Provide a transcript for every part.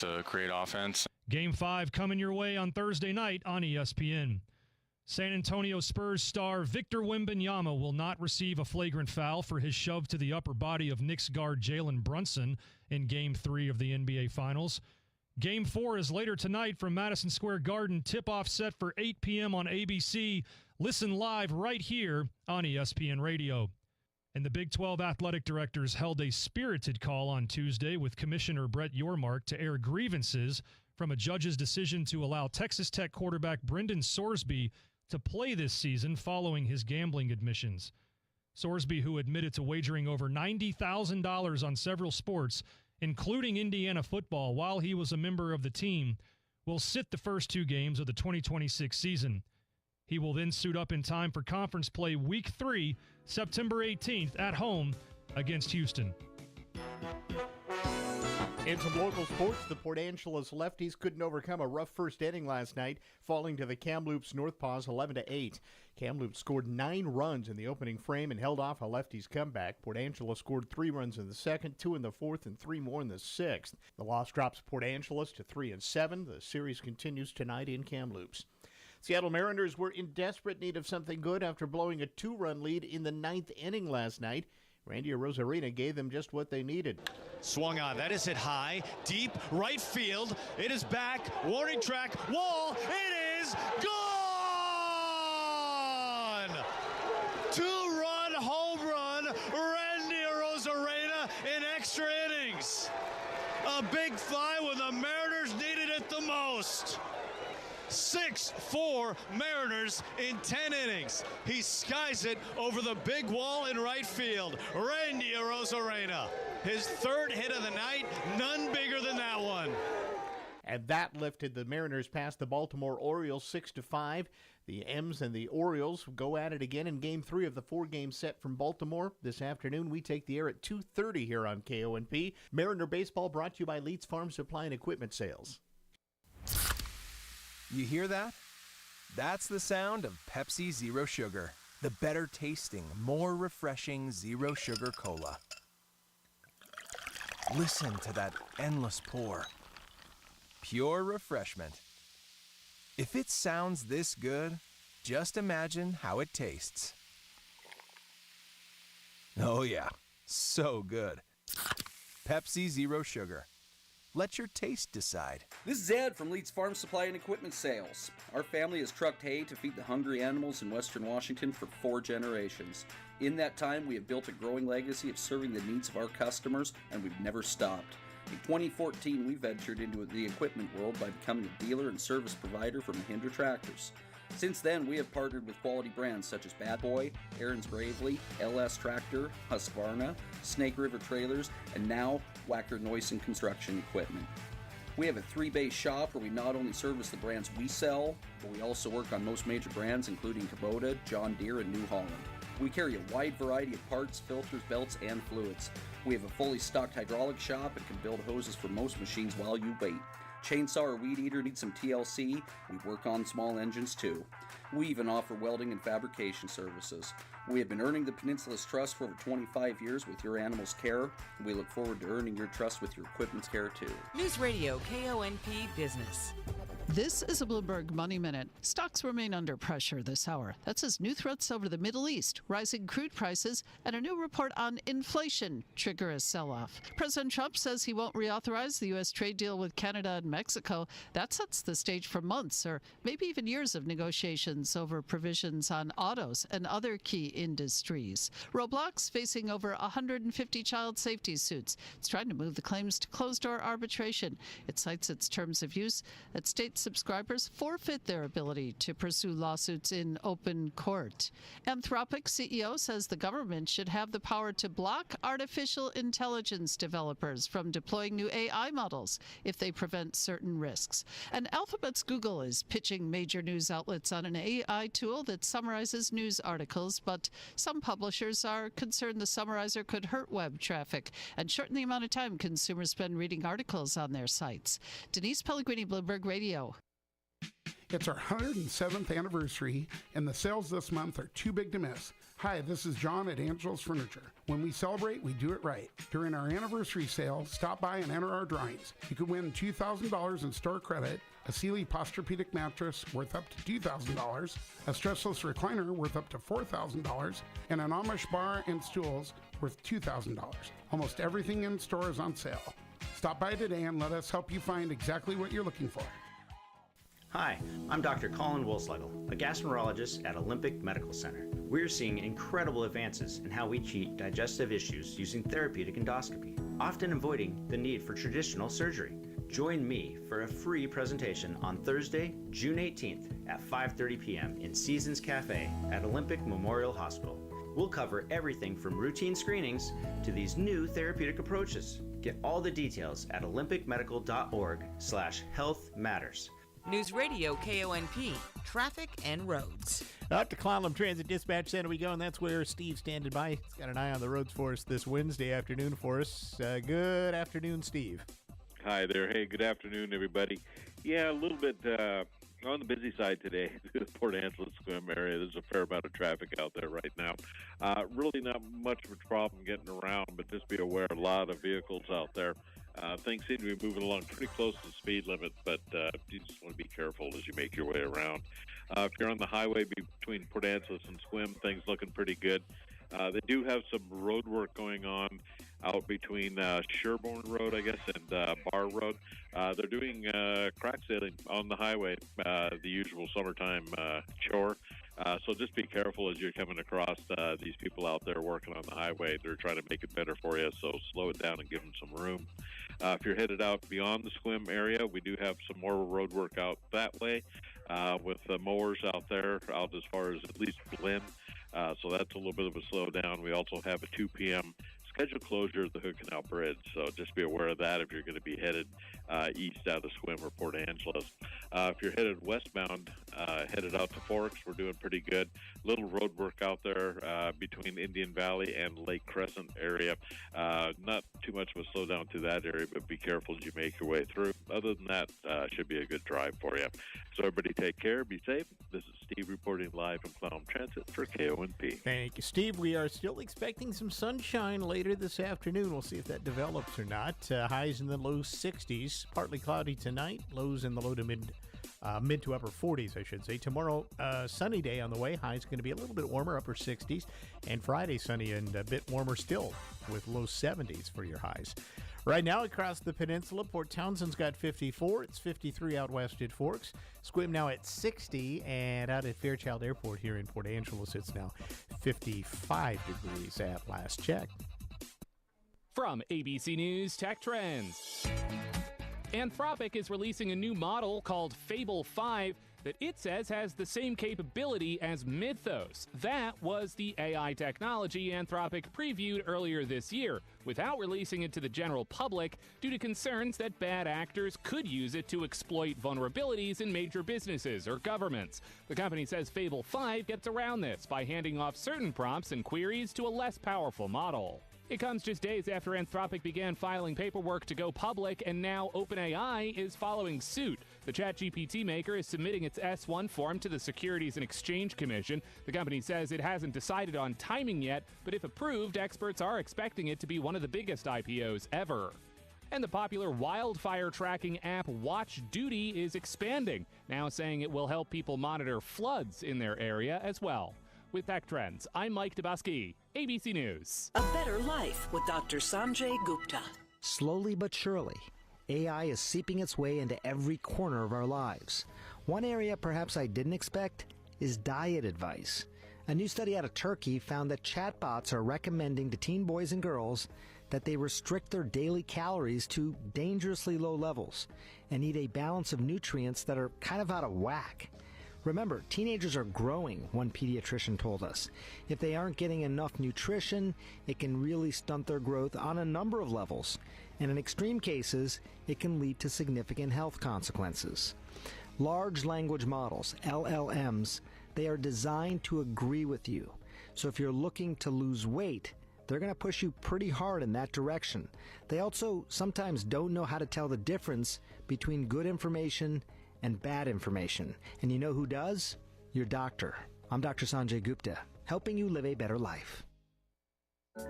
to create offense. Game 5 coming your way on Thursday night on ESPN. San Antonio Spurs star Victor Wembanyama will not receive a flagrant foul for his shove to the upper body of Knicks guard Jalen Brunson in Game 3 of the NBA Finals. Game 4 is later tonight from Madison Square Garden. Tip-off set for 8 p.m. on ABC. Listen live right here on ESPN Radio. And the Big 12 athletic directors held a spirited call on Tuesday with Commissioner Brett Yormark to air grievances from a judge's decision to allow Texas Tech quarterback Brendan Sorsby to play this season following his gambling admissions. Sorsby, who admitted to wagering over $90,000 on several sports, including Indiana football, while he was a member of the team, will sit the first 2 games of the 2026 season. He will then suit up in time for conference play Week 3, September 18th, at home against Houston. In some local sports, the Port Angeles lefties couldn't overcome a rough first inning last night, falling to the Kamloops Northpaws 11-8. Kamloops scored 9 runs in the opening frame and held off a lefties' comeback. Port Angeles scored 3 runs in the second, 2 in the fourth, and 3 more in the sixth. The loss drops Port Angeles to 3-7. The series continues tonight in Kamloops. Seattle Mariners were in desperate need of something good after blowing a 2-run lead in the 9th inning last night. Randy Arozarena gave them just what they needed. Swung on. That is hit high, deep, right field. It is back. Warning track. Wall. It is gone! 2-run home run. Randy Arozarena in extra innings. A big fly when the Mariners needed it the most. 6-4 Mariners in 10 innings. He skies it over the big wall in right field. Randy Arozarena, his 3rd hit of the night, none bigger than that one. And that lifted the Mariners past the Baltimore Orioles 6-5. The M's and the Orioles go at it again in Game 3 of the 4-game set from Baltimore. This afternoon, we take the air at 2:30 here on KONP. Mariner Baseball brought to you by Leeds Farm Supply and Equipment Sales. You hear that? That's the sound of Pepsi Zero Sugar, the better tasting, more refreshing Zero Sugar Cola. Listen to that endless pour. Pure refreshment. If it sounds this good, just imagine how it tastes. Oh yeah, so good. Pepsi Zero Sugar. Let your taste decide. This is Ed from Leeds Farm Supply and Equipment Sales. Our family has trucked hay to feed the hungry animals in Western Washington for 4 generations. In that time, we have built a growing legacy of serving the needs of our customers, and we've never stopped. In 2014, we ventured into the equipment world by becoming a dealer and service provider for Mahindra Tractors. Since then, we have partnered with quality brands such as Bad Boy, Aaron's Bravely, LS Tractor, Husqvarna, Snake River Trailers, and now Wacker Neuson Construction Equipment. We have a 3-bay shop where we not only service the brands we sell, but we also work on most major brands including Kubota, John Deere, and New Holland. We carry a wide variety of parts, filters, belts, and fluids. We have a fully stocked hydraulic shop and can build hoses for most machines while you wait. Chainsaw or weed eater needs some TLC, we work on small engines too. We even offer welding and fabrication services. We have been earning the Peninsula's trust for over 25 years with your animal's care. We look forward to earning your trust with your equipment's care too. News Radio KONP Business. This is a Bloomberg Money Minute. Stocks remain under pressure this hour. That's as new threats over the Middle East, rising crude prices, and a new report on inflation trigger a sell-off. President Trump says he won't reauthorize the U.S. trade deal with Canada and Mexico. That sets the stage for months or maybe even years of negotiations over provisions on autos and other key industries. Roblox facing over 150 child safety suits. It's trying to move the claims to closed-door arbitration. It cites its terms of use that state subscribers forfeit their ability to pursue lawsuits in open court. Anthropic CEO says the government should have the power to block artificial intelligence developers from deploying new AI models if they prevent certain risks. And Alphabet's Google is pitching major news outlets on an AI tool that summarizes news articles, but some publishers are concerned the summarizer could hurt web traffic and shorten the amount of time consumers spend reading articles on their sites. Denise Pellegrini, Bloomberg Radio. It's our 107th anniversary, and the sales this month are too big to miss. Hi, this is John at Angel's Furniture. When we celebrate, we do it right. During our anniversary sale, stop by and enter our drawings. You could win $2,000 in store credit, a Sealy Posturepedic mattress worth up to $2,000, a stressless recliner worth up to $4,000, and an Amish bar and stools worth $2,000. Almost everything in store is on sale. Stop by today and let us help you find exactly what you're looking for. Hi, I'm Dr. Colin Wolslegel, a gastroenterologist at Olympic Medical Center. We're seeing incredible advances in how we treat digestive issues using therapeutic endoscopy, often avoiding the need for traditional surgery. Join me for a free presentation on Thursday, June 18th at 5:30 p.m. in Seasons Cafe at Olympic Memorial Hospital. We'll cover everything from routine screenings to these new therapeutic approaches. Get all the details at olympicmedical.org/healthmatters. News Radio KONP, traffic and roads. Up to Clallam Transit Dispatch Center we go, and that's where Steve's standing by. He's got an eye on the roads for us this Wednesday afternoon for us. Good afternoon, Steve. Hi there. Hey, good afternoon, everybody. Yeah, a little bit on the busy side today, the Port Angeles Squim area. There's a fair amount of traffic out there right now. Really not much of a problem getting around, but just be aware, a lot of vehicles out there. Things seem to be moving along pretty close to the speed limit, but you just want to be careful as you make your way around. If you're on the highway between Port Angeles and Squim, things looking pretty good. They do have some road work going on out between Sherbourne Road, I guess, and Bar Road. They're doing crack sealing on the highway, the usual summertime chore. So just be careful as you're coming across these people out there working on the highway. They're trying to make it better for you, so slow it down and give them some room. If you're headed out beyond the Squim area, we do have some more road work out that way with mowers out there, out as far as at least Glen. So that's a little bit of a slowdown. We also have a 2 p.m. scheduled closure of the Hood Canal Bridge, so just be aware of that if you're going to be headed east out of Squim or Port Angeles. If you're headed westbound, headed out to Forks, we're doing pretty good. Little road work out there between Indian Valley and Lake Crescent area. Not too much of a slowdown to that area, but be careful as you make your way through. Other than that, should be a good drive for you. So everybody take care, be safe. This is Steve reporting live from Clallam Transit for KONP. Thank you, Steve. We are still expecting some sunshine later this afternoon. We'll see if that develops or not. Highs in the low 60s, partly cloudy tonight. Lows in the low to mid to upper 40s, I should say. Tomorrow, sunny day on the way. Highs going to be a little bit warmer, upper 60s. And Friday, sunny and a bit warmer still with low 70s for your highs. Right now across the peninsula, Port Townsend's got 54. It's 53 out west at Forks. Squim now at 60. And out at Fairchild Airport here in Port Angeles, it's now 55 degrees at last check. From ABC News Tech Trends. Anthropic is releasing a new model called Fable 5 that it says has the same capability as Mythos. That was the AI technology Anthropic previewed earlier this year, without releasing it to the general public due to concerns that bad actors could use it to exploit vulnerabilities in major businesses or governments. The company says Fable 5 gets around this by handing off certain prompts and queries to a less powerful model. It comes just days after Anthropic began filing paperwork to go public, and now OpenAI is following suit. The ChatGPT maker is submitting its S1 form to the Securities and Exchange Commission. The company says it hasn't decided on timing yet, but if approved, experts are expecting it to be one of the biggest IPOs ever. And the popular wildfire tracking app Watch Duty is expanding, now saying it will help people monitor floods in their area as well. With Tech Trends, I'm Mike Dubusky, ABC News. A better life with Dr. Sanjay Gupta. Slowly but surely, AI is seeping its way into every corner of our lives. One area perhaps I didn't expect is diet advice. A new study out of Turkey found that chatbots are recommending to teen boys and girls that they restrict their daily calories to dangerously low levels and eat a balance of nutrients that are kind of out of whack. Remember, teenagers are growing, one pediatrician told us. If they aren't getting enough nutrition, it can really stunt their growth on a number of levels. And in extreme cases, it can lead to significant health consequences. Large language models, LLMs, they are designed to agree with you. So if you're looking to lose weight, they're going to push you pretty hard in that direction. They also sometimes don't know how to tell the difference between good information and bad information. And you know who does? Your doctor. I'm Dr. Sanjay Gupta, helping you live a better life.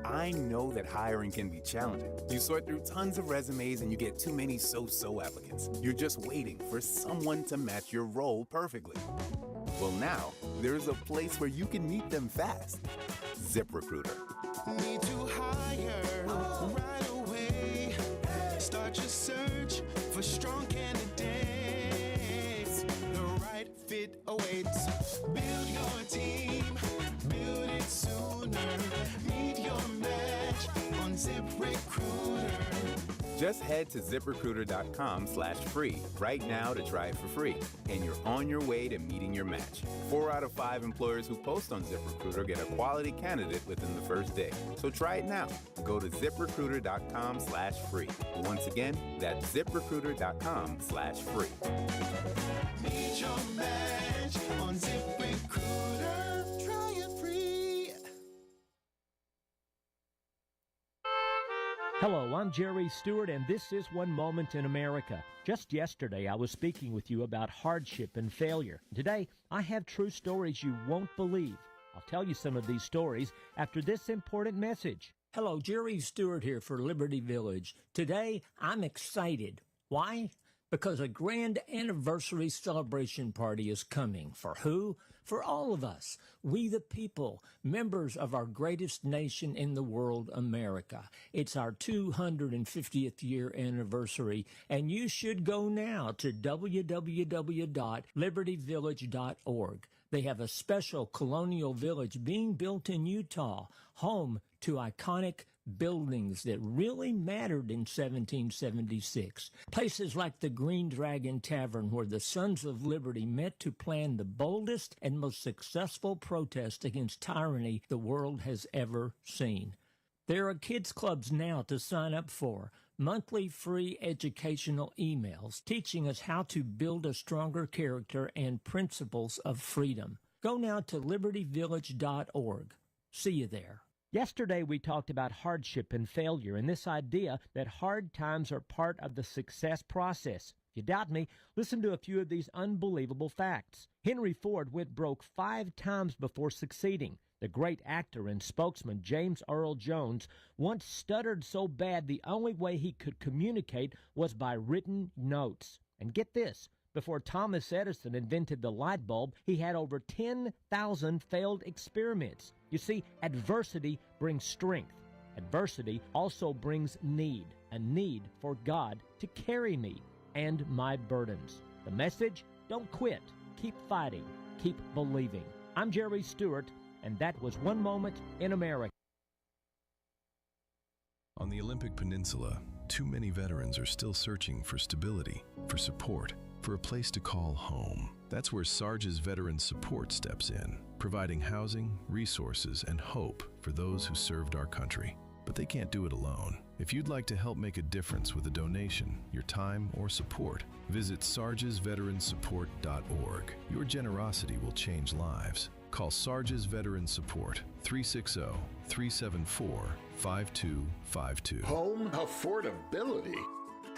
I know that hiring can be challenging. You sort through tons of resumes and you get too many so-so applicants. You're just waiting for someone to match your role perfectly. Well, now, there's a place where you can meet them fast. ZipRecruiter. Need to hire right away. Start your search for strong candidates. The right fit awaits. Build your team. Build it sooner. Meet your match on ZipRecruiter. Just head to ZipRecruiter.com/free right now to try it for free. And you're on your way to meeting your match. 4 out of 5 employers who post on ZipRecruiter get a quality candidate within the first day. So try it now. Go to ZipRecruiter.com/free. Once again, that's ZipRecruiter.com/free. Meet your match on ZipRecruiter. Try it free. Hello, I'm Jerry Stewart, and this is One Moment in America. Just yesterday, I was speaking with you about hardship and failure. Today, I have true stories you won't believe. I'll tell you some of these stories after this important message. Hello, Jerry Stewart here for Liberty Village. Today, I'm excited. Why? Because a grand anniversary celebration party is coming. For who? For all of us. We the people, members of our greatest nation in the world, America. It's our 250th year anniversary, and you should go now to www.libertyvillage.org. They have a special colonial village being built in Utah, home to iconic buildings that really mattered in 1776. Places like the Green Dragon Tavern, where the Sons of Liberty met to plan the boldest and most successful protest against tyranny the world has ever seen. There are kids' clubs now to sign up for. Monthly free educational emails teaching us how to build a stronger character and principles of freedom. Go now to libertyvillage.org. See you there. Yesterday, we talked about hardship and failure and this idea that hard times are part of the success process. If you doubt me, listen to a few of these unbelievable facts. Henry Ford went broke 5 times before succeeding. The great actor and spokesman James Earl Jones once stuttered so bad the only way he could communicate was by written notes. And get this, before Thomas Edison invented the light bulb, he had over 10,000 failed experiments. You see, adversity brings strength. Adversity also brings need, a need for God to carry me and my burdens. The message? Don't quit. Keep fighting. Keep believing. I'm Jerry Stewart, and that was One Moment in America. On the Olympic Peninsula, too many veterans are still searching for stability, for support, for a place to call home. That's where Sarge's Veteran Support steps in, providing housing, resources, and hope for those who served our country. But they can't do it alone. If you'd like to help make a difference with a donation, your time, or support, visit sargesveteransupport.org. Your generosity will change lives. Call Sarge's Veteran Support, 360-374-5252. Home affordability?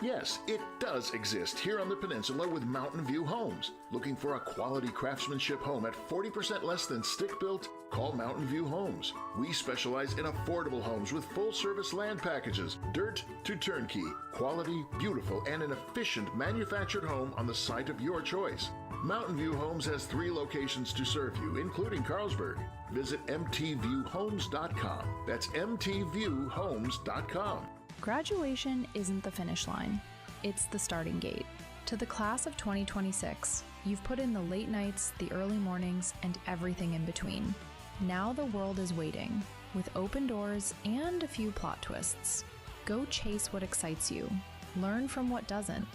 Yes, it does exist here on the peninsula with Mountain View Homes. Looking for a quality craftsmanship home at 40% less than stick-built? Call Mountain View Homes. We specialize in affordable homes with full-service land packages, dirt to turnkey, quality, beautiful, and an efficient manufactured home on the site of your choice. Mountain View Homes has 3 locations to serve you, including Carlsberg. Visit mtviewhomes.com. That's mtviewhomes.com. Graduation isn't the finish line, it's the starting gate. To the class of 2026, you've put in the late nights, the early mornings, and everything in between. Now the world is waiting, with open doors and a few plot twists. Go chase what excites you, learn from what doesn't,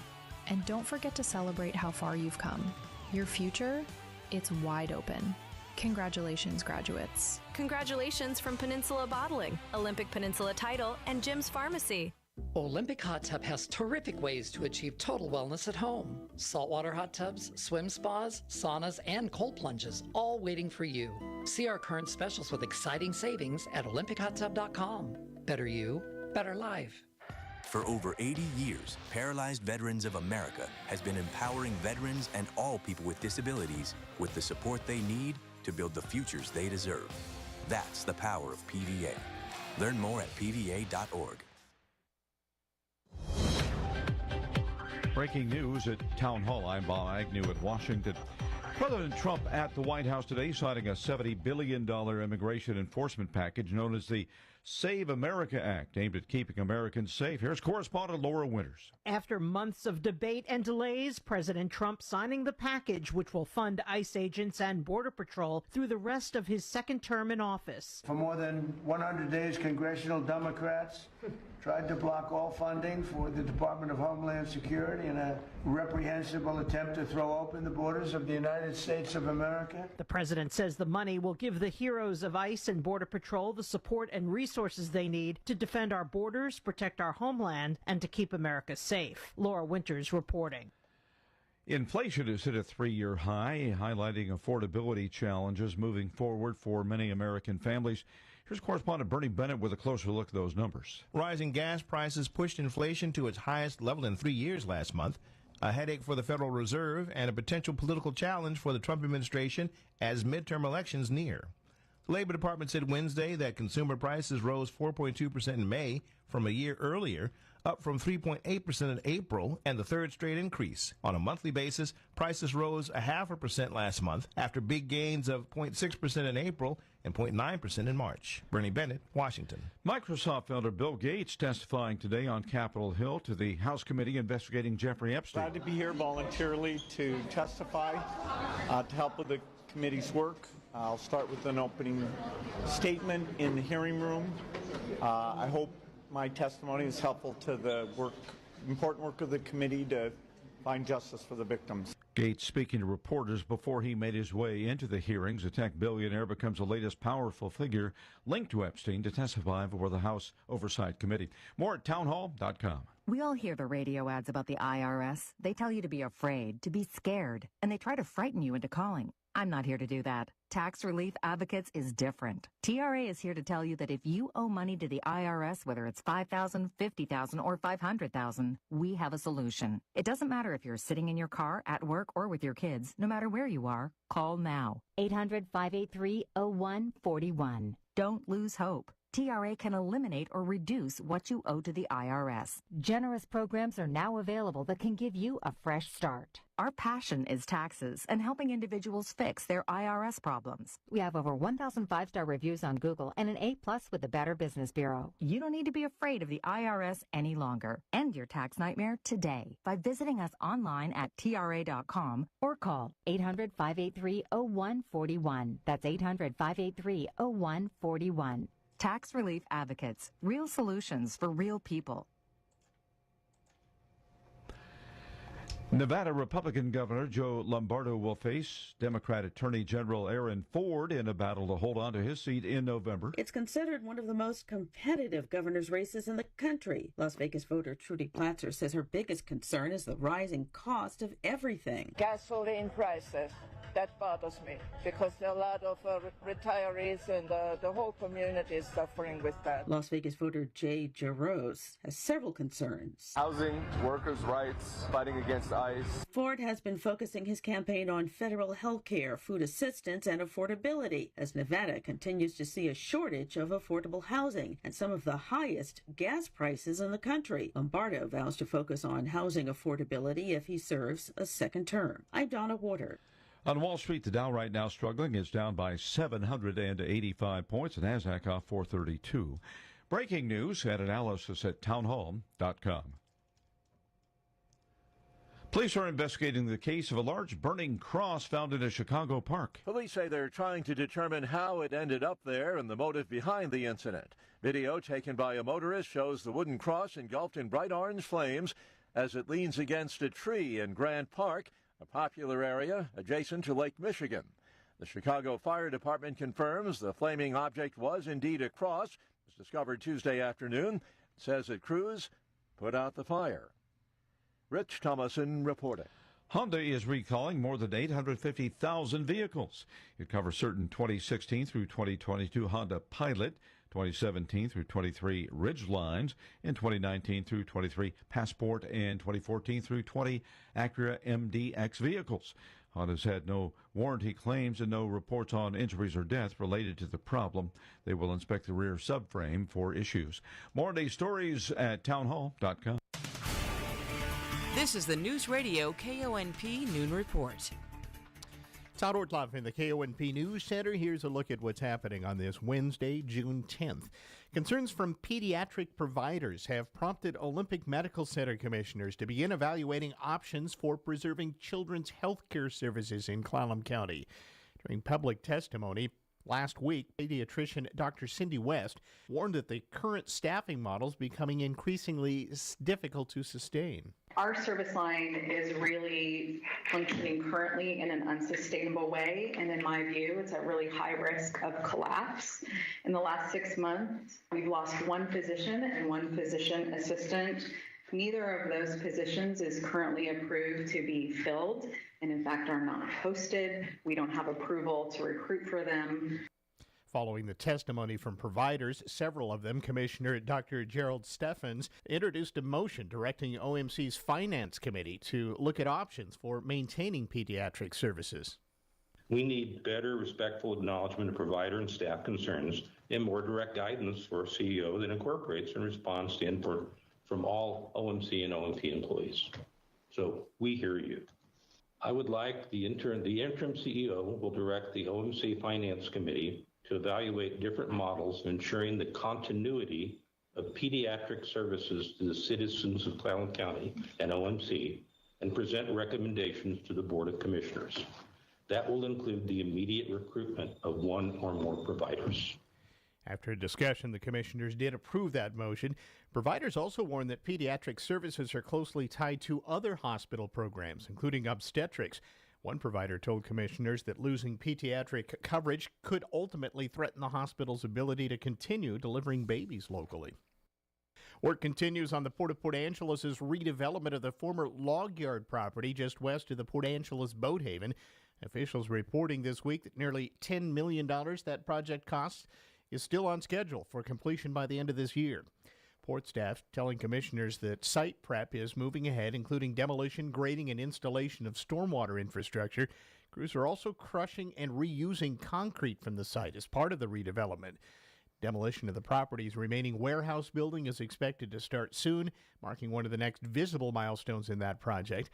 and don't forget to celebrate how far you've come. Your future, it's wide open. Congratulations, graduates. Congratulations from Peninsula Bottling, Olympic Peninsula Title, and Jim's Pharmacy. Olympic Hot Tub has terrific ways to achieve total wellness at home. Saltwater hot tubs, swim spas, saunas, and cold plunges, all waiting for you. See our current specials with exciting savings at olympichottub.com. Better you, better life. For over 80 years, Paralyzed Veterans of America has been empowering veterans and all people with disabilities with the support they need to build the futures they deserve. That's the power of PVA. Learn more at pva.org. Breaking news at Town Hall. I'm Bob Agnew at Washington. President Trump at the White House today signing a $70 billion immigration enforcement package known as the Save America Act, aimed at keeping Americans safe. Here's correspondent Laura Winters. After months of debate and delays, President Trump signing the package which will fund ICE agents and Border Patrol through the rest of his second term in office. For more than 100 days, congressional Democrats tried to block all funding for the Department of Homeland Security in a reprehensible attempt to throw open the borders of the United States of America. The president says the money will give the heroes of ICE and Border Patrol the support and resources they need to defend our borders, protect our homeland, and to keep America safe. Laura Winters reporting. Inflation has hit a 3-year high, highlighting affordability challenges moving forward for many American families. Here's correspondent Bernie Bennett with a closer look at those numbers. Rising gas prices pushed inflation to its highest level in 3 years last month, a headache for the Federal Reserve and a potential political challenge for the Trump administration as midterm elections near. The Labor Department said Wednesday that consumer prices rose 4.2% in May from a year earlier, up from 3.8% in April, and the third straight increase. On a monthly basis, prices rose 0.5% last month after big gains of 0.6% in April and 0.9% in March. Bernie Bennett, Washington. Microsoft founder Bill Gates testifying today on Capitol Hill to the House committee investigating Jeffrey Epstein. Glad to be here voluntarily to testify to help with the committee's work. I'll start with an opening statement in the hearing room. I hope my testimony is helpful to the important work of the committee to find justice for the victims. Gates speaking to reporters before he made his way into the hearings. A tech billionaire becomes the latest powerful figure linked to Epstein to testify before the House Oversight Committee. More at townhall.com. We all hear the radio ads about the IRS. They tell you to be afraid, to be scared, and they try to frighten you into calling. I'm not here to do that. Tax Relief Advocates is different. TRA is here to tell you that if you owe money to the IRS, whether it's $5,000, $50,000, or $500,000, we have a solution. It doesn't matter if you're sitting in your car, at work, or with your kids. No matter where you are, call now. 800-583-0141. Don't lose hope. TRA can eliminate or reduce what you owe to the IRS. Generous programs are now available that can give you a fresh start. Our passion is taxes and helping individuals fix their IRS problems. We have over 1,000 5-star reviews on Google and an A+ with the Better Business Bureau. You don't need to be afraid of the IRS any longer. End your tax nightmare today by visiting us online at TRA.com or call 800-583-0141. That's 800-583-0141. Tax Relief Advocates. Real solutions for real people. Nevada Republican Governor Joe Lombardo will face Democrat Attorney General Aaron Ford in a battle to hold on to his seat in November. It's considered one of the most competitive governor's races in the country. Las Vegas voter Trudy Platzer says her biggest concern is the rising cost of everything. Gasoline prices. That bothers me because there are a lot of retirees and the whole community is suffering with that. Las Vegas voter Jay Jaros has several concerns. Housing, workers' rights, fighting against ICE. Ford has been focusing his campaign on federal health care, food assistance, and affordability as Nevada continues to see a shortage of affordable housing and some of the highest gas prices in the country. Lombardo vows to focus on housing affordability if he serves a second term. I'm Donna Water. On Wall Street, the Dow right now struggling. It's down by 785 points. The Nasdaq off 432. Breaking news and analysis at townhall.com. Police are investigating the case of a large burning cross found in a Chicago park. Police say they're trying to determine how it ended up there and the motive behind the incident. Video taken by a motorist shows the wooden cross engulfed in bright orange flames as it leans against a tree in Grant Park, a popular area adjacent to Lake Michigan. The Chicago Fire Department confirms the flaming object was indeed a cross. It was discovered Tuesday afternoon. It says that crews put out the fire. Rich Thomason reporting. Honda is recalling more than 850,000 vehicles. It covers certain 2016 through 2022 Honda Pilot, 2017 through 23 Ridge Lines, in 2019 through 23 Passport, and 2014 through 20 Acura MDX vehicles. Honda's had no warranty claims and no reports on injuries or death related to the problem. They will inspect the rear subframe for issues. More on these stories at townhall.com. This is the News Radio KONP Noon Report. Todd Ortloff in the KONP News Center. Here's a look at what's happening on this Wednesday, June 10th. Concerns from pediatric providers have prompted Olympic Medical Center commissioners to begin evaluating options for preserving children's health care services in Clallam County. During public testimony last week, pediatrician Dr. Cindy West warned that the current staffing model is becoming increasingly difficult to sustain. Our service line is really functioning currently in an unsustainable way, and in my view, it's at really high risk of collapse. In the last 6 months, we've lost one physician and one physician assistant. Neither of those positions is currently approved to be filled, and in fact are not posted. We don't have approval to recruit for them. Following the testimony from providers, several of them, Commissioner Dr. Gerald Steffens, introduced a motion directing OMC's Finance Committee to look at options for maintaining pediatric services. We need better, respectful acknowledgement of provider and staff concerns and more direct guidance for a CEO that incorporates and responds to input from all OMC and OMP employees. So we hear you. I would like the interim CEO will direct the OMC Finance Committee to evaluate different models of ensuring the continuity of pediatric services to the citizens of Clallam County and OMC and present recommendations to the Board of Commissioners. That will include the immediate recruitment of one or more providers. After a discussion, the commissioners did approve that motion. Providers also warned that pediatric services are closely tied to other hospital programs, including obstetrics. One provider told commissioners that losing pediatric coverage could ultimately threaten the hospital's ability to continue delivering babies locally. Work continues on the Port of Port Angeles' redevelopment of the former log yard property just west of the Port Angeles boat haven. Officials reporting this week that nearly $10 million that project costs is still on schedule for completion by the end of this year. Port staff telling commissioners that site prep is moving ahead, including demolition, grading, and installation of stormwater infrastructure. Crews are also crushing and reusing concrete from the site as part of the redevelopment. Demolition of the property's remaining warehouse building is expected to start soon, marking one of the next visible milestones in that project.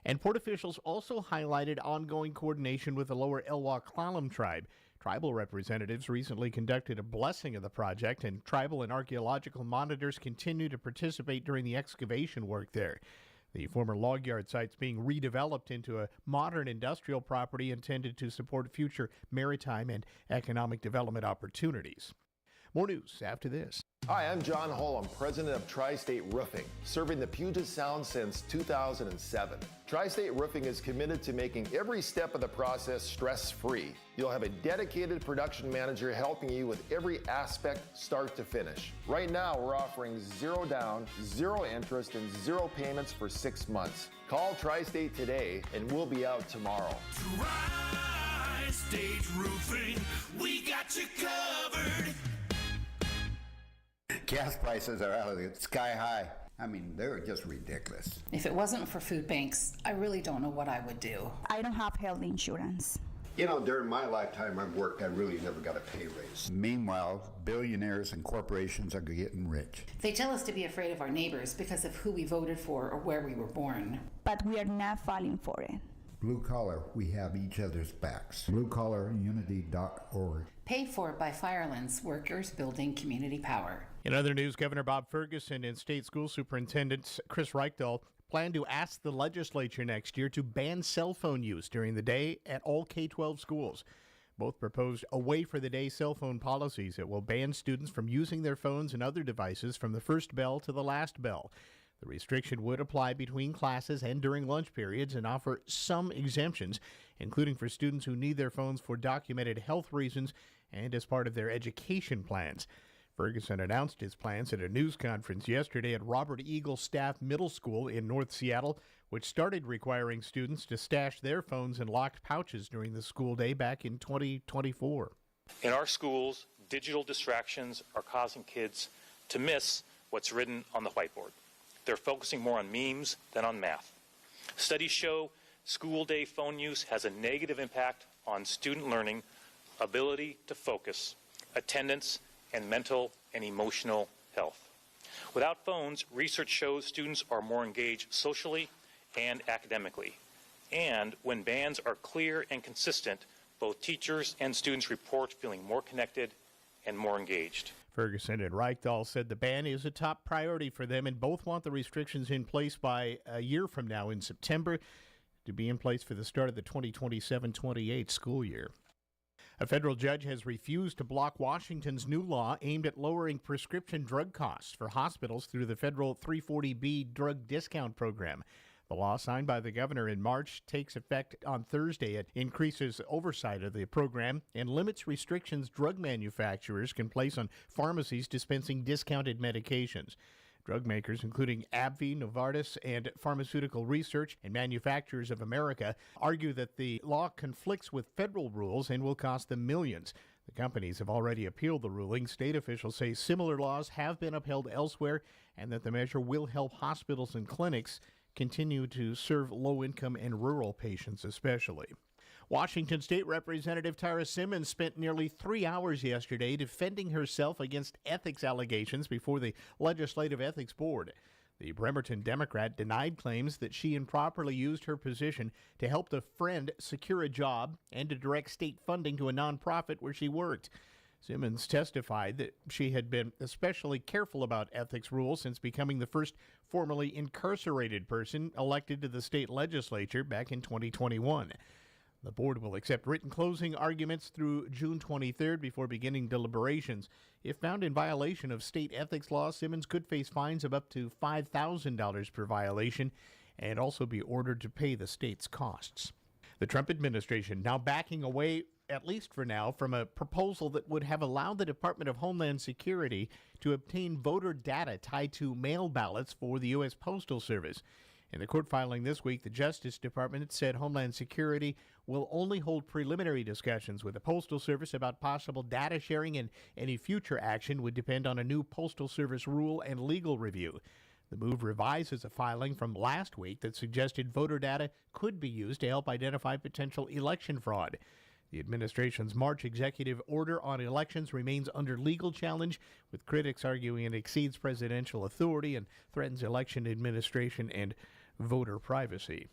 And port officials also highlighted ongoing coordination with the Lower Elwha-Clallam tribe. Tribal representatives recently conducted a blessing of the project, and tribal and archaeological monitors continue to participate during the excavation work there. The former log yard site's being redeveloped into a modern industrial property intended to support future maritime and economic development opportunities. More news after this. Hi, I'm John Holm, president of Tri-State Roofing, serving the Puget Sound since 2007. Tri-State Roofing is committed to making every step of the process stress-free. You'll have a dedicated production manager helping you with every aspect, start to finish. Right now, we're offering 0 down, 0 interest, and 0 payments for 6 months. Call Tri-State today, and we'll be out tomorrow. Tri-State Roofing, we got you covered. Gas prices are out of the sky high. I mean, they're just ridiculous. If it wasn't for food banks, I really don't know what I would do. I don't have health insurance. You know, during my lifetime I've worked, I really never got a pay raise. Meanwhile, billionaires and corporations are getting rich. They tell us to be afraid of our neighbors because of who we voted for or where we were born. But we are not falling for it. Blue Collar, we have each other's backs. BlueCollarUnity.org. Paid for by Firelands Workers Building Community Power. In other news, Governor Bob Ferguson and State School Superintendent Chris Reichdahl plan to ask the legislature next year to ban cell phone use during the day at all K-12 schools. Both proposed away for the day cell phone policies that will ban students from using their phones and other devices from the first bell to the last bell. The restriction would apply between classes and during lunch periods and offer some exemptions, including for students who need their phones for documented health reasons and as part of their education plans. Ferguson announced his plans at a news conference yesterday at Robert Eagle Staff Middle School in North Seattle, which started requiring students to stash their phones in locked pouches during the school day back in 2024. In our schools, digital distractions are causing kids to miss what's written on the whiteboard. They're focusing more on memes than on math. Studies show school day phone use has a negative impact on student learning, ability to focus, attendance, and mental and emotional health. Without phones, research shows students are more engaged socially and academically. And when bans are clear and consistent, both teachers and students report feeling more connected and more engaged. Ferguson and Reichdahl said the ban is a top priority for them, and both want the restrictions in place by a year from now in September to be in place for the start of the 2027-28 school year. A federal judge has refused to block Washington's new law aimed at lowering prescription drug costs for hospitals through the federal 340B drug discount program. The law, signed by the governor in March, takes effect on Thursday. It increases oversight of the program and limits restrictions drug manufacturers can place on pharmacies dispensing discounted medications. Drug makers, including AbbVie, Novartis, and Pharmaceutical Research and Manufacturers of America, argue that the law conflicts with federal rules and will cost them millions. The companies have already appealed the ruling. State officials say similar laws have been upheld elsewhere and that the measure will help hospitals and clinics continue to serve low-income and rural patients especially. Washington State Representative Tara Simmons spent nearly 3 hours yesterday defending herself against ethics allegations before the Legislative Ethics Board. The Bremerton Democrat denied claims that she improperly used her position to help a friend secure a job and to direct state funding to a nonprofit where she worked. Simmons testified that she had been especially careful about ethics rules since becoming the first formerly incarcerated person elected to the state legislature back in 2021. The board will accept written closing arguments through June 23rd before beginning deliberations. If found in violation of state ethics law, Simmons could face fines of up to $5,000 per violation and also be ordered to pay the state's costs. The Trump administration now backing away, at least for now, from a proposal that would have allowed the Department of Homeland Security to obtain voter data tied to mail ballots for the U.S. Postal Service. In the court filing this week, the Justice Department said Homeland Security will only hold preliminary discussions with the Postal Service about possible data sharing, and any future action would depend on a new Postal Service rule and legal review. The move revises a filing from last week that suggested voter data could be used to help identify potential election fraud. The administration's March executive order on elections remains under legal challenge, with critics arguing it exceeds presidential authority and threatens election administration and voter privacy.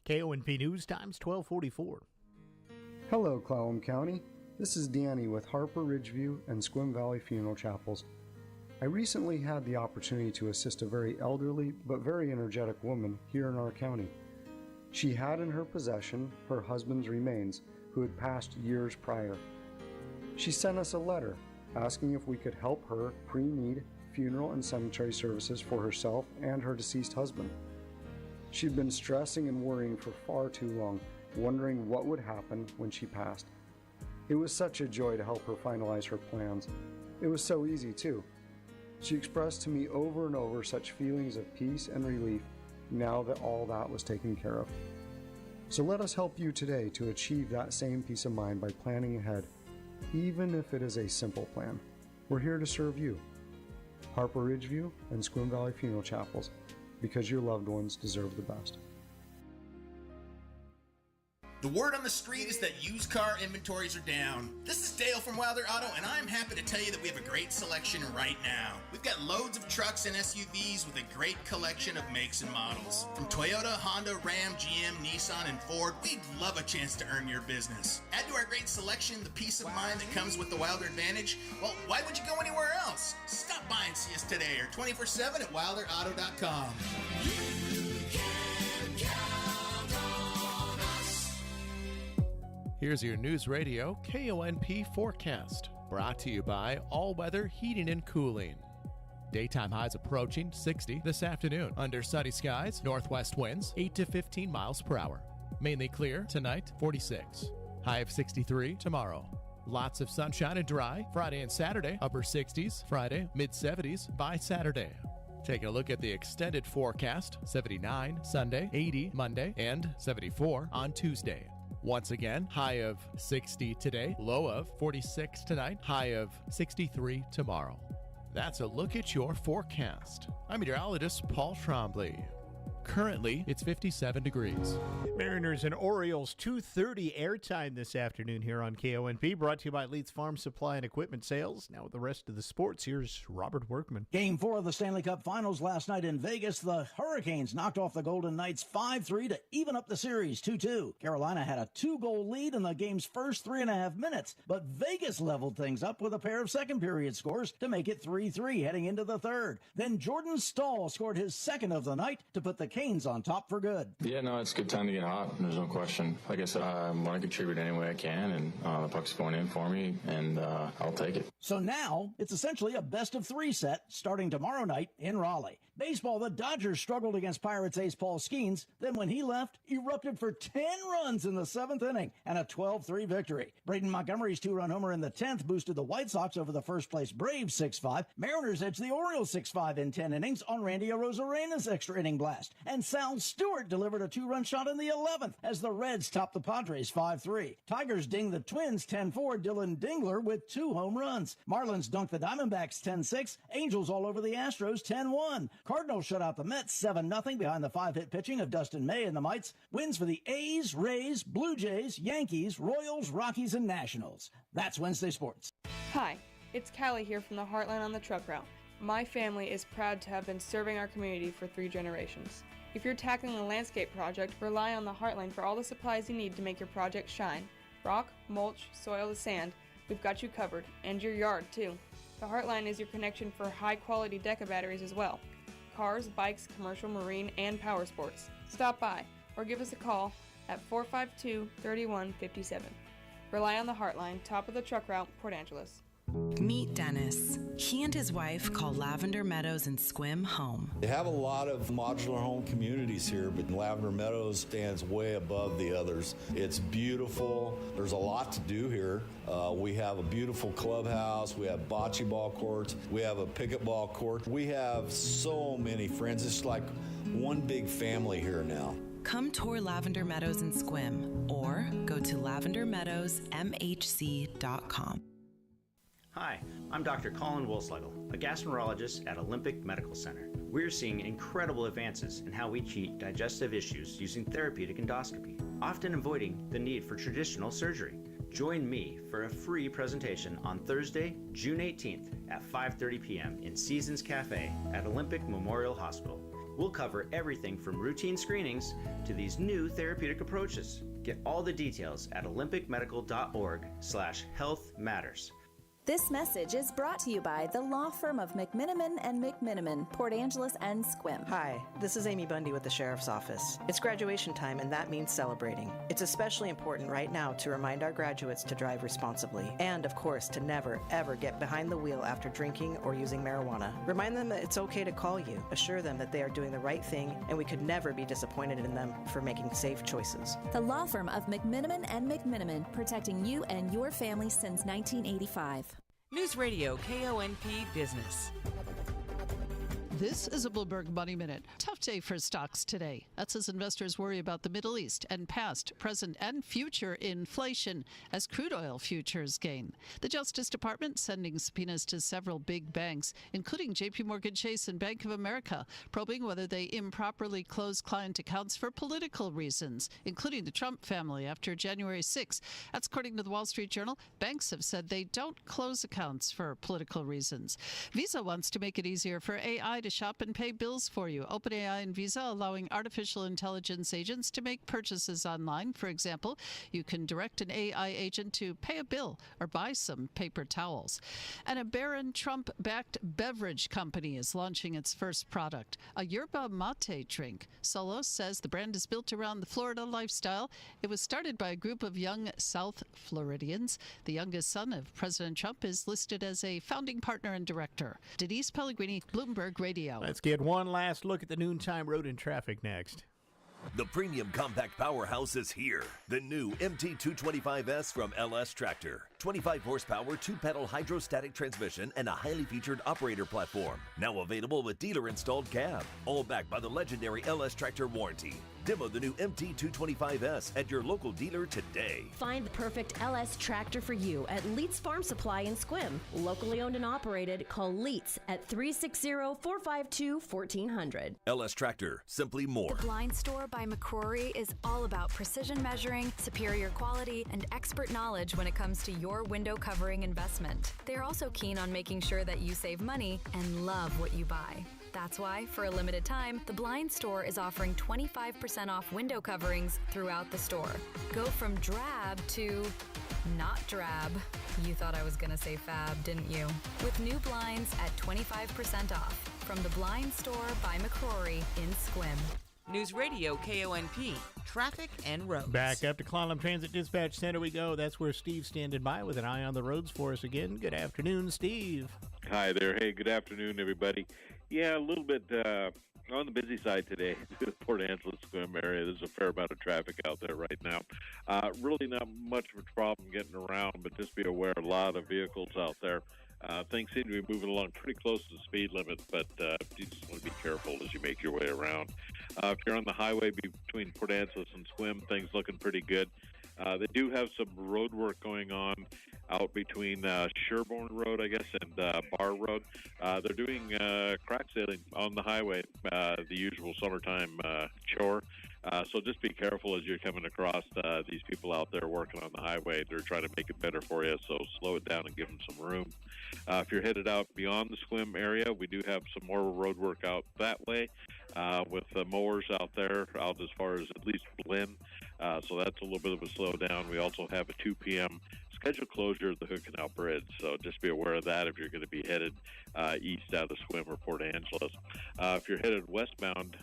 KONP News Times 1244. Hello, Clallam County. This is Danny with Harper Ridgeview and Squim Valley Funeral Chapels. I recently had the opportunity to assist a very elderly but very energetic woman here in our county. She had in her possession her husband's remains, who had passed years prior. She sent us a letter asking if we could help her pre-need funeral and cemetery services for herself and her deceased husband. She'd been stressing and worrying for far too long, wondering what would happen when she passed. It was such a joy to help her finalize her plans. It was so easy too. She expressed to me over and over such feelings of peace and relief now that all that was taken care of. So let us help you today to achieve that same peace of mind by planning ahead, even if it is a simple plan. We're here to serve you. Harper Ridgeview and Squim Valley Funeral Chapels, because your loved ones deserve the best. The word on the street is that used car inventories are down. This is Dale from Wilder Auto, and I'm happy to tell you that we have a great selection right now. We've got loads of trucks and SUVs with a great collection of makes and models. From Toyota, Honda, Ram, GM, Nissan, and Ford, we'd love a chance to earn your business. Add to our great selection the peace of mind that comes with the Wilder Advantage. Well, why would you go anywhere else? Stop by and see us today or 24/7 at wilderauto.com. Here's your News Radio KONP forecast, brought to you by All Weather Heating and Cooling. Daytime highs approaching 60 this afternoon. Under sunny skies, northwest winds 8 to 15 miles per hour. Mainly clear tonight, 46. High of 63 tomorrow. Lots of sunshine and dry Friday and Saturday, upper 60s Friday, mid 70s by Saturday. Taking a look at the extended forecast, 79 Sunday, 80 Monday, and 74 on Tuesday. Once again, high of 60 today, low of 46 tonight, high of 63 tomorrow. That's a look at your forecast. I'm meteorologist Paul Trombley. Currently, it's 57 degrees. Mariners and Orioles, 2:30 airtime this afternoon here on KONP, brought to you by Leeds Farm Supply and Equipment Sales. Now with the rest of the sports, here's Robert Workman. Game 4 of the Stanley Cup Finals last night in Vegas. The Hurricanes knocked off the Golden Knights 5-3 to even up the series 2-2. Carolina had a 2-goal lead in the game's first 3.5 minutes, but Vegas leveled things up with a pair of second-period scores to make it 3-3 heading into the third. Then Jordan Staal scored his second of the night to put the Canes on top for good. Yeah, no, it's a good time to get hot. There's no question. Like I said, I want to contribute any way I can, and the puck's going in for me, and I'll take it. So now it's essentially a best-of-3 set starting tomorrow night in Raleigh. Baseball, the Dodgers struggled against Pirates ace Paul Skeens. Then when he left, erupted for 10 runs in the 7th inning and a 12-3 victory. Braden Montgomery's 2-run homer in the 10th boosted the White Sox over the first-place Braves 6-5. Mariners edged the Orioles 6-5 in 10 innings on Randy Arozarena's extra inning blast. And Sal Stewart delivered a 2-run shot in the 11th as the Reds topped the Padres 5-3. Tigers dinged the Twins 10-4, Dylan Dingler with 2 home runs. Marlins dunked the Diamondbacks 10-6, Angels all over the Astros 10-1. Cardinals shut out the Mets 7-0 behind the 5-hit pitching of Dustin May and the Mites. Wins for the A's, Rays, Blue Jays, Yankees, Royals, Rockies, and Nationals. That's Wednesday Sports. Hi, it's Callie here from the Heartline on the Truck Route. My family is proud to have been serving our community for 3 generations. If you're tackling a landscape project, rely on the Heartline for all the supplies you need to make your project shine. Rock, mulch, soil to sand, we've got you covered, and your yard too. The Heartline is your connection for high-quality Deca batteries as well. Cars, bikes, commercial, marine, and power sports. Stop by or give us a call at 452-3157. Rely on the Heartline, top of the truck route, Port Angeles. Meet Dennis. He and his wife call Lavender Meadows in Sequim home. They have a lot of modular home communities here, but Lavender Meadows stands way above the others. It's beautiful. There's a lot to do here. We have a beautiful clubhouse. We have bocce ball courts. We have a pickleball court. We have so many friends. It's like one big family here now. Come tour Lavender Meadows in Sequim or go to lavendermeadowsmhc.com. Hi, I'm Dr. Colin Wolslegel, a gastroenterologist at Olympic Medical Center. We're seeing incredible advances in how we treat digestive issues using therapeutic endoscopy, often avoiding the need for traditional surgery. Join me for a free presentation on Thursday, June 18th at 5:30 p.m. in Seasons Cafe at Olympic Memorial Hospital. We'll cover everything from routine screenings to these new therapeutic approaches. Get all the details at olympicmedical.org/healthmatters. This message is brought to you by the law firm of McMiniman and McMiniman, Port Angeles and Sequim. Hi, this is Amy Bundy with the Sheriff's Office. It's graduation time, and that means celebrating. It's especially important right now to remind our graduates to drive responsibly, and of course, to never, ever get behind the wheel after drinking or using marijuana. Remind them that it's okay to call you. Assure them that they are doing the right thing, and we could never be disappointed in them for making safe choices. The law firm of McMiniman and McMiniman, protecting you and your family since 1985. News Radio KONP Business. This is a Bloomberg Money Minute. Tough day for stocks today. That's as investors worry about the Middle East and past, present, and future inflation as crude oil futures gain. The Justice Department sending subpoenas to several big banks, including JPMorgan Chase and Bank of America, probing whether they improperly closed client accounts for political reasons, including the Trump family after January 6. That's according to the Wall Street Journal. Banks have said they don't close accounts for political reasons. Visa wants to make it easier for AI to shop and pay bills for you. OpenAI and Visa allowing artificial intelligence agents to make purchases online. For example, you can direct an AI agent to pay a bill or buy some paper towels. And a Barron Trump-backed beverage company is launching its first product, a yerba mate drink. Solos says the brand is built around the Florida lifestyle. It was started by a group of young South Floridians. The youngest son of President Trump is listed as a founding partner and director. Denise Pellegrini, Bloomberg Radio. Let's get one last look at the noontime road and traffic next. The premium compact powerhouse is here. The new MT225S from LS Tractor. 25 horsepower, 2-pedal hydrostatic transmission, and a highly featured operator platform. Now available with dealer-installed cab. All backed by the legendary LS Tractor warranty. Demo the new MT225S at your local dealer today. Find the perfect LS tractor for you at Leets Farm Supply in Squim. Locally owned and operated, call Leets at 360-452-1400. LS Tractor, simply more. The Blind Store by McCrory is all about precision measuring, superior quality, and expert knowledge when it comes to your window covering investment. They're also keen on making sure that you save money and love what you buy. That's why, for a limited time, the Blind Store is offering 25% off window coverings throughout the store. Go from drab to not drab. You thought I was going to say fab, didn't you? With new blinds at 25% off from the Blind Store by McCrory in Squim. News Radio KONP, traffic and roads. Back up to Clallam Transit Dispatch Center we go. That's where Steve's standing by with an eye on the roads for us again. Good afternoon, Steve. Hi there. Hey, good afternoon, everybody. Yeah, a little bit on the busy side today, the Port Angeles Squim area. There's a fair amount of traffic out there right now. Really not much of a problem getting around, but just be aware, a lot of vehicles out there. Things seem to be moving along pretty close to the speed limit, but you just want to be careful as you make your way around. If you're on the highway between Port Angeles and Squim, things looking pretty good. They do have some road work going on out between Sherbourne Road, I guess, and Bar Road. They're doing crack sealing on the highway, the usual summertime chore. So just be careful as you're coming across these people out there working on the highway. They're trying to make it better for you, so slow it down and give them some room. If you're headed out beyond the Squim area, we do have some more road work out that way with the mowers out there, out as far as at least Blinn. So that's a little bit of a slowdown. We also have a 2 p.m. scheduled closure of the Hood Canal Bridge, so just be aware of that if you're going to be headed east out of Squim or Port Angeles. If you're headed westbound,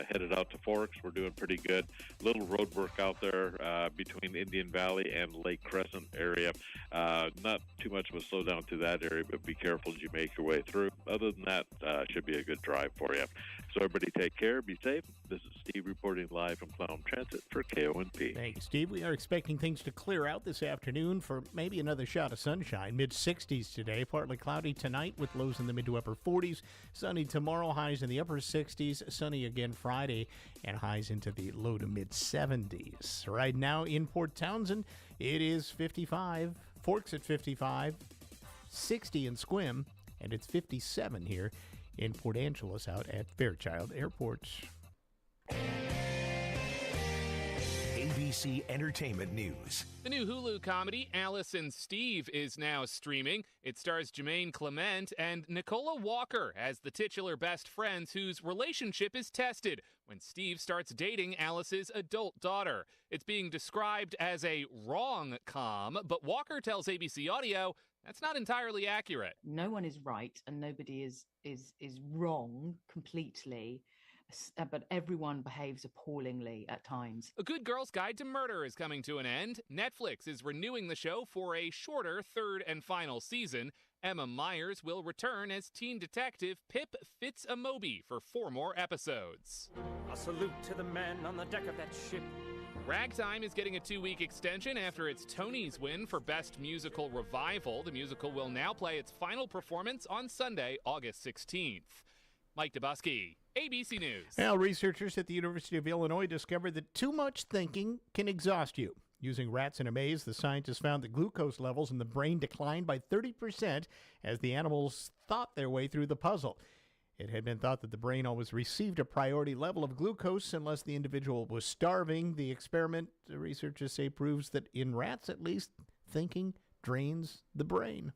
headed out to Forks, we're doing pretty good. Little road work out there between Indian Valley and Lake Crescent area. Not too much of a slowdown to that area, but be careful as you make your way through. Other than that, should be a good drive for you. So everybody take care, be safe. This is Steve reporting live from Clallam Transit for KONP. Thank you, Steve. We are expecting things to clear out this afternoon for maybe another shot of sunshine. Mid-60s today, partly cloudy tonight with lows in the mid to upper 40s. Sunny tomorrow, highs in the upper 60s. Sunny again Friday and highs into the low to mid-70s. Right now in Port Townsend, it is 55. Forks at 55, 60 in Squim, and it's 57 here in Port Angeles out at Fairchild Airport. ABC Entertainment News. The new Hulu comedy Alice and Steve is now streaming. It stars Jermaine Clement and Nicola Walker as the titular best friends whose relationship is tested when Steve starts dating Alice's adult daughter. It's being described as a wrong-com, but Walker tells ABC Audio that's not entirely accurate. No one is right and nobody is wrong completely. But everyone behaves appallingly at times. A Good Girl's Guide to Murder is coming to an end. Netflix is renewing the show for a shorter third and final season. Emma Myers will return as teen detective Pip Fitz-Amobi for 4 more episodes. A salute to the men on the deck of that ship. Ragtime is getting a 2-week extension after its Tony's win for Best Musical Revival. The musical will now play its final performance on Sunday, August 16th. Mike Dubusky, ABC News. Now, researchers at the University of Illinois discovered that too much thinking can exhaust you. Using rats in a maze, the scientists found that glucose levels in the brain declined by 30% as the animals thought their way through the puzzle. It had been thought that the brain always received a priority level of glucose unless the individual was starving. The experiment, the researchers say, proves that in rats at least, thinking drains the brain.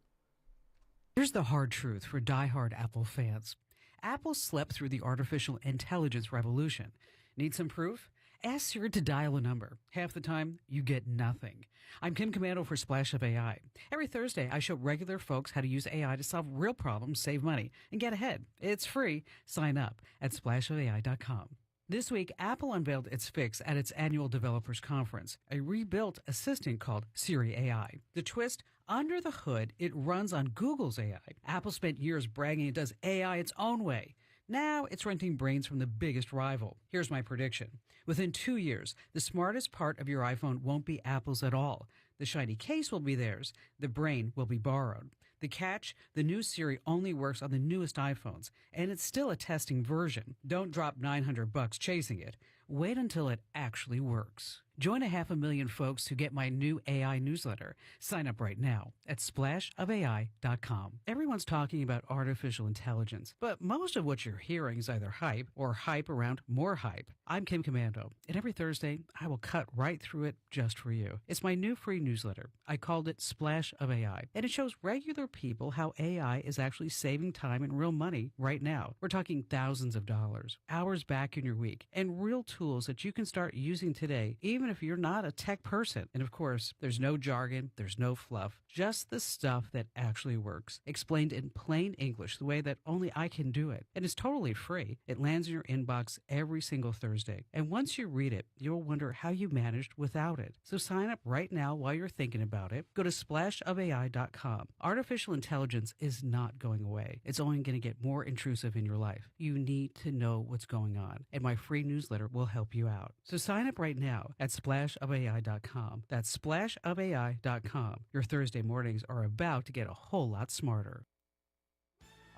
Here's the hard truth for diehard Apple fans. Apple slept through the artificial intelligence revolution. Need some proof? Ask Siri to dial a number. Half the time, you get nothing. I'm Kim Commando for Splash of AI. Every Thursday, I show regular folks how to use AI to solve real problems, save money, and get ahead. It's free. Sign up at splashofai.com. This week, Apple unveiled its fix at its annual developers conference, a rebuilt assistant called Siri AI. The twist, under the hood, it runs on Google's AI. Apple spent years bragging it does AI its own way. Now it's renting brains from the biggest rival. Here's my prediction. Within 2 years, the smartest part of your iPhone won't be Apple's at all. The shiny case will be theirs. The brain will be borrowed. The catch, the new Siri only works on the newest iPhones, and it's still a testing version. Don't drop $900 chasing it. Wait until it actually works. Join 500,000 folks who get my new AI newsletter. Sign up right now at splashofai.com. Everyone's talking about artificial intelligence, but most of what you're hearing is either hype or hype around more hype. I'm Kim Commando, and every Thursday I will cut right through it just for you. It's my new free newsletter. I called it Splash of AI, and it shows regular people how AI is actually saving time and real money right now. We're talking thousands of dollars, hours back in your week, and real tools that you can start using today, even if you're not a tech person. And of course, there's no jargon, there's no fluff, just the stuff that actually works, explained in plain English the way that only I can do it. And it's totally free. It lands in your inbox every single Thursday. And once you read it, you'll wonder how you managed without it. So sign up right now while you're thinking about it. Go to splashofai.com. Artificial intelligence is not going away. It's only going to get more intrusive in your life. You need to know what's going on, and my free newsletter will help you out. So sign up right now at splashofai.com. That's splashofai.com. Your Thursday mornings are about to get a whole lot smarter.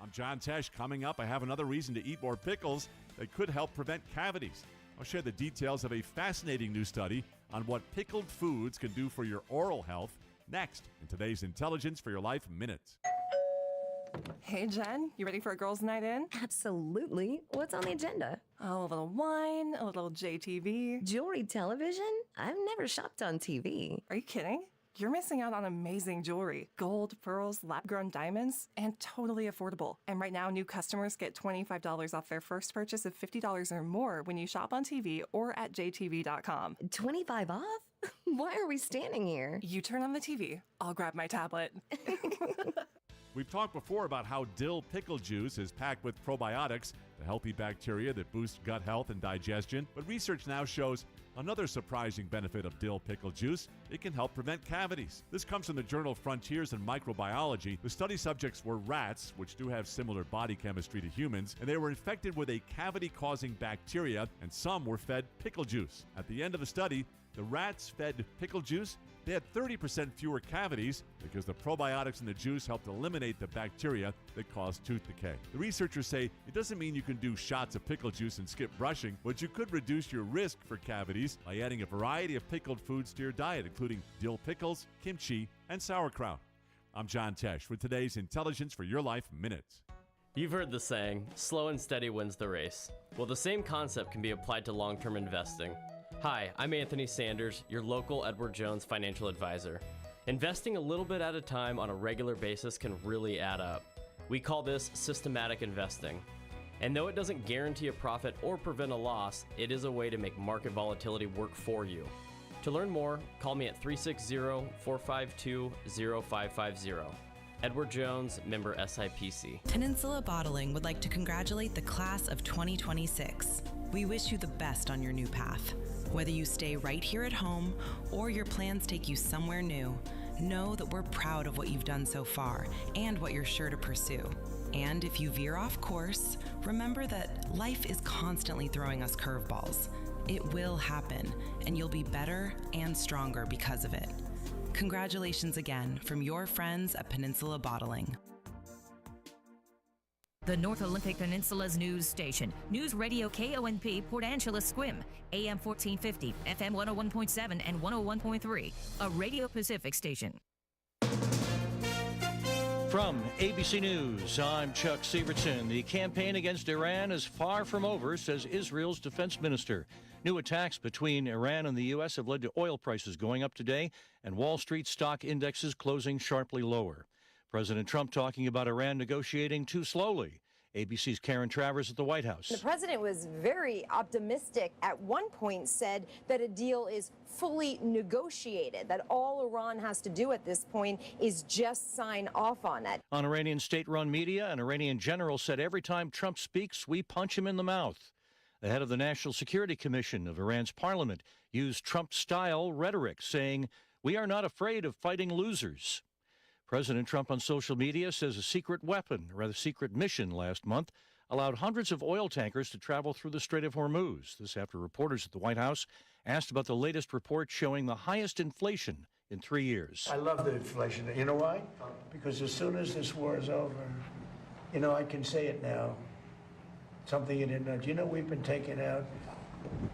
I'm John Tesh. Coming up, I have another reason to eat more pickles that could help prevent cavities. I'll share the details of a fascinating new study on what pickled foods can do for your oral health next in today's Intelligence for Your Life Minute. Hey, Jen, you ready for a girls' night in? Absolutely. What's on the agenda? Oh, a little wine, a little JTV. Jewelry television? I've never shopped on TV. Are you kidding? You're missing out on amazing jewelry. Gold, pearls, lab-grown diamonds, and totally affordable. And right now, new customers get $25 off their first purchase of $50 or more when you shop on TV or at jtv.com. 25 off? Why are we standing here? You turn on the TV. I'll grab my tablet. We've talked before about how dill pickle juice is packed with probiotics, the healthy bacteria that boost gut health and digestion. But research now shows another surprising benefit of dill pickle juice. It can help prevent cavities. This comes from the journal Frontiers in Microbiology. The study subjects were rats, which do have similar body chemistry to humans, and they were infected with a cavity-causing bacteria, and some were fed pickle juice. At the end of the study, the rats fed pickle juice. They had 30% fewer cavities because the probiotics in the juice helped eliminate the bacteria that cause tooth decay. The researchers say it doesn't mean you can do shots of pickle juice and skip brushing, but you could reduce your risk for cavities by adding a variety of pickled foods to your diet, including dill pickles, kimchi, and sauerkraut. I'm John Tesh with today's Intelligence for Your Life Minute. You've heard the saying, slow and steady wins the race. Well, the same concept can be applied to long-term investing. Hi, I'm Anthony Sanders, your local Edward Jones financial advisor. Investing a little bit at a time on a regular basis can really add up. We call this systematic investing. And though it doesn't guarantee a profit or prevent a loss, it is a way to make market volatility work for you. To learn more, call me at 360-452-0550. Edward Jones, member SIPC. Peninsula Bottling would like to congratulate the class of 2026. We wish you the best on your new path. Whether you stay right here at home or your plans take you somewhere new, know that we're proud of what you've done so far and what you're sure to pursue. And if you veer off course, remember that life is constantly throwing us curveballs. It will happen, and you'll be better and stronger because of it. Congratulations again from your friends at Peninsula Bottling. The North Olympic Peninsula's news station, News Radio KONP Port Angeles Squim, AM 1450, FM 101.7 and 101.3, a Radio Pacific station. From ABC News, I'm Chuck Sievertson. The campaign against Iran is far from over, says Israel's defense minister. New attacks between Iran and the U.S. have led to oil prices going up today and Wall Street stock indexes closing sharply lower. President Trump talking about Iran negotiating too slowly. ABC's Karen Travers at the White House. The president was very optimistic. At one point said that a deal is fully negotiated, that all Iran has to do at this point is just sign off on it. On Iranian state-run media, an Iranian general said every time Trump speaks, we punch him in the mouth. The head of the National Security Commission of Iran's parliament used Trump-style rhetoric, saying, "We are not afraid of fighting losers." President Trump on social media says a secret weapon, or rather secret mission last month, allowed hundreds of oil tankers to travel through the Strait of Hormuz. This after reporters at the White House asked about the latest report showing the highest inflation in 3 years. I love the inflation. You know why? Because as soon as this war is over, I can say it now. Something you didn't know. Do you know we've been taking out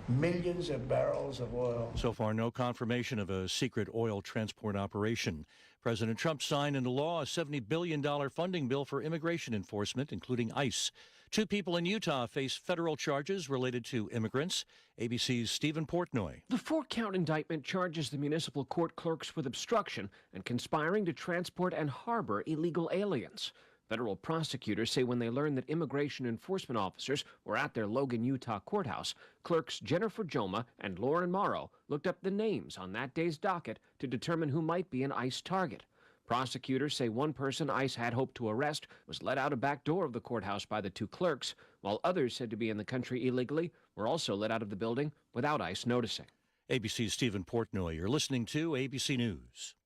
millions of barrels of oil. So far, no confirmation of a secret oil transport operation. President Trump signed into law a $70 billion funding bill for immigration enforcement, including ICE. 2 people in Utah face federal charges related to immigrants. ABC's Stephen Portnoy. The 4-count indictment charges the municipal court clerks with obstruction and conspiring to transport and harbor illegal aliens. Federal prosecutors say when they learned that immigration enforcement officers were at their Logan, Utah courthouse, clerks Jennifer Joma and Lauren Morrow looked up the names on that day's docket to determine who might be an ICE target. Prosecutors say one person ICE had hoped to arrest was let out a back door of the courthouse by the 2 clerks, while others said to be in the country illegally were also let out of the building without ICE noticing. ABC's Stephen Portnoy. You're listening to ABC News.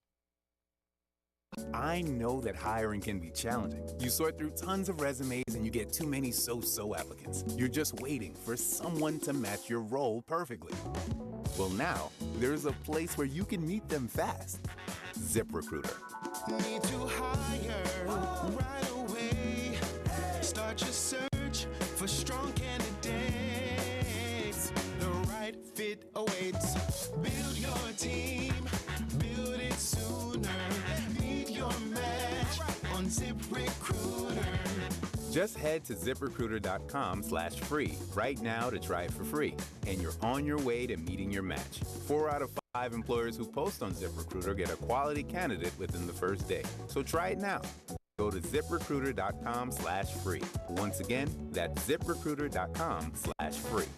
I know that hiring can be challenging. You sort through tons of resumes and you get too many so-so applicants. You're just waiting for someone to match your role perfectly. Well, now, there's a place where you can meet them fast. ZipRecruiter. Need to hire right away. Start your search for strong candidates. The right fit awaits. Build your team. Build it sooner. Meet your match on ZipRecruiter. Just head to ZipRecruiter.com/free right now to try it for free. And you're on your way to meeting your match. 4 out of 5 employers who post on ZipRecruiter get a quality candidate within the first day. So try it now. Go to ZipRecruiter.com/free. Once again, that's ZipRecruiter.com/free.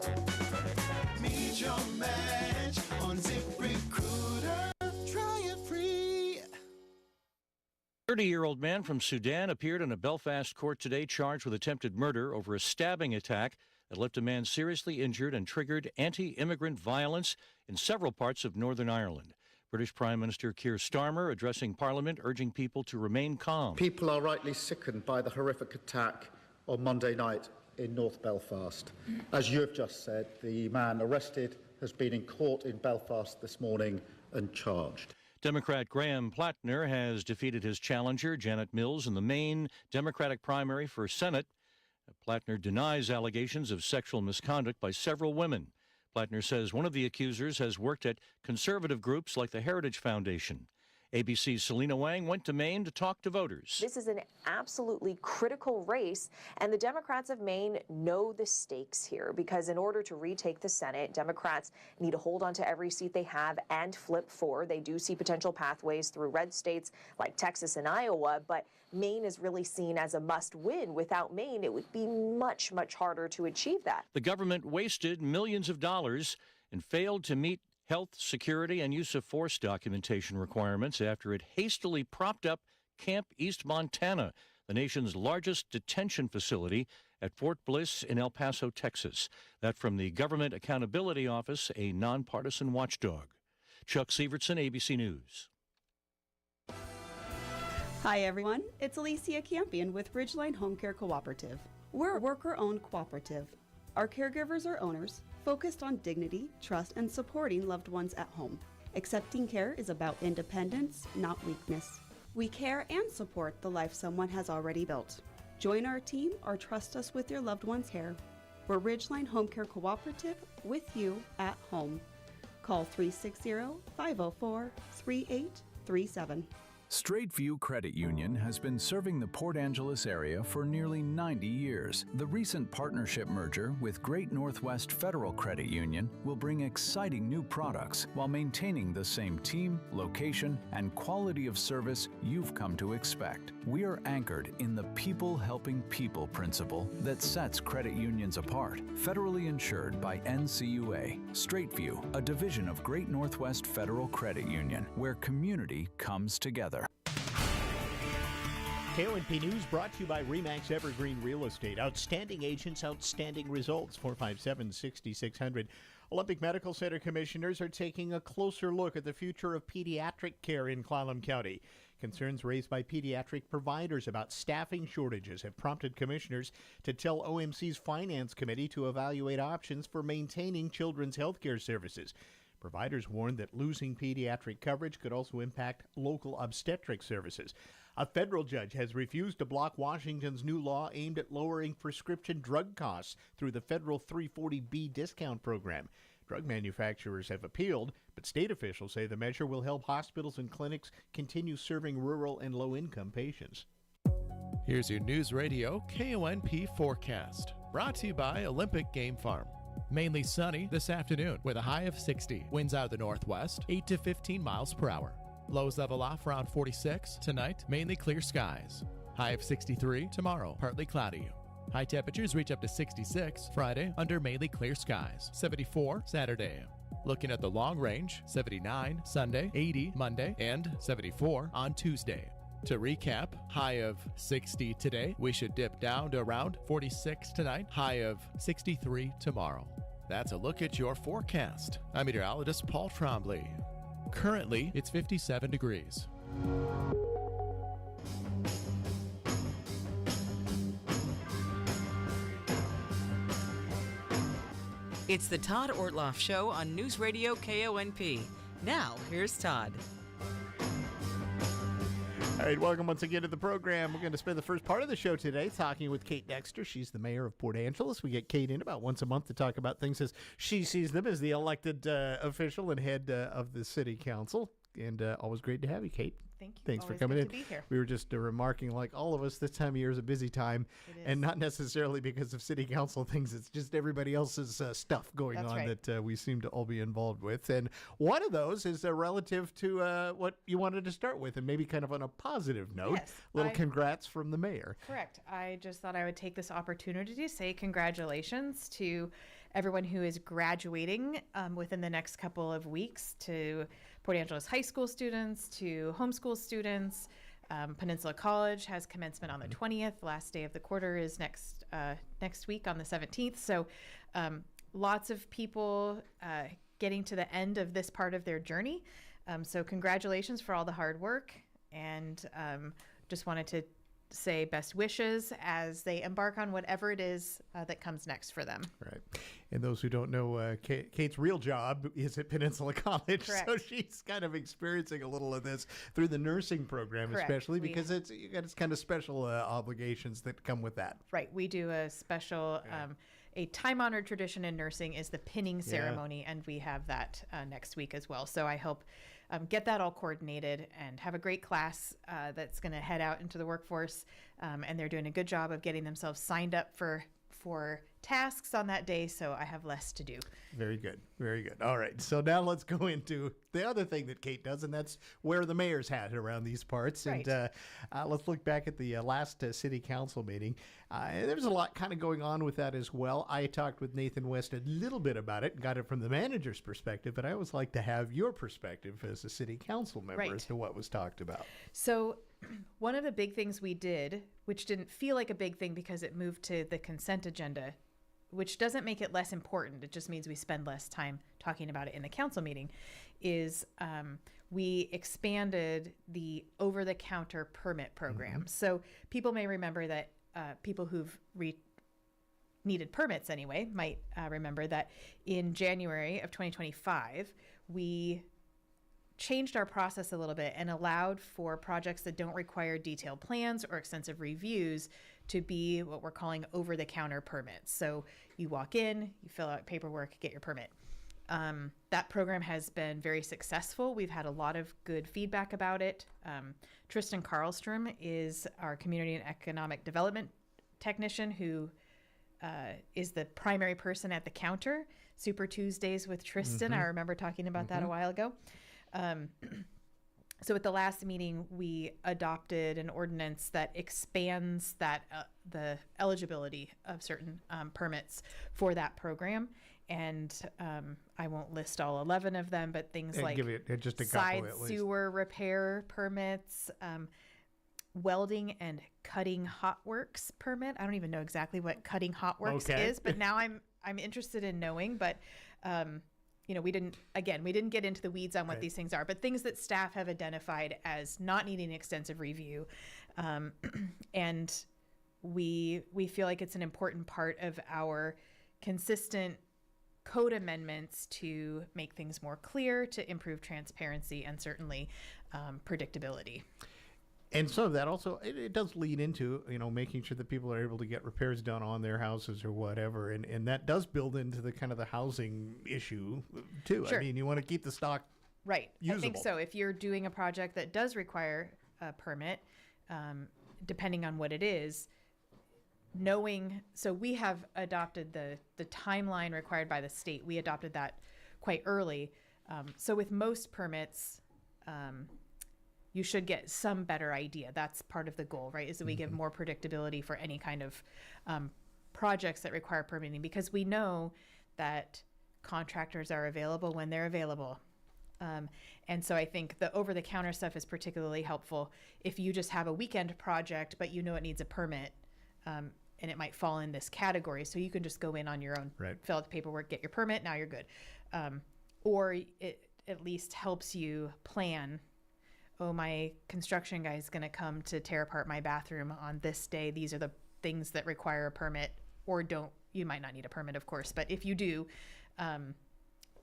Meet your match on ZipRecruiter. Try it free. 30-year-old man from Sudan appeared in a Belfast court today charged with attempted murder over a stabbing attack that left a man seriously injured and triggered anti-immigrant violence in several parts of Northern Ireland. British Prime Minister Keir Starmer addressing Parliament, urging people to remain calm. People are rightly sickened by the horrific attack on Monday night in North Belfast. As you have just said, the man arrested has been in court in Belfast this morning and charged. Democrat Graham Plattner has defeated his challenger, Janet Mills, in the Maine Democratic primary for Senate. Plattner denies allegations of sexual misconduct by several women. Plattner says one of the accusers has worked at conservative groups like the Heritage Foundation. ABC's Selena Wang went to Maine to talk to voters. This is an absolutely critical race, and the Democrats of Maine know the stakes here because in order to retake the Senate, Democrats need to hold on to every seat they have and flip 4. They do see potential pathways through red states like Texas and Iowa, but Maine is really seen as a must-win. Without Maine, it would be much, much harder to achieve that. The government wasted millions of dollars and failed to meet health, security, and use of force documentation requirements after it hastily propped up Camp East Montana, the nation's largest detention facility at Fort Bliss in El Paso, Texas. That from the Government Accountability Office, a nonpartisan watchdog. Chuck Sievertson, ABC News. Hi, everyone. It's Alicia Campion with Ridgeline Home Care Cooperative. We're a worker-owned cooperative. Our caregivers are owners, focused on dignity, trust, and supporting loved ones at home. Accepting care is about independence, not weakness. We care and support the life someone has already built. Join our team or trust us with your loved one's care. We're Ridgeline Home Care Cooperative, with you at home. Call 360-504-3837. Straight View Credit Union has been serving the Port Angeles area for nearly 90 years. The recent partnership merger with Great Northwest Federal Credit Union will bring exciting new products while maintaining the same team, location, and quality of service you've come to expect. We are anchored in the people helping people principle that sets credit unions apart. Federally insured by NCUA. Straight View, a division of Great Northwest Federal Credit Union, where community comes together. KONP News brought to you by RE/MAX Evergreen Real Estate. Outstanding agents, outstanding results. 457-6600. Olympic Medical Center commissioners are taking a closer look at the future of pediatric care in Clallam County. Concerns raised by pediatric providers about staffing shortages have prompted commissioners to tell OMC's Finance Committee to evaluate options for maintaining children's health care services. Providers warned that losing pediatric coverage could also impact local obstetric services. A federal judge has refused to block Washington's new law aimed at lowering prescription drug costs through the federal 340B discount program. Drug manufacturers have appealed, but state officials say the measure will help hospitals and clinics continue serving rural and low-income patients. Here's your News Radio KONP forecast, brought to you by Olympic Game Farm. Mainly sunny this afternoon with a high of 60. Winds out of the northwest, 8 to 15 miles per hour. Lows level off around 46. Tonight, mainly clear skies. High of 63 tomorrow, partly cloudy. High temperatures reach up to 66 Friday under mainly clear skies. 74 Saturday. Looking at the long range, 79 Sunday, 80 Monday, and 74 on Tuesday. To recap, high of 60 today. We should dip down to around 46 tonight. High of 63 tomorrow. That's a look at your forecast. I'm meteorologist Paul Trombley. Currently, it's 57 degrees. It's the Todd Ortloff Show on News Radio KONP. Now, here's Todd. All right, welcome once again to the program. We're going to spend the first part of the show today talking with Kate Dexter. She's the mayor of Port Angeles. We get Kate in about once a month to talk about things as she sees them as the elected official and head of the city council. And always great to have you, Kate. Thank you. Thanks Always for coming good in. to be here. We were just remarking, like all of us, this time of year is a busy time, and not necessarily because of city council things. It's just everybody else's stuff going That's on right. that we seem to all be involved with. And one of those is relative to what you wanted to start with, and maybe kind of on a positive note. Yes, Little congrats from the mayor. Correct. I just thought I would take this opportunity to say congratulations to everyone who is graduating within the next couple of weeks, to Port Angeles high school students, to homeschool students. Peninsula College has commencement on the 20th. Last day of the quarter is next week on the 17th. So lots of people getting to the end of this part of their journey. So congratulations for all the hard work, and just wanted to say best wishes as they embark on whatever it is that comes next for them. Right. And those who don't know, Kate's real job is at Peninsula College. Correct. So she's kind of experiencing a little of this through the nursing program, Correct. especially because it's kind of special obligations that come with that. Right. We do a special, a time-honored tradition in nursing is the pinning ceremony, and we have that next week as well. So I hope get that all coordinated and have a great class that's going to head out into the workforce. And they're doing a good job of getting themselves signed up for tasks on that day, so I have less to do. Very good. Very good. All right. So now let's go into the other thing that Kate does, and that's wear the mayor's hat around these parts. Right. And let's look back at the last city council meeting. There was a lot kind of going on with that as well. I talked with Nathan West a little bit about it and got it from the manager's perspective, but I always like to have your perspective as a city council member Right. as to what was talked about. So one of the big things we did, which didn't feel like a big thing because it moved to the consent agenda, which doesn't make it less important, it just means we spend less time talking about it in the council meeting, is we expanded the over-the-counter permit program. Mhm. So people may remember that people who've needed permits anyway might remember that in January of 2025, we changed our process a little bit and allowed for projects that don't require detailed plans or extensive reviews to be what we're calling over-the-counter permits. So you walk in, you fill out paperwork, get your permit. That program has been very successful. We've had a lot of good feedback about it. Tristan Karlstrom is our community and economic development technician who is the primary person at the counter. Super Tuesdays with Tristan. Mhm. I remember talking about that a while ago. So at the last meeting, we adopted an ordinance that expands that the eligibility of certain permits for that program. And I won't list all 11 of them, but things And like give it just a couple side at least. sewer repair permits, welding and cutting hot works permit. I don't even know exactly what cutting hot works Okay. is, but now I'm interested in knowing. But we didn't get into the weeds on what Right. these things are, but things that staff have identified as not needing extensive review, and we feel like it's an important part of our consistent code amendments to make things more clear, to improve transparency, and certainly predictability. And so that also, it does lead into, making sure that people are able to get repairs done on their houses or whatever. And that does build into the kind of the housing issue too. Sure. I mean, you want to keep the stock usable. I think so. If you're doing a project that does require a permit, depending on what it is, so we have adopted the timeline required by the state. We adopted that quite early. So with most permits, you should get some better idea. That's part of the goal, right? Is that we give more predictability for any kind of projects that require permitting, because we know that contractors are available when they're available. And so I think the over-the-counter stuff is particularly helpful if you just have a weekend project, but you know it needs a permit, and it might fall in this category. So you can just go in on your own, fill out the paperwork, get your permit, now you're good. Or it at least helps you plan, my construction guy is going to come to tear apart my bathroom on this day. These are the things that require a permit, or don't. You might not need a permit, of course, but if you do,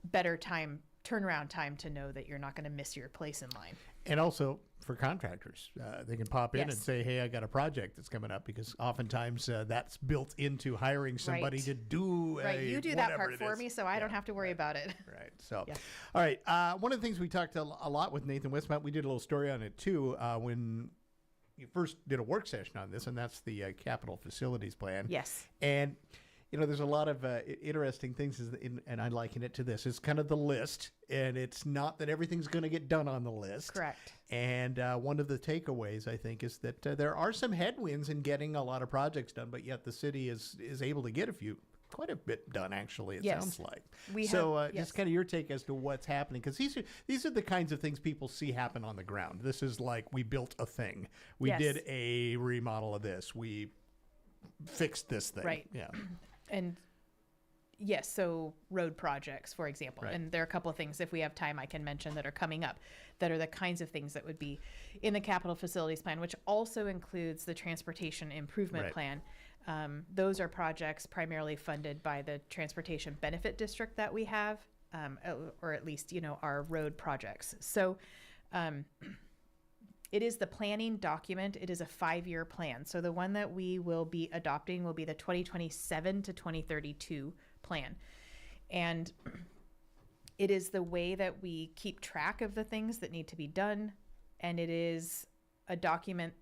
better turnaround time to know that you're not going to miss your place in line. And also for contractors, they can pop in Yes. and say, hey, I got a project that's coming up, because oftentimes that's built into hiring somebody to do you do that part for me, so I don't have to worry about it. Right. So, all right. One of the things we talked a lot with Nathan Westmount, we did a little story on it too, when you first did a work session on this, and that's the capital facilities plan. Yes. And, there's a lot of interesting things, and I liken it to this. It's kind of the list, and it's not that everything's going to get done on the list. Correct. And one of the takeaways, I think, is that there are some headwinds in getting a lot of projects done, but yet the city is able to get quite a bit done, actually, it sounds like. Just kind of your take as to what's happening, because these are the kinds of things people see happen on the ground. This is like, we built a thing. We did a remodel of this. We fixed this thing. Right. Yeah. And yes, so road projects, for example. Right. And there are a couple of things, if we have time, I can mention that are coming up, that are the kinds of things that would be in the capital facilities plan, which also includes the transportation improvement plan. Those are projects primarily funded by the transportation benefit district that we have, or at least, our road projects. So it is the planning document. It is a 5-year plan. So the one that we will be adopting will be the 2027 to 2032 plan. And it is the way that we keep track of the things that need to be done. And it is a document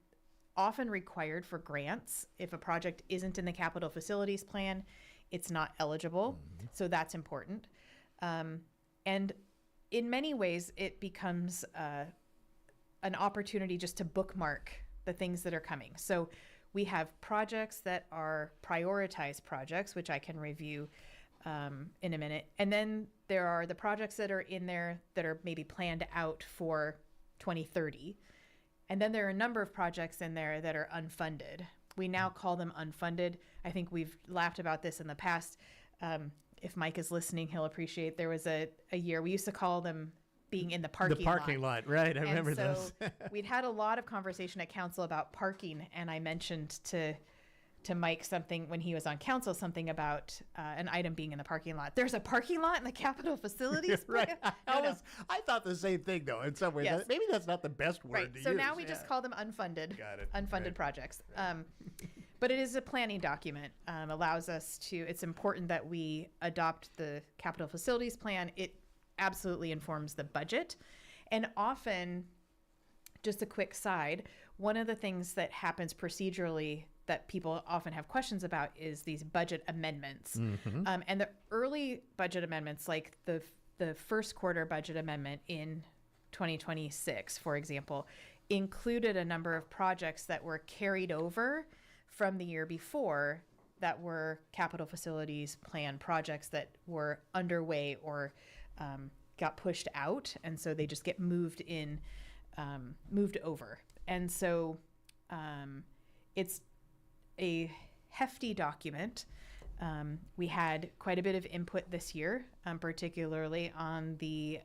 often required for grants. If a project isn't in the capital facilities plan, it's not eligible. So that's important. And in many ways, it becomes an opportunity just to bookmark the things that are coming. So we have projects that are prioritized projects, which I can review in a minute. And then there are the projects that are in there that are maybe planned out for 2030. And then there are a number of projects in there that are unfunded. We now call them unfunded. I think we've laughed about this in the past. If Mike is listening, he'll appreciate there was a year we used to call them being in the parking lot. The parking lot, right. I remember those. We'd had a lot of conversation at council about parking, and I mentioned to Mike something when he was on council, something about an item being in the parking lot. There's a parking lot in the capital facilities plan? Right. I thought the same thing, though, in some ways. Yes. Maybe that's not the best word to so use. now we just call them unfunded. Got it. Unfunded projects. But it is a planning document. Allows us to, it's important that we adopt the capital facilities plan. It absolutely informs the budget. And often, just a quick side, one of the things that happens procedurally that people often have questions about is these budget amendments. And the early budget amendments, like the first quarter budget amendment in 2026, for example, included a number of projects that were carried over from the year before that were capital facilities plan projects that were underway or got pushed out. And so they just get moved over. And so it's a hefty document. We had quite a bit of input this year, particularly on the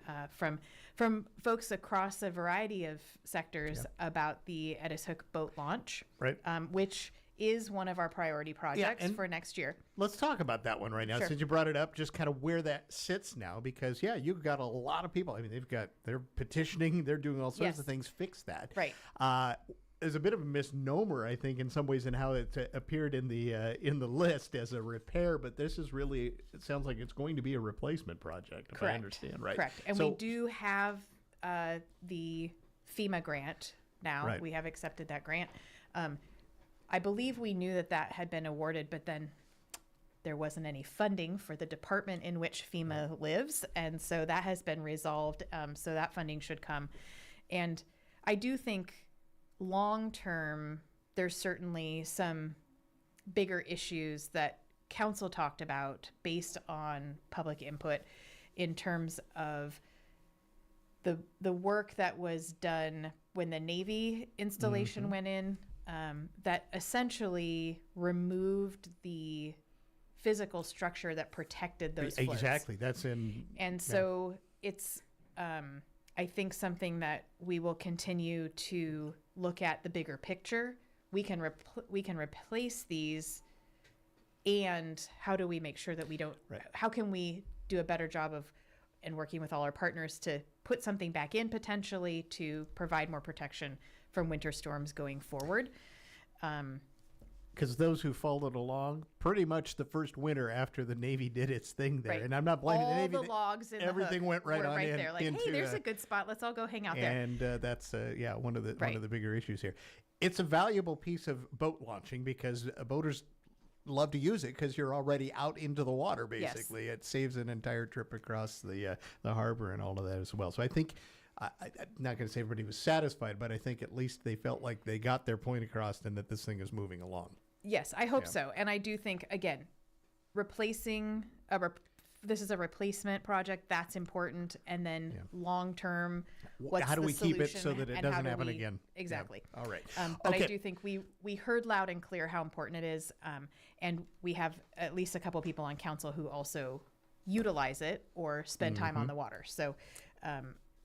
from folks across a variety of sectors about the Edishook boat launch, right? Which is one of our priority projects for next year. Let's talk about that one right now. Sure. Since you brought it up, just kind of where that sits now, because you've got a lot of people. I mean, they're petitioning, they're doing all sorts of things, fix that. Right. is a bit of a misnomer, I think, in some ways, in how it appeared in the list as a repair. But this is really, it sounds like it's going to be a replacement project, if I understand right. Correct. And we do have the FEMA grant now. Right. We have accepted that grant. I believe we knew that had been awarded, but then there wasn't any funding for the department in which FEMA lives. And so that has been resolved. So that funding should come. And I do think long term, there's certainly some bigger issues that council talked about based on public input in terms of the work that was done when the Navy installation went in, that essentially removed the physical structure that protected those floats. Exactly. That's in. And so it's, I think, something that we will continue to look at the bigger picture. We can replace these, and how do we make sure that we don't? How can we do a better job of, and working with all our partners to put something back in potentially to provide more protection from winter storms going forward? Because those who followed along, pretty much the first winter after the Navy did its thing there, and I'm not blaming the Navy. All the logs in everything the hook went right were on right in, there. Like, hey, there's a good spot. Let's all go hang out there. And that's one of the bigger issues here. It's a valuable piece of boat launching because boaters love to use it because you're already out into the water. Basically, It saves an entire trip across the harbor and all of that as well. So I think. I'm not going to say everybody was satisfied, but I think at least they felt like they got their point across and that this thing is moving along. Yes, I hope so. And I do think, again, replacing this is a replacement project. That's important. And then long term, how do we keep it so that it doesn't happen again? Exactly. Yeah. All right. But I do think we heard loud and clear how important it is. And we have at least a couple people on council who also utilize it or spend time on the water. So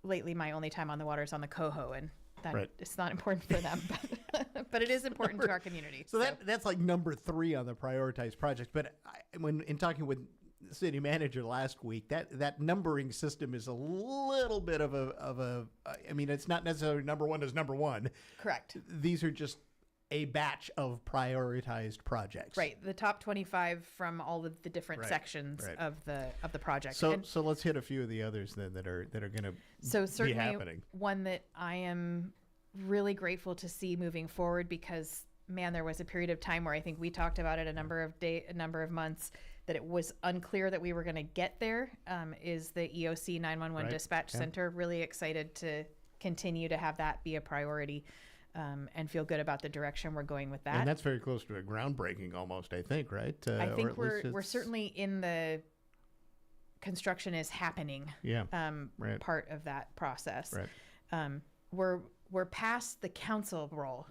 lately, my only time on the water is on the coho, and that it's not important for them, but it is important to our community. So that's like number 3 on the prioritized projects. But when in talking with the city manager last week, that numbering system is a little bit of a. I mean, it's not necessarily number 1 is number 1. Correct. These are just a batch of prioritized projects. Right. The top 25 from all of the different sections of the project. So let's hit a few of the others then that are going to certainly be happening. One that I am really grateful to see moving forward because, man, there was a period of time where I think we talked about it a number of months that it was unclear that we were going to get there, is the EOC 911 Dispatch Center. Really excited to continue to have that be a priority. And feel good about the direction we're going with that. And that's very close to a groundbreaking almost, I think, right? I think we're certainly in the construction is happening part of that process. Right. We're past the council role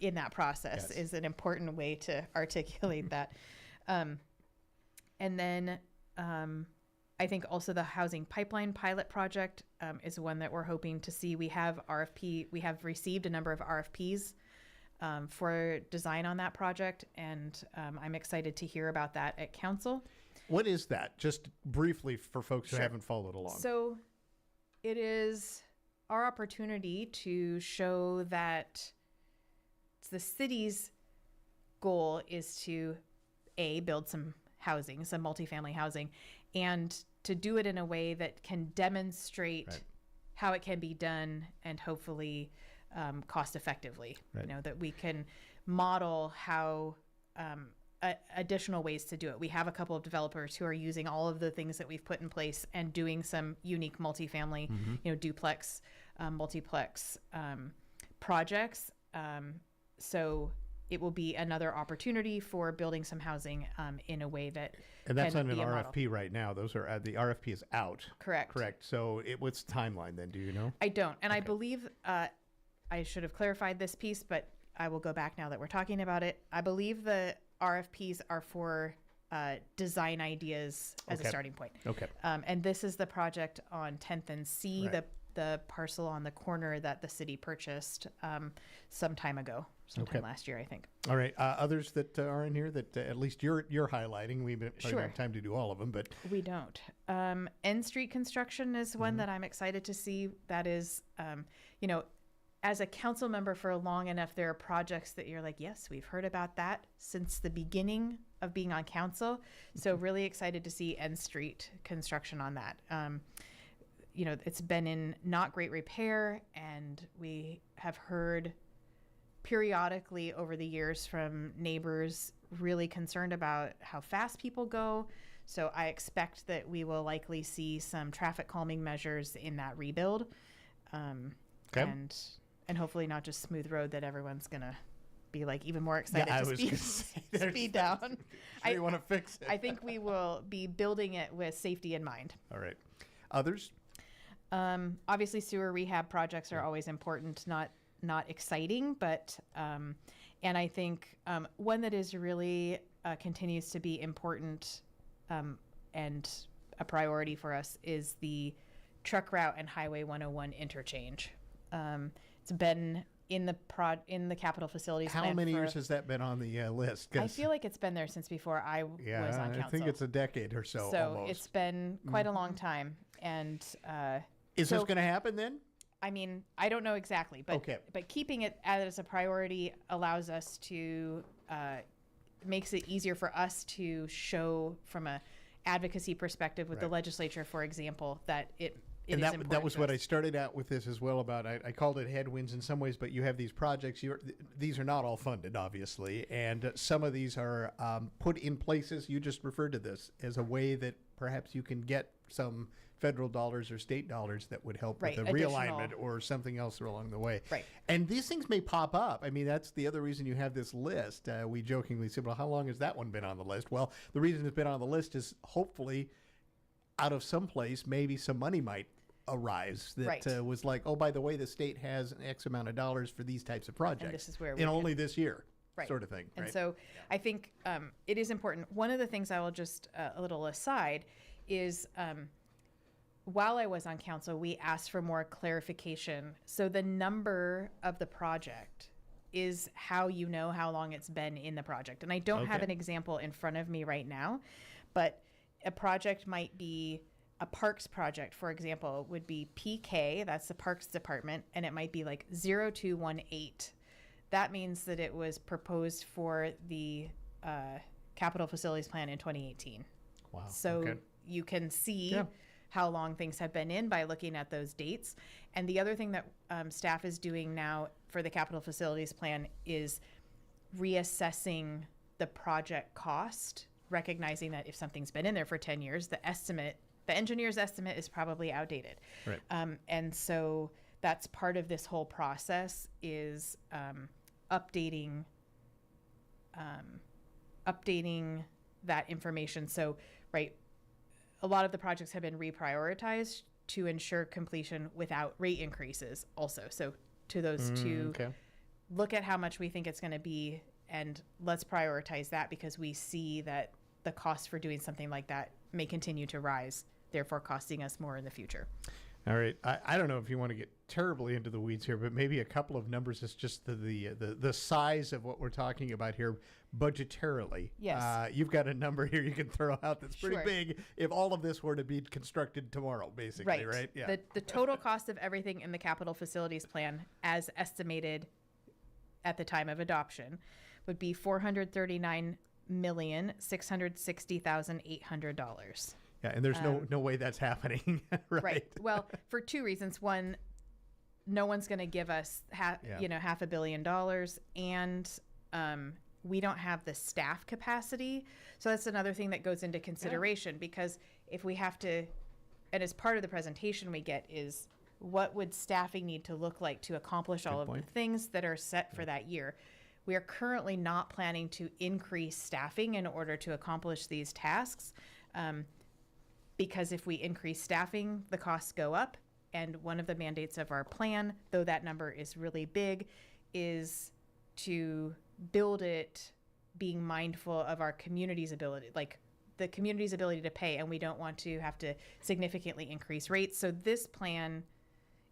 in that process is an important way to articulate that. And then I think also the housing pipeline pilot project is one that we're hoping to see. We have received a number of RFPs for design on that project, and I'm excited to hear about that at council. What is that? Just briefly for folks who haven't followed along. So it is our opportunity to show that the city's goal is to build some housing, some multifamily housing, and to do it in a way that can demonstrate how it can be done and hopefully cost effectively. You know, that we can model how additional ways to do it. We have a couple of developers who are using all of the things that we've put in place and doing some unique multifamily, duplex, multiplex projects. So it will be another opportunity for building some housing in a way that and that's can on an be a RFP model. right now. Those are the RFP is out. Correct. So what's the timeline then? Do you know? I don't, and I believe I should have clarified this piece, but I will go back now that we're talking about it. I believe the RFPs are for design ideas as a starting point. Okay. And this is the project on 10th and C, the parcel on the corner that the city purchased some time ago, sometime last year, I think. All right. Others that are in here that at least you're highlighting. We don't have time to do all of them, but we don't. N Street construction is one that I'm excited to see. That is, as a council member for long enough, there are projects that you're like, yes, we've heard about that since the beginning of being on council. So really excited to see N Street construction on that. You know, it's been in not great repair, and we have heard periodically over the years from neighbors really concerned about how fast people go. So I expect that we will likely see some traffic calming measures in that rebuild. And hopefully not just smooth road that everyone's gonna be like even more excited to speed down. You want to fix it. I think we will be building it with safety in mind. All right. Others? Obviously sewer rehab projects are always important, not exciting, but and I think one that is really continues to be important and a priority for us is the truck route and Highway 101 interchange. It's been in the capital facilities plan. How many years has that been on the list? I feel like it's been there since before I was on council. I think it's a decade or so. So almost. It's been quite a long time. And is this going to happen then? I mean, I don't know exactly, but keeping it as a priority allows us to makes it easier for us to show from a advocacy perspective with the legislature, for example, that it is important. That was what I started out with this as well about. I called it headwinds in some ways, but you have these projects. These are not all funded, obviously, and some of these are put in places. You just referred to this as a way that perhaps you can get some federal dollars or state dollars that would help with a realignment or something else along the way. Right. And these things may pop up. I mean, that's the other reason you have this list. We jokingly said, well, how long has that one been on the list? Well, the reason it's been on the list is hopefully out of some place, maybe some money might arise that was like, oh, by the way, the state has an X amount of dollars for these types of projects. And this is where in only this year. Right. Sort of thing. And so I think it is important. One of the things I will just a little aside is while I was on council, we asked for more clarification. So the number of the project is how you know how long it's been in the project. And I don't have an example in front of me right now, but a project might be a parks project, for example, would be PK, that's the Parks Department, and it might be like 0218. That means that it was proposed for the capital facilities plan in 2018. Wow. So you can see how long things have been in by looking at those dates. And the other thing that staff is doing now for the capital facilities plan is reassessing the project cost, recognizing that if something's been in there for 10 years, the engineer's estimate is probably outdated. Right. And so that's part of this whole process is updating that information. So, a lot of the projects have been reprioritized to ensure completion without rate increases also. So to those two, look at how much we think it's going to be and let's prioritize that because we see that the cost for doing something like that may continue to rise, therefore costing us more in the future. All right. I don't know if you want to get terribly into the weeds here, but maybe a couple of numbers is just the size of what we're talking about here budgetarily. Yes. You've got a number here you can throw out that's pretty big if all of this were to be constructed tomorrow, basically, right? Yeah. The total cost of everything in the capital facilities plan as estimated at the time of adoption would be $439,660,800. Yeah, and there's no way that's happening, right? Well, for two reasons. One, no one's going to give us $500 million, and we don't have the staff capacity. So that's another thing that goes into consideration because if we have to, and as part of the presentation we get is what would staffing need to look like to accomplish all of the things that are set for that year. We are currently not planning to increase staffing in order to accomplish these tasks. Because if we increase staffing, the costs go up. And one of the mandates of our plan, though that number is really big, is to build it being mindful of our community's ability, like the community's ability to pay. And we don't want to have to significantly increase rates. So this plan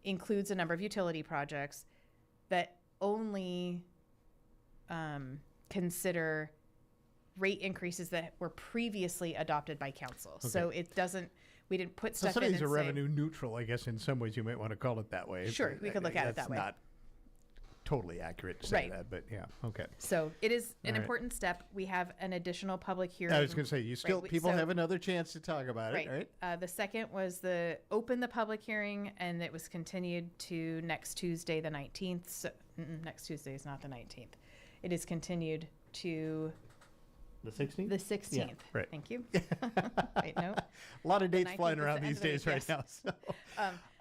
includes a number of utility projects that only consider rate increases that were previously adopted by council. So it doesn't, we didn't put stuff in. So some of these are revenue neutral, I guess, in some ways you might want to call it that way. Sure, we could look at it that way. Not totally accurate to say Right. that, but yeah, okay. So it is an All right. important step. We have an additional public hearing. I was going to say, you still Right, people so- have another chance to talk about it, right? The second was open the public hearing, and it was continued to next Tuesday, the 19th. So, next Tuesday is not the 19th. It is continued to The 16th? the 16th. Yeah, right. Thank you. Right, no. A lot of The dates 19th flying is around the these end of days the right week, now. yes.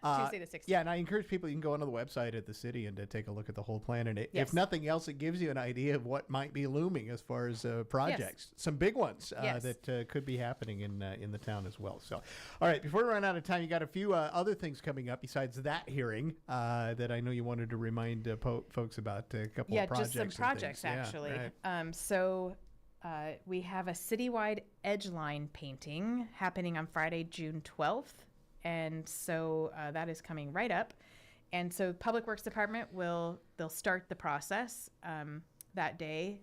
So, Tuesday the 16th. Yeah, and I encourage people, you can go onto the website at the city and to take a look at the whole plan. And Yes. if nothing else, it gives you an idea of what might be looming as far as projects. Some big ones Yes. that could be happening in the town as well. So, all right, before we run out of time, you got a few other things coming up besides that hearing that I know you wanted to remind folks about a couple of projects. Just some and projects, things. Yeah, actually. right. We have a citywide edge line painting happening on Friday, June 12th. And so that is coming right up. And so Public Works Department they'll start the process that day.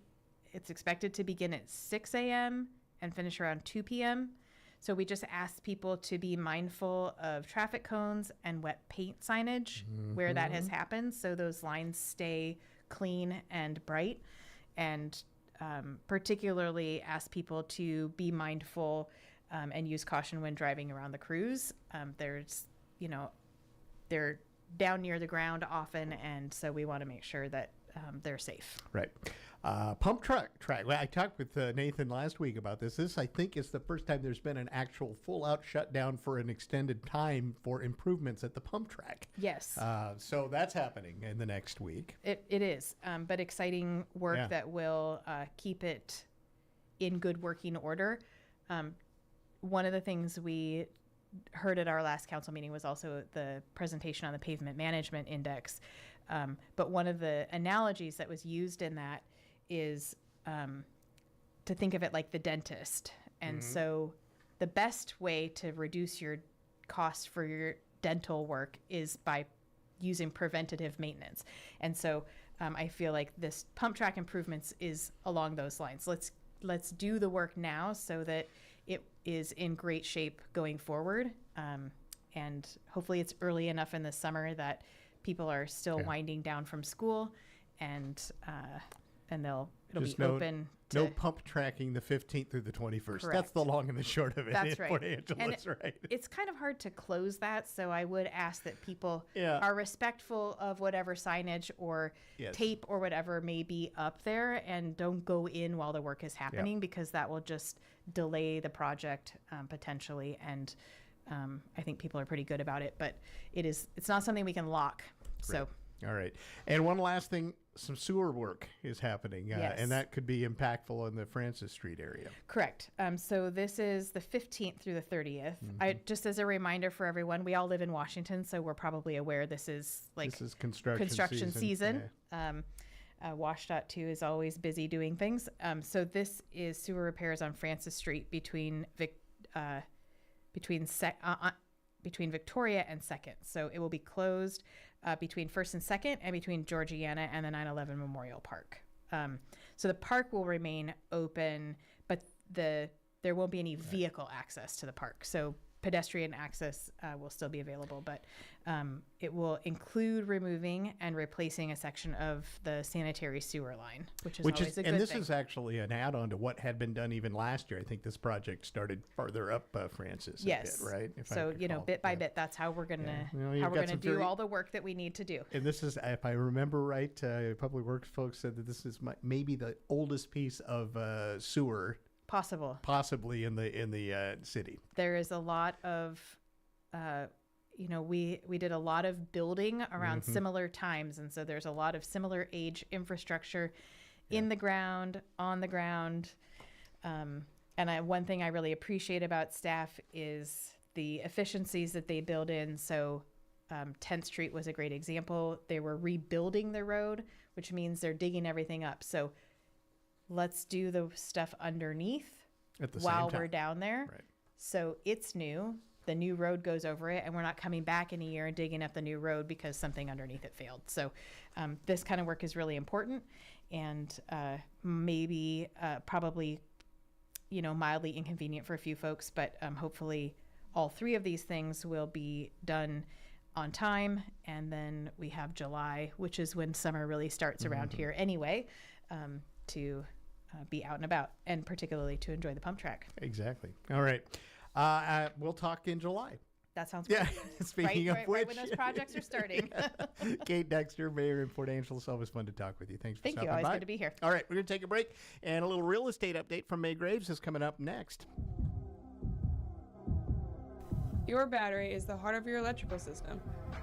It's expected to begin at 6 a.m. and finish around 2 p.m. So we just ask people to be mindful of traffic cones and wet paint signage where that has happened, so those lines stay clean and bright. And particularly ask people to be mindful and use caution when driving around the crews. They're down near the ground often, and so we want to make sure that they're safe. Right. Pump track. Well, I talked with Nathan last week about this. This, I think, is the first time there's been an actual full-out shutdown for an extended time for improvements at the pump track. Yes. So that's happening in the next week. It is, but exciting work Yeah. that will keep it in good working order. One of the things we heard at our last council meeting was also the presentation on the pavement management index. But one of the analogies that was used in that is to think of it like the dentist. And so the best way to reduce your cost for your dental work is by using preventative maintenance. And so I feel like this pump track improvements is along those lines. Let's do the work now so that it is in great shape going forward. And hopefully it's early enough in the summer that people are still winding down from school, and it'll Just be open to no pump tracking the 15th through the 21st. That's Correct. the long and the short of it. That's in right. Port Angeles, And right? it's kind of hard to close that, so I would ask that people Yeah. are respectful of whatever signage or Yes. tape or whatever may be up there, and don't go in while the work is happening, because that will just delay the project potentially. And I think people are pretty good about it, but it's not something we can lock. So. All right. And one last thing, some sewer work is happening, Yes. and that could be impactful in the Francis Street area. Correct. So this is the 15th through the 30th. Just as a reminder for everyone, we all live in Washington, so we're probably aware this is construction season. WashDOT 2 is always busy doing things. So this is sewer repairs on Francis Street between Victoria and 2nd. So it will be closed between 1st and 2nd, and between Georgiana and the 9/11 Memorial Park. So the park will remain open, but there won't be any vehicle access to the park. So pedestrian access will still be available, but it will include removing and replacing a section of the sanitary sewer line, which is always a good and this thing. is actually an add-on to what had been done even last year. I think this project started farther up Francis. Yes. A bit, right? If I So recall. bit by bit, that's how we're gonna you've got some do all the work that we need to do. And this is, if I remember right, Public Works folks said that this is maybe the oldest piece of sewer possibly in the city. There is a lot of, we did a lot of building around similar times, and so there's a lot of similar age infrastructure in the ground, on the ground. And one thing I really appreciate about staff is the efficiencies that they build in. So 10th Street was a great example. They were rebuilding the road, which means they're digging everything up. So let's do the stuff underneath At the while same time. we're down there. Right. So it's new. The new road goes over it, and we're not coming back in a year and digging up the new road because something underneath it failed. So this kind of work is really important, and maybe probably, mildly inconvenient for a few folks, but hopefully all three of these things will be done on time. And then we have July, which is when summer really starts around here anyway, to be out and about, and particularly to enjoy the pump track. Exactly. All right. We'll talk in July. That sounds great. Speaking of which, right when those projects are starting. Kate Dexter, Mayor in Port Angeles. It's always fun to talk with you. Thanks for Thank you. stopping Always by. good to be here. All right, we're going to take a break, and a little real estate update from May Graves is coming up next. Your battery is the heart of your electrical system.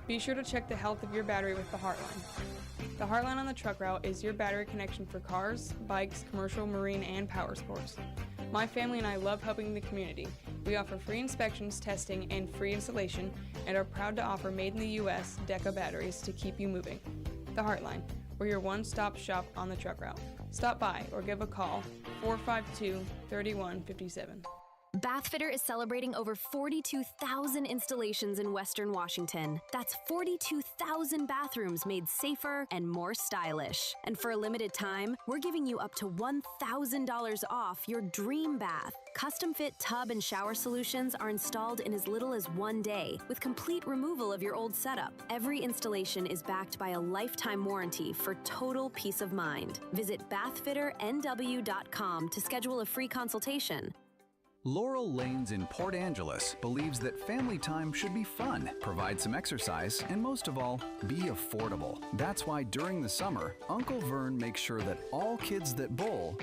Be sure to check the health of your battery with the Heartline. The Heartline on the truck route is your battery connection for cars, bikes, commercial, marine, and power sports. My family and I love helping the community. We offer free inspections, testing, and free installation, and are proud to offer made-in-the-U.S. Deca batteries to keep you moving. The Heartline, we're your one-stop shop on the truck route. Stop by or give a call, 452-3157. Bathfitter is celebrating over 42,000 installations in Western Washington. That's 42,000 bathrooms made safer and more stylish. And for a limited time, we're giving you up to $1,000 off your dream bath. Custom-fit tub and shower solutions are installed in as little as 1 day, with complete removal of your old setup. Every installation is backed by a lifetime warranty for total peace of mind. Visit bathfitternw.com to schedule a free consultation. Laurel Lanes in Port Angeles believes that family time should be fun, provide some exercise, and most of all, be affordable. That's why during the summer, Uncle Vern makes sure that all kids that bowl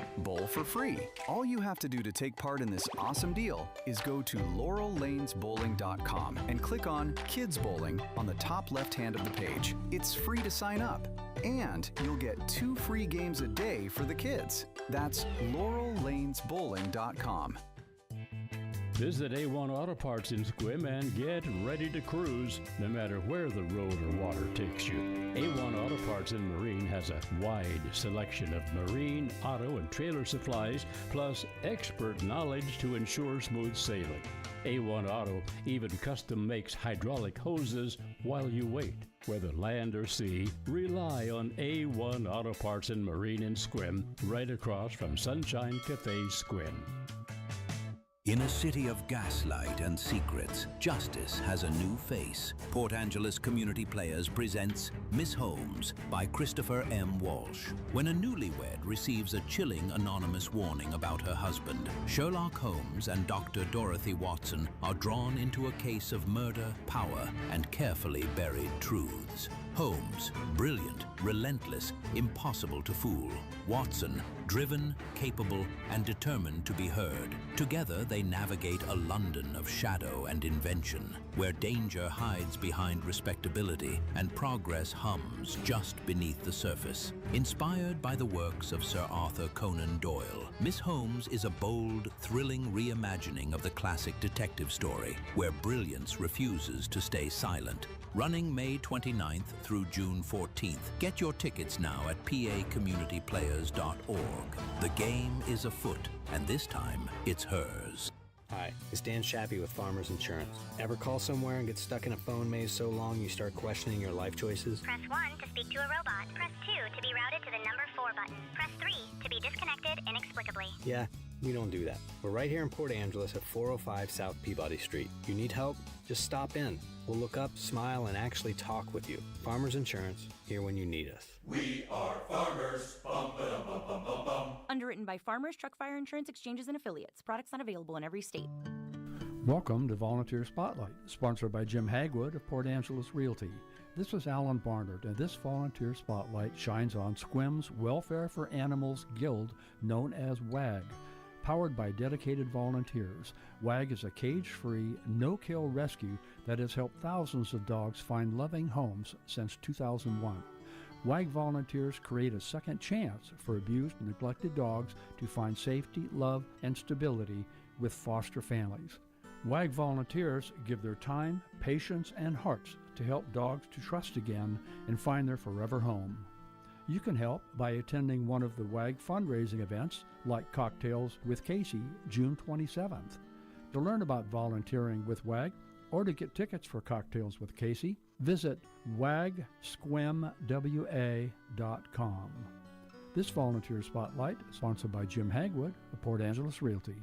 for free. All you have to do to take part in this awesome deal is go to laurellanesbowling.com and click on Kids Bowling on the top left hand of the page. It's free to sign up. And you'll get 2 free games a day for the kids. That's laurellanesbowling.com. Visit A1 Auto Parts in Sequim and get ready to cruise, no matter where the road or water takes you. A1 Auto Parts in Marine has a wide selection of marine, auto, and trailer supplies, plus expert knowledge to ensure smooth sailing. A1 Auto even custom makes hydraulic hoses while you wait. Whether land or sea, rely on A1 Auto Parts in Marine in Sequim, right across from Sunshine Cafe Sequim. In a city of gaslight and secrets, justice has a new face. Port Angeles Community Players presents Miss Holmes by Christopher M. Walsh. When a newlywed receives a chilling anonymous warning about her husband, Sherlock Holmes and Dr. Dorothy Watson are drawn into a case of murder, power, and carefully buried truths. Holmes, brilliant, relentless, impossible to fool. Watson, driven, capable, and determined to be heard. Together they navigate a London of shadow and invention, where danger hides behind respectability and progress hums just beneath the surface. Inspired by the works of Sir Arthur Conan Doyle, Miss Holmes is a bold, thrilling reimagining of the classic detective story, where brilliance refuses to stay silent. Running May 29th through June 14th. Get your tickets now at pacommunityplayers.org. The game is afoot, and this time it's hers. Hi, it's Dan Shappy with Farmers Insurance. Ever call somewhere and get stuck in a phone maze so long you start questioning your life choices? Press 1 to speak to a robot. Press 2 to be routed to the number 4 button. Press 3 to be disconnected inexplicably. Yeah, we don't do that. We're right here in Port Angeles at 405 South Peabody Street. You need help? Just stop in. We'll look up, smile, and actually talk with you. Farmers Insurance, here when you need us. We are farmers. Bum, ba-dum, bum, bum, bum, bum. Underwritten by Farmers Truck Fire Insurance Exchanges and Affiliates. Products not available in every state. Welcome to Volunteer Spotlight, sponsored by Jim Hagwood of Port Angeles Realty. This is Alan Barnard, and this Volunteer Spotlight shines on Sequim's Welfare for Animals Guild, known as WAG. Powered by dedicated volunteers, WAG is a cage-free, no-kill rescue that has helped thousands of dogs find loving homes since 2001. WAG volunteers create a second chance for abused and neglected dogs to find safety, love, and stability with foster families. WAG volunteers give their time, patience, and hearts to help dogs to trust again and find their forever home. You can help by attending one of the WAG fundraising events like Cocktails with Casey, June 27th. To learn about volunteering with WAG or to get tickets for Cocktails with Casey, visit wagsquimwa.com. This Volunteer Spotlight is sponsored by Jim Hagwood of Port Angeles Realty.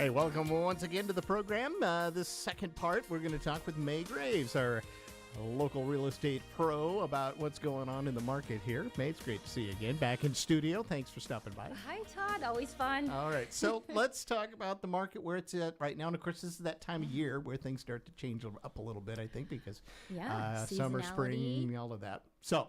Hey, welcome once again to the program. This second part, we're going to talk with May Graves, our local real estate pro, about what's going on in the market here. May, it's great to see you again. Back in studio. Thanks for stopping by. Hi, Todd. Always fun. All right. So let's talk about the market where it's at right now. And, of course, this is that time of year where things start to change up a little bit, I think, because summer, spring, all of that. So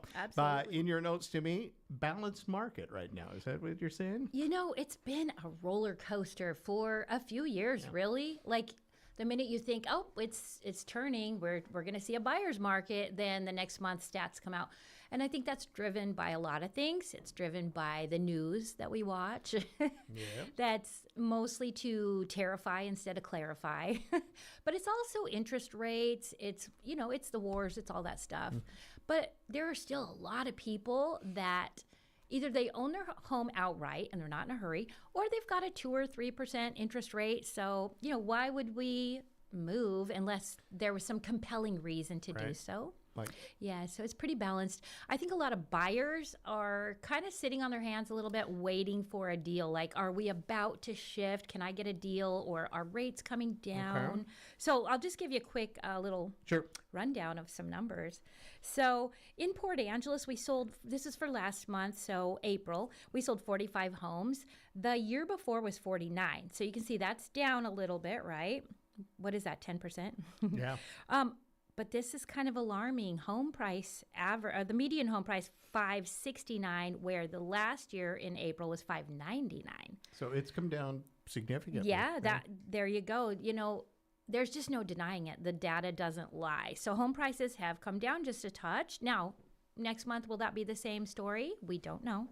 in your notes to me, balanced market right now. Is that what you're saying? You know, it's been a roller coaster for a few years, really. Like, the minute you think, oh, it's turning, we're going to see a buyer's market, then the next month stats come out. And I think that's driven by a lot of things. It's driven by the news that we watch. That's mostly to terrify instead of clarify. But it's also interest rates. It's, it's the wars. It's all that stuff. But there are still a lot of people that either they own their home outright and they're not in a hurry, or they've got a 2 or 3% interest rate. So, why would we move unless there was some compelling reason to do so? Yeah, so it's pretty balanced. I think a lot of buyers are kind of sitting on their hands a little bit, waiting for a deal. Like, are we about to shift? Can I get a deal? Or are rates coming down? Okay. So I'll just give you a quick little rundown of some numbers. So in Port Angeles, we sold, this is for last month, so April, we sold 45 homes. The year before was 49. So you can see that's down a little bit, right? What is that, 10%? Yeah. But this is kind of alarming. Home price the median home price $569, where the last year in April was $599. So it's come down significantly. Yeah, there you go. There's just no denying it. The data doesn't lie. So home prices have come down just a touch. Now, next month, will that be the same story? We don't know.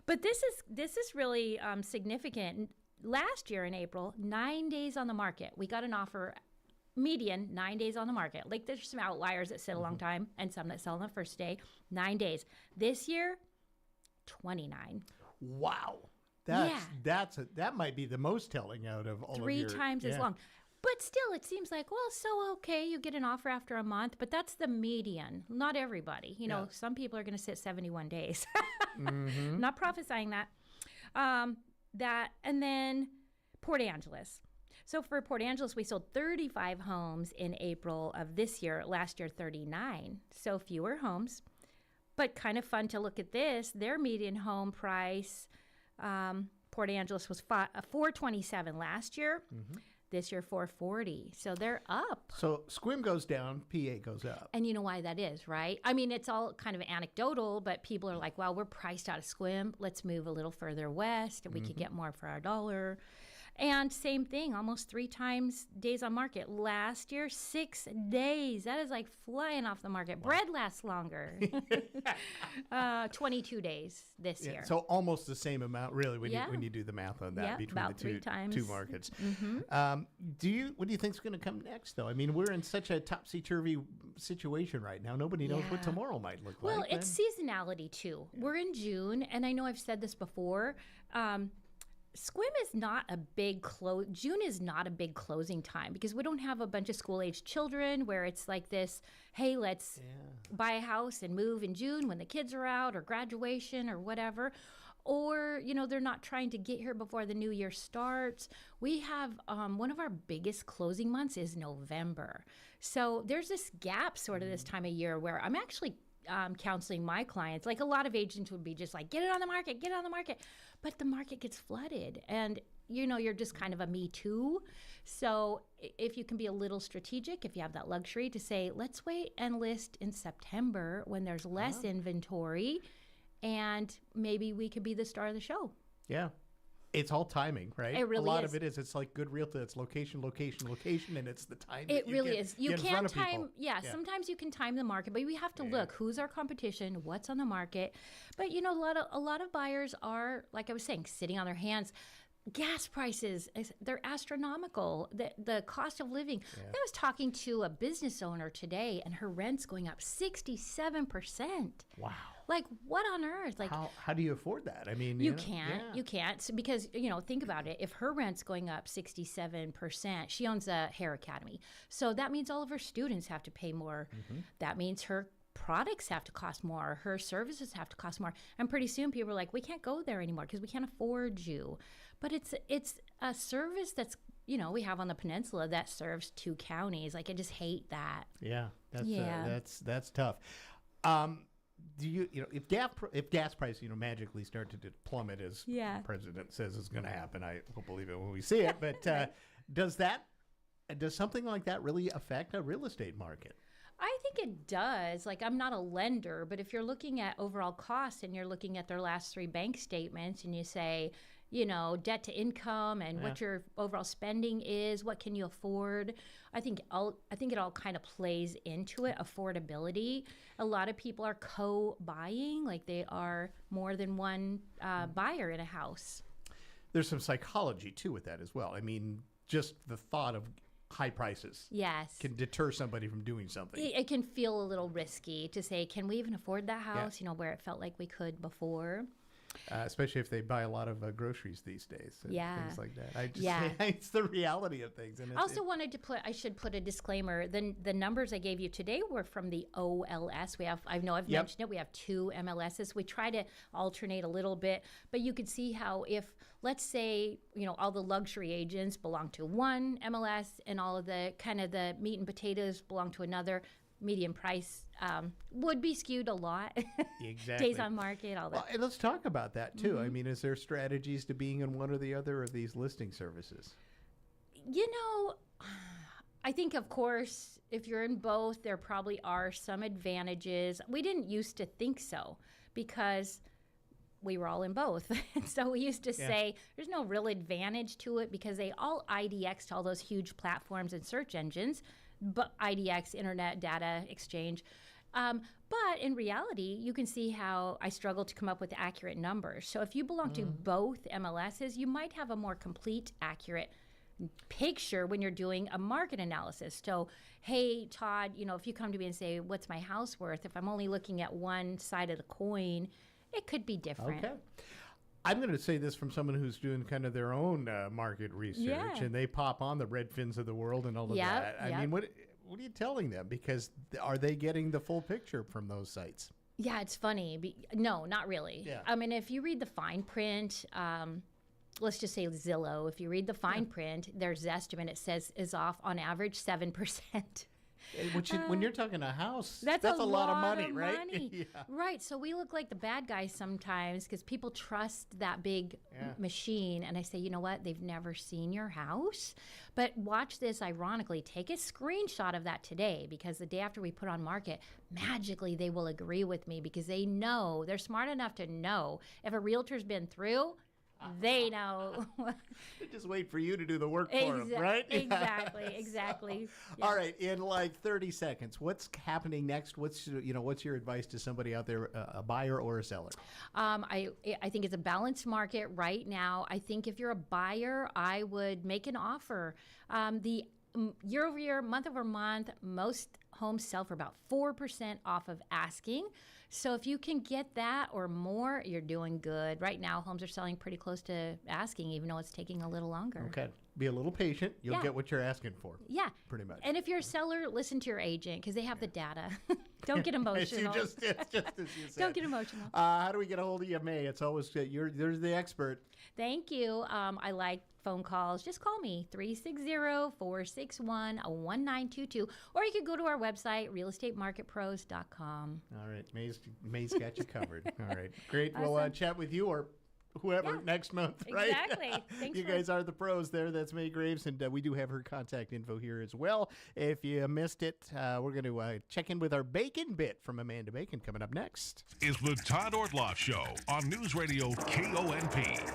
But this is really significant. Last year in April, 9 days on the market. We got an offer. Median, 9 days on the market. Like, there's some outliers that sit a long time and some that sell on the first day. 9 days. This year, 29. Wow. That might be the most telling out of all of your... 3 times as long. But still, it seems like, well, so okay, you get an offer after a month, but that's the median. Not everybody. Some people are going to sit 71 days. I'm not prophesying that. And then Port Angeles. So for Port Angeles, we sold 35 homes in April of this year. Last year, 39. So fewer homes. But kind of fun to look at this. Their median home price, Port Angeles was $427 last year. This year, $440. So they're up. So Sequim goes down, PA goes up. And you know why that is, right? I mean, it's all kind of anecdotal, but people are like, well, we're priced out of Sequim. Let's move a little further west, and we could get more for our dollar. And same thing, almost 3 times days on market. Last year, 6 days. That is like flying off the market. Wow. Bread lasts longer. 22 days this year. So almost the same amount, really, when you do the math on that between the two markets. What do you think is going to come next, though? I mean, we're in such a topsy-turvy situation right now. Nobody knows what tomorrow might look like. Well, it's seasonality, too. We're in June, and I know I've said this before. Sequim is not a big June is not a big closing time because we don't have a bunch of school-age children where it's like this, hey, let's buy a house and move in June when the kids are out or graduation or whatever. Or, they're not trying to get here before the new year starts. We have one of our biggest closing months is November. So there's this gap sort of this time of year where I'm actually counseling my clients. Like, a lot of agents would be just like, get it on the market. But the market gets flooded and, you're just kind of a me too. So if you can be a little strategic, if you have that luxury to say, let's wait and list in September when there's less inventory and maybe we could be the star of the show. Yeah. It's all timing, right? It really is. A lot of it is. It's like good realty. It's location, and it's the time. It really is. You can time. Yeah, sometimes you can time the market, but we have to look who's our competition, what's on the market. But a lot of buyers are, like I was saying, sitting on their hands. Gas prices, they're astronomical. The cost of living. I was talking to a business owner today, and her rent's going up 67%. Wow. Like, what on earth? Like, how do you afford that? I mean, you can't because, think about it. If her rent's going up 67%, she owns a hair academy. So that means all of her students have to pay more. That means her products have to cost more, her services have to cost more, and pretty soon people are like, we can't go there anymore because we can't afford you. But it's a service that's, we have on the peninsula that serves 2 counties. Like, I just hate that. Yeah, that's tough. Do you if gas prices magically start to plummet as the president says is going to happen? I won't believe it when we see it. But does something like that really affect a real estate market? I think it does. Like, I'm not a lender, but if you're looking at overall costs and you're looking at their last 3 bank statements and you say, debt to income and what your overall spending is, what can you afford? I think it all kind of plays into it. Affordability. A lot of people are co-buying, like they are more than one buyer in a house. There's some psychology too with that as well. I mean, just the thought of high prices can deter somebody from doing something. It can feel a little risky to say, can we even afford that house, where it felt like we could before. Especially if they buy a lot of groceries these days. And things like that. It's the reality of things. And I should put a disclaimer. The numbers I gave you today were from the OLS. I've mentioned it. We have 2 MLSs. We try to alternate a little bit, but you could see how if, let's say, all the luxury agents belong to one MLS and all of the kind of the meat and potatoes belong to another, median price would be skewed a lot. Exactly. Days on market, all that. Well, and let's talk about that too. Mm-hmm. I mean, is there strategies to being in one or the other of these listing services? I think, of course, if you're in both, there probably are some advantages. We didn't used to think so because we were all in both. So we used to say there's no real advantage to it because they all IDX to all those huge platforms and search engines. But IDX, Internet Data Exchange. But in reality, you can see how I struggle to come up with accurate numbers. So if you belong to both MLSs, you might have a more complete, accurate picture when you're doing a market analysis. So, hey, Todd, if you come to me and say, what's my house worth? If I'm only looking at one side of the coin, it could be different. Okay. I'm going to say this from someone who's doing kind of their own market research, and they pop on the Redfins of the world and all of that. I mean, what are you telling them? Because are they getting the full picture from those sites? Yeah, it's funny. No, not really. Yeah. I mean, if you read the fine print, let's just say Zillow, if you read the fine print, their Zestimate, it says, is off on average 7%. Which when you're talking a house, that's a lot of money, right? Right. So we look like the bad guys sometimes because people trust that big machine. And I say, you know what? They've never seen your house. But watch this, ironically, take a screenshot of that today because the day after we put on market, magically they will agree with me because they know, they're smart enough to know if a realtor's been through, they know. They just wait for you to do the work for them, right? Exactly. Yeah. All right, in like 30 seconds, what's happening next? What's your advice to somebody out there, a buyer or a seller? I think it's a balanced market right now. I think if you're a buyer, I would make an offer. The year over year, month over month, most homes sell for about 4% off of asking. So if you can get that or more, you're doing good. Right now, homes are selling pretty close to asking, even though it's taking a little longer. Okay. Be a little patient. You'll get what you're asking for. Yeah. Pretty much. And if you're a seller, listen to your agent because they have the data. Don't get emotional. It's just as you said. Don't get emotional. How do we get a hold of you, May? It's always there's the expert. Thank you. I like phone calls. Just call me, 360-461-1922. Or you could go to our website, realestatemarketpros.com. All right. May's got you covered. All right. Great. Awesome. We'll chat with you or whoever next month, right? Exactly. Thanks. You guys are the pros there. That's May Graves, and we do have her contact info here as well. If you missed it, we're going to check in with our Bacon Bit from Amanda Bacon coming up next. Is the Todd Ortloff Show on News Radio KONP.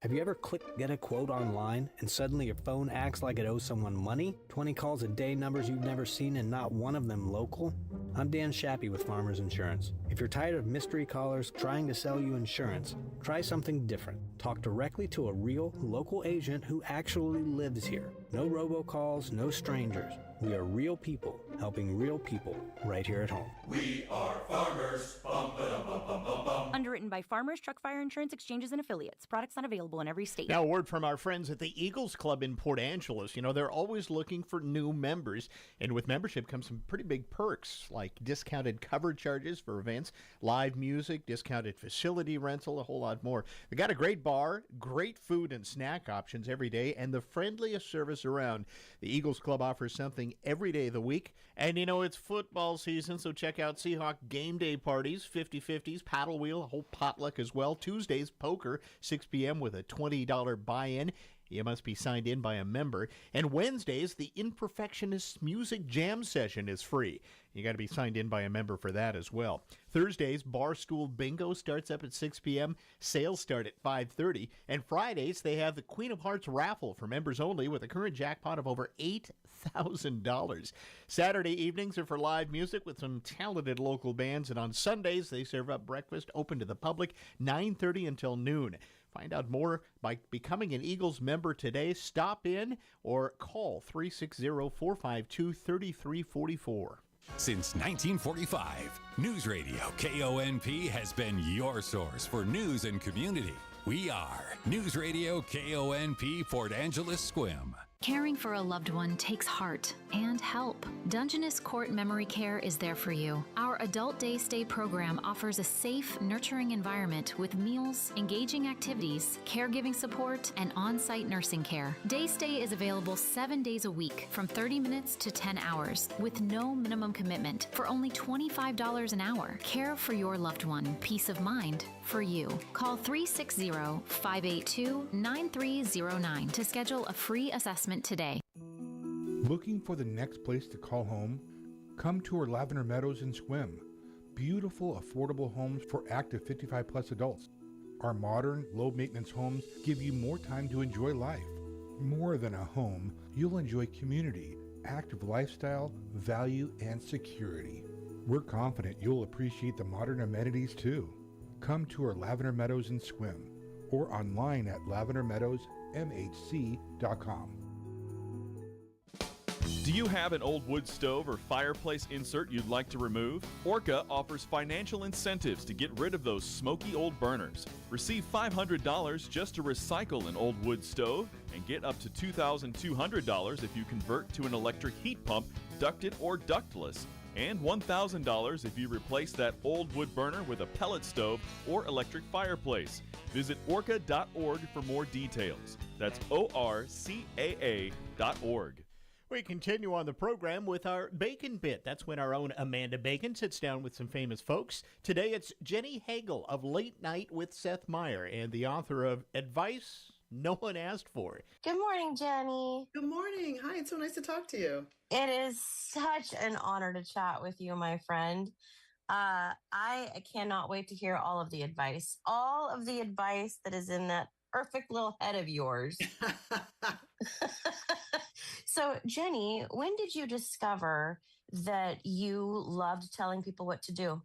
Have you ever clicked get a quote online and suddenly your phone acts like it owes someone money? 20 calls a day, numbers you've never seen, and not one of them local? I'm Dan Shappy with Farmers Insurance. If you're tired of mystery callers trying to sell you insurance, try something different. Talk directly to a real local agent who actually lives here. No robocalls, no strangers. We are real people helping real people right here at home. We are farmers. Bum, ba-dum, bum, bum, bum, bum. Underwritten by Farmers Truck Fire Insurance Exchanges and Affiliates. Products not available in every state. Now, a word from our friends at the Eagles Club in Port Angeles. You know, they're always looking for new members, and with membership comes some pretty big perks, like discounted cover charges for events, live music, discounted facility rental, a whole lot more. They got a great bar, great food and snack options every day, and the friendliest service around. The Eagles Club offers something every day of the week, and you know, it's football season, so check out Seahawk game day parties, 50-50s, paddle wheel, a whole potluck as well. Tuesdays, poker, 6 p.m. with a $20 buy-in. You must be signed in by a member. And Wednesdays, the Imperfectionists Music Jam Session is free. You got to be signed in by a member for that as well. Thursdays, Barstool Bingo starts up at 6 p.m. Sales start at 5:30. And Fridays, they have the Queen of Hearts raffle for members only with a current jackpot of over $8,000. Saturday evenings are for live music with some talented local bands. And on Sundays, they serve up breakfast open to the public, 9:30 until noon. Find out more by becoming an Eagles member today. Stop in or call 360-452-3344. Since 1945, News Radio KONP has been your source for news and community. We are News Radio KONP Port Angeles Squim. Caring for a loved one takes heart and help. Dungeness Court Memory Care is there for you. Our adult day stay program offers a safe, nurturing environment with meals, engaging activities, caregiving support, and on-site nursing care. Day stay is available 7 days a week from 30 minutes to 10 hours with no minimum commitment for only $25 an hour. Care for your loved one. Peace of mind for you. Call 360-582-9309 to schedule a free assessment today. Looking for the next place to call home? Come to our Lavender Meadows and Swim. Beautiful, affordable homes for active 55-plus adults. Our modern, low-maintenance homes give you more time to enjoy life. More than a home, you'll enjoy community, active lifestyle, value, and security. We're confident you'll appreciate the modern amenities too. Come to our Lavender Meadows and Swim or online at lavendermeadowsmhc.com. Do you have an old wood stove or fireplace insert you'd like to remove? Orca offers financial incentives to get rid of those smoky old burners. Receive $500 just to recycle an old wood stove and get up to $2,200 if you convert to an electric heat pump, ducted or ductless, and $1,000 if you replace that old wood burner with a pellet stove or electric fireplace. Visit orca.org for more details. That's ORCAA.org. We continue on the program with our Bacon Bit. That's when our own Amanda Bacon sits down with some famous folks. Today it's Jenny Hagel of Late Night with Seth Meyer and the author of Advice No One Asked For. Good morning, Jenny. Good morning. Hi, it's so nice to talk to you. It is such an honor to chat with you, my friend. I cannot wait to hear all of the advice that is in that perfect little head of yours. So, Jenny, when did you discover that you loved telling people what to do?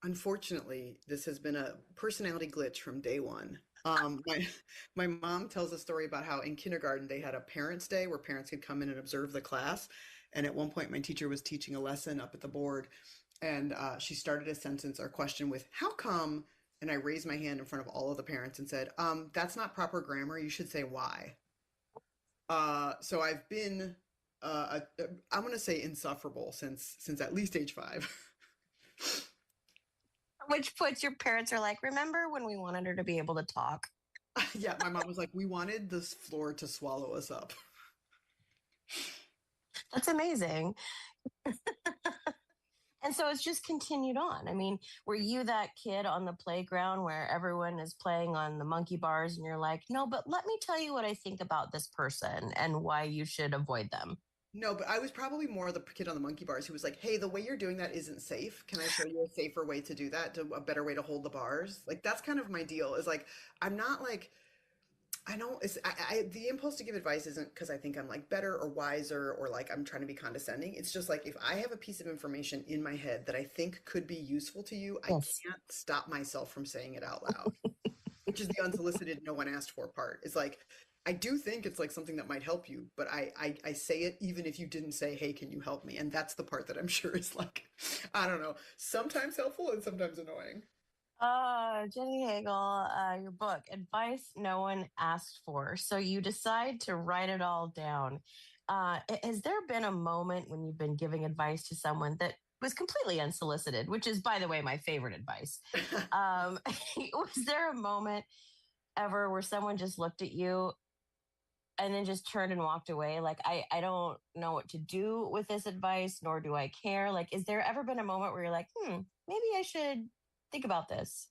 Unfortunately, this has been a personality glitch from day one. My mom tells a story about how in kindergarten they had a parents' day where parents could come in and observe the class. And at one point, my teacher was teaching a lesson up at the board, and she started a sentence or question with, "How come?" And I raised my hand in front of all of the parents and said, "That's not proper grammar. You should say why." So I've been, I'm going to say insufferable since at least age 5. Which puts your parents are like, remember when we wanted her to be able to talk? Yeah, my mom was like, we wanted this floor to swallow us up. That's amazing. And so it's just continued on. I mean, were you that kid on the playground where everyone is playing on the monkey bars and you're like, no, but let me tell you what I think about this person and why you should avoid them? No, but I was probably more the kid on the monkey bars who was like, hey, the way you're doing that isn't safe. Can I show you a safer way to do that, a better way to hold the bars? Like, that's kind of my deal, is like, I'm not like, the impulse to give advice isn't because I think I'm like better or wiser or like I'm trying to be condescending. It's just like, if I have a piece of information in my head that I think could be useful to you, I can't stop myself from saying it out loud, which is the unsolicited, no one asked for part. It's like, I do think it's like something that might help you, but I say it even if you didn't say, hey, can you help me? And that's the part that I'm sure is like, I don't know, sometimes helpful and sometimes annoying. Jenny Hagel, your book, Advice No One Asked For. So you decide to write it all down. Has there been a moment when you've been giving advice to someone that was completely unsolicited, which is, by the way, my favorite advice? Was there a moment ever where someone just looked at you and then just turned and walked away? Like, I don't know what to do with this advice, nor do I care. Like, is there ever been a moment where you're like, maybe I should think about this?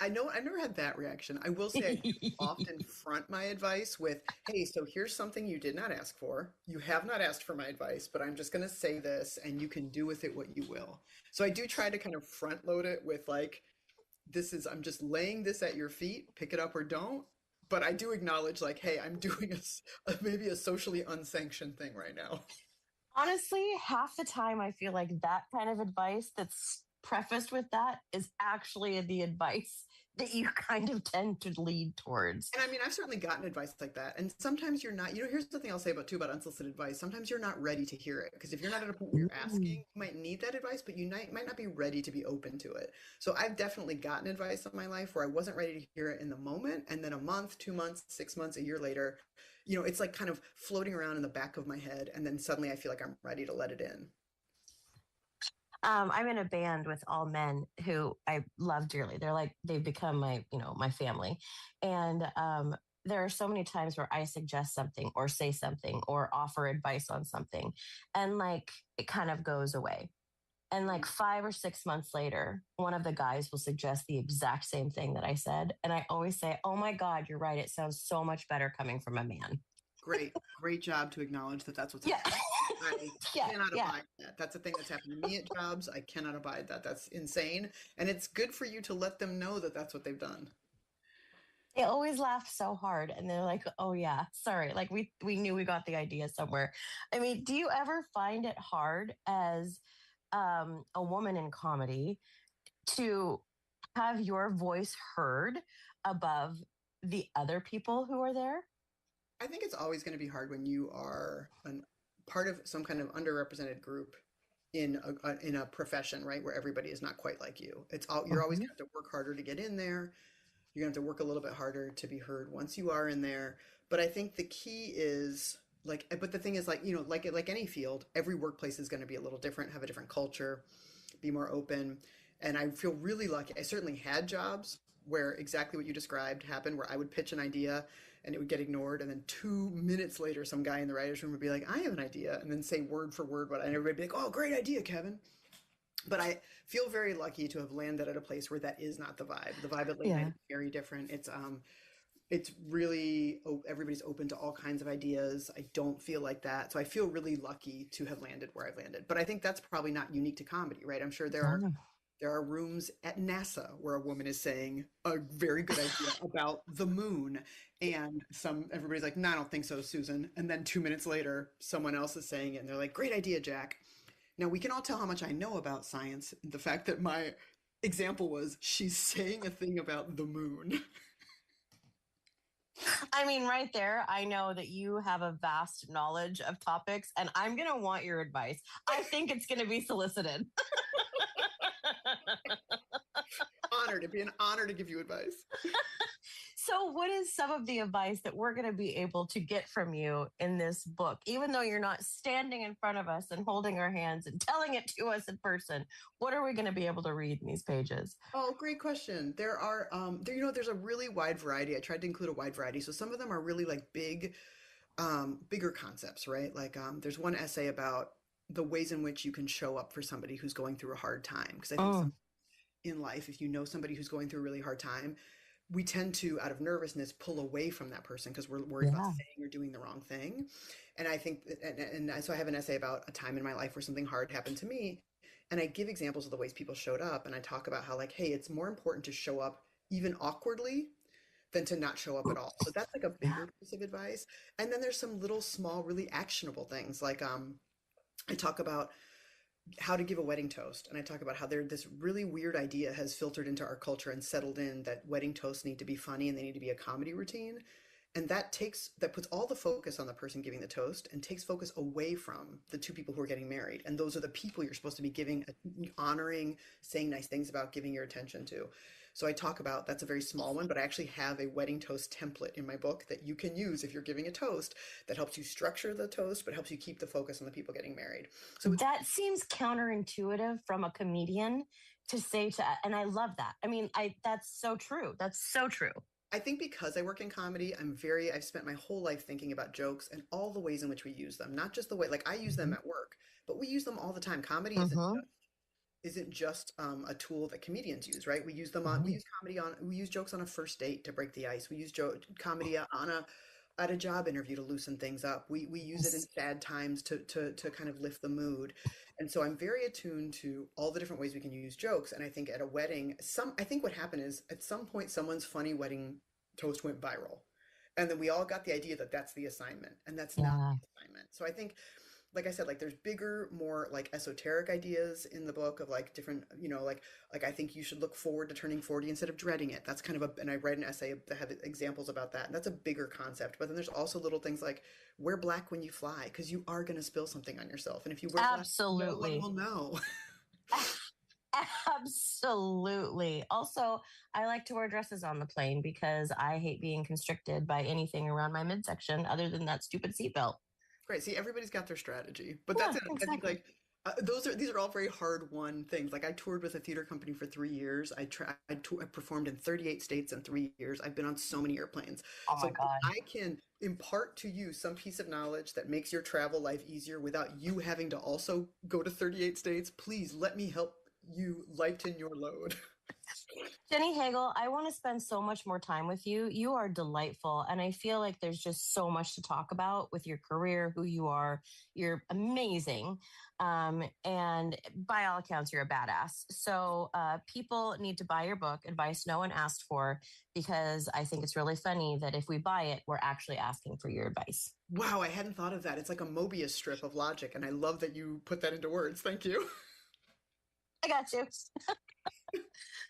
I know I've never had that reaction. I will say I do often front my advice with, hey, so here's something you did not ask for. You have not asked for my advice, but I'm just going to say this and you can do with it what you will. So I do try to kind of front load it with like, I'm just laying this at your feet, pick it up or don't. But I do acknowledge like, hey, I'm doing maybe a socially unsanctioned thing right now. Honestly, half the time I feel like that kind of advice that's prefaced with that is actually the advice that you kind of tend to lead towards. And I mean, I've certainly gotten advice like that. And sometimes you're not, here's the thing I'll say about unsolicited advice. Sometimes you're not ready to hear it. Because if you're not at a point where you're asking, you might need that advice, but you might not be ready to be open to it. So I've definitely gotten advice in my life where I wasn't ready to hear it in the moment. And then a month, 2 months, 6 months, a year later, it's like kind of floating around in the back of my head. And then suddenly I feel like I'm ready to let it in. I'm in a band with all men who I love dearly. They've become my family. And there are so many times where I suggest something or say something or offer advice on something. And like, it kind of goes away. And like 5 or 6 months later, one of the guys will suggest the exact same thing that I said. And I always say, oh my God, you're right. It sounds so much better coming from a man. Great job to acknowledge that that's what's happening. I cannot abide that. That's a thing that's happened to me at jobs. I cannot abide that. That's insane. And it's good for you to let them know that that's what they've done. They always laugh so hard and they're like, oh yeah, sorry. Like we knew we got the idea somewhere. I mean, do you ever find it hard as a woman in comedy to have your voice heard above the other people who are there? I think it's always going to be hard when you are part of some kind of underrepresented group in a profession, right, where everybody is not quite like you. You're always going to have to work harder to get in there. You're going to have to work a little bit harder to be heard once you are in there. But I think the key is but the thing is like any field, every workplace is going to be a little different, have a different culture, be more open. And I feel really lucky. I certainly had jobs where exactly what you described happened, where I would pitch an idea and it would get ignored. And then 2 minutes later, some guy in the writer's room would be like, I have an idea. And then say word for word and everybody would be like, oh, great idea, Kevin. But I feel very lucky to have landed at a place where that is not the vibe. The vibe at late night is very different. It's really, everybody's open to all kinds of ideas. I don't feel like that. So I feel really lucky to have landed where I've landed. But I think that's probably not unique to comedy, right? I'm sure there are rooms at NASA where a woman is saying a very good idea about the moon. And everybody's like, no, I don't think so, Susan. And then 2 minutes later, someone else is saying it and they're like, great idea, Jack. Now we can all tell how much I know about science. The fact that my example was she's saying a thing about the moon. I mean, right there, I know that you have a vast knowledge of topics, and I'm going to want your advice. I think it's going to be solicited. It'd be an honor to give you advice. So what is some of the advice that we're going to be able to get from you in this book? Even though you're not standing in front of us and holding our hands and telling it to us in person, what are we going to be able to read in these pages? Oh, great question. There are, there's a really wide variety. I tried to include a wide variety. So some of them are really like bigger concepts, right? Like there's one essay about the ways in which you can show up for somebody who's going through a hard time. Because I think in life, if you know somebody who's going through a really hard time, we tend to, out of nervousness, pull away from that person because we're worried about saying or doing the wrong thing. And I think, so I have an essay about a time in my life where something hard happened to me. And I give examples of the ways people showed up. And I talk about how hey, it's more important to show up even awkwardly than to not show up at all. So that's like a bigger piece of advice. And then there's some little small, really actionable things. Like I talk about how to give a wedding toast. And I talk about how this really weird idea has filtered into our culture and settled in that wedding toasts need to be funny and they need to be a comedy routine. And that puts all the focus on the person giving the toast and takes focus away from the two people who are getting married. And those are the people you're supposed to be honoring, saying nice things about, giving your attention to. So I talk about, that's a very small one, but I actually have a wedding toast template in my book that you can use if you're giving a toast that helps you structure the toast, but helps you keep the focus on the people getting married. So that seems counterintuitive from a comedian to say and I love that. I mean, that's so true. That's so true. I think because I work in comedy, I've spent my whole life thinking about jokes and all the ways in which we use them, not just the way, like I use them at work, but we use them all the time. Comedy isn't just a tool that comedians use, right? We use them we use jokes on a first date to break the ice. We use comedy at a job interview to loosen things up. We use it in sad times to kind of lift the mood. And so I'm very attuned to all the different ways we can use jokes. And I think at a wedding, I think what happened is at some point, someone's funny wedding toast went viral. And then we all got the idea that that's the assignment, and that's not the assignment. So I think, like I said, like there's bigger, more like esoteric ideas in the book of like different, like I think you should look forward to turning 40 instead of dreading it. That's kind of and I read an essay that had examples about that. And that's a bigger concept. But then there's also little things like wear black when you fly, because you are going to spill something on yourself. And if you wear black, no one will know. Absolutely. Also, I like to wear dresses on the plane because I hate being constricted by anything around my midsection other than that stupid seatbelt. Great. See, everybody's got their strategy, but that's it. Exactly. I think like these are all very hard won things. Like I toured with a theater company for 3 years. I performed in 38 states in 3 years. I've been on so many airplanes. Oh my God. I can impart to you some piece of knowledge that makes your travel life easier without you having to also go to 38 states. Please let me help you lighten your load. Jenny Hagel, I want to spend so much more time with you. You are delightful. And I feel like there's just so much to talk about with your career, who you are. You're amazing. And by all accounts, you're a badass. So people need to buy your book, Advice No One Asked For, because I think it's really funny that if we buy it, we're actually asking for your advice. Wow, I hadn't thought of that. It's like a Mobius strip of logic. And I love that you put that into words. Thank you. I got you.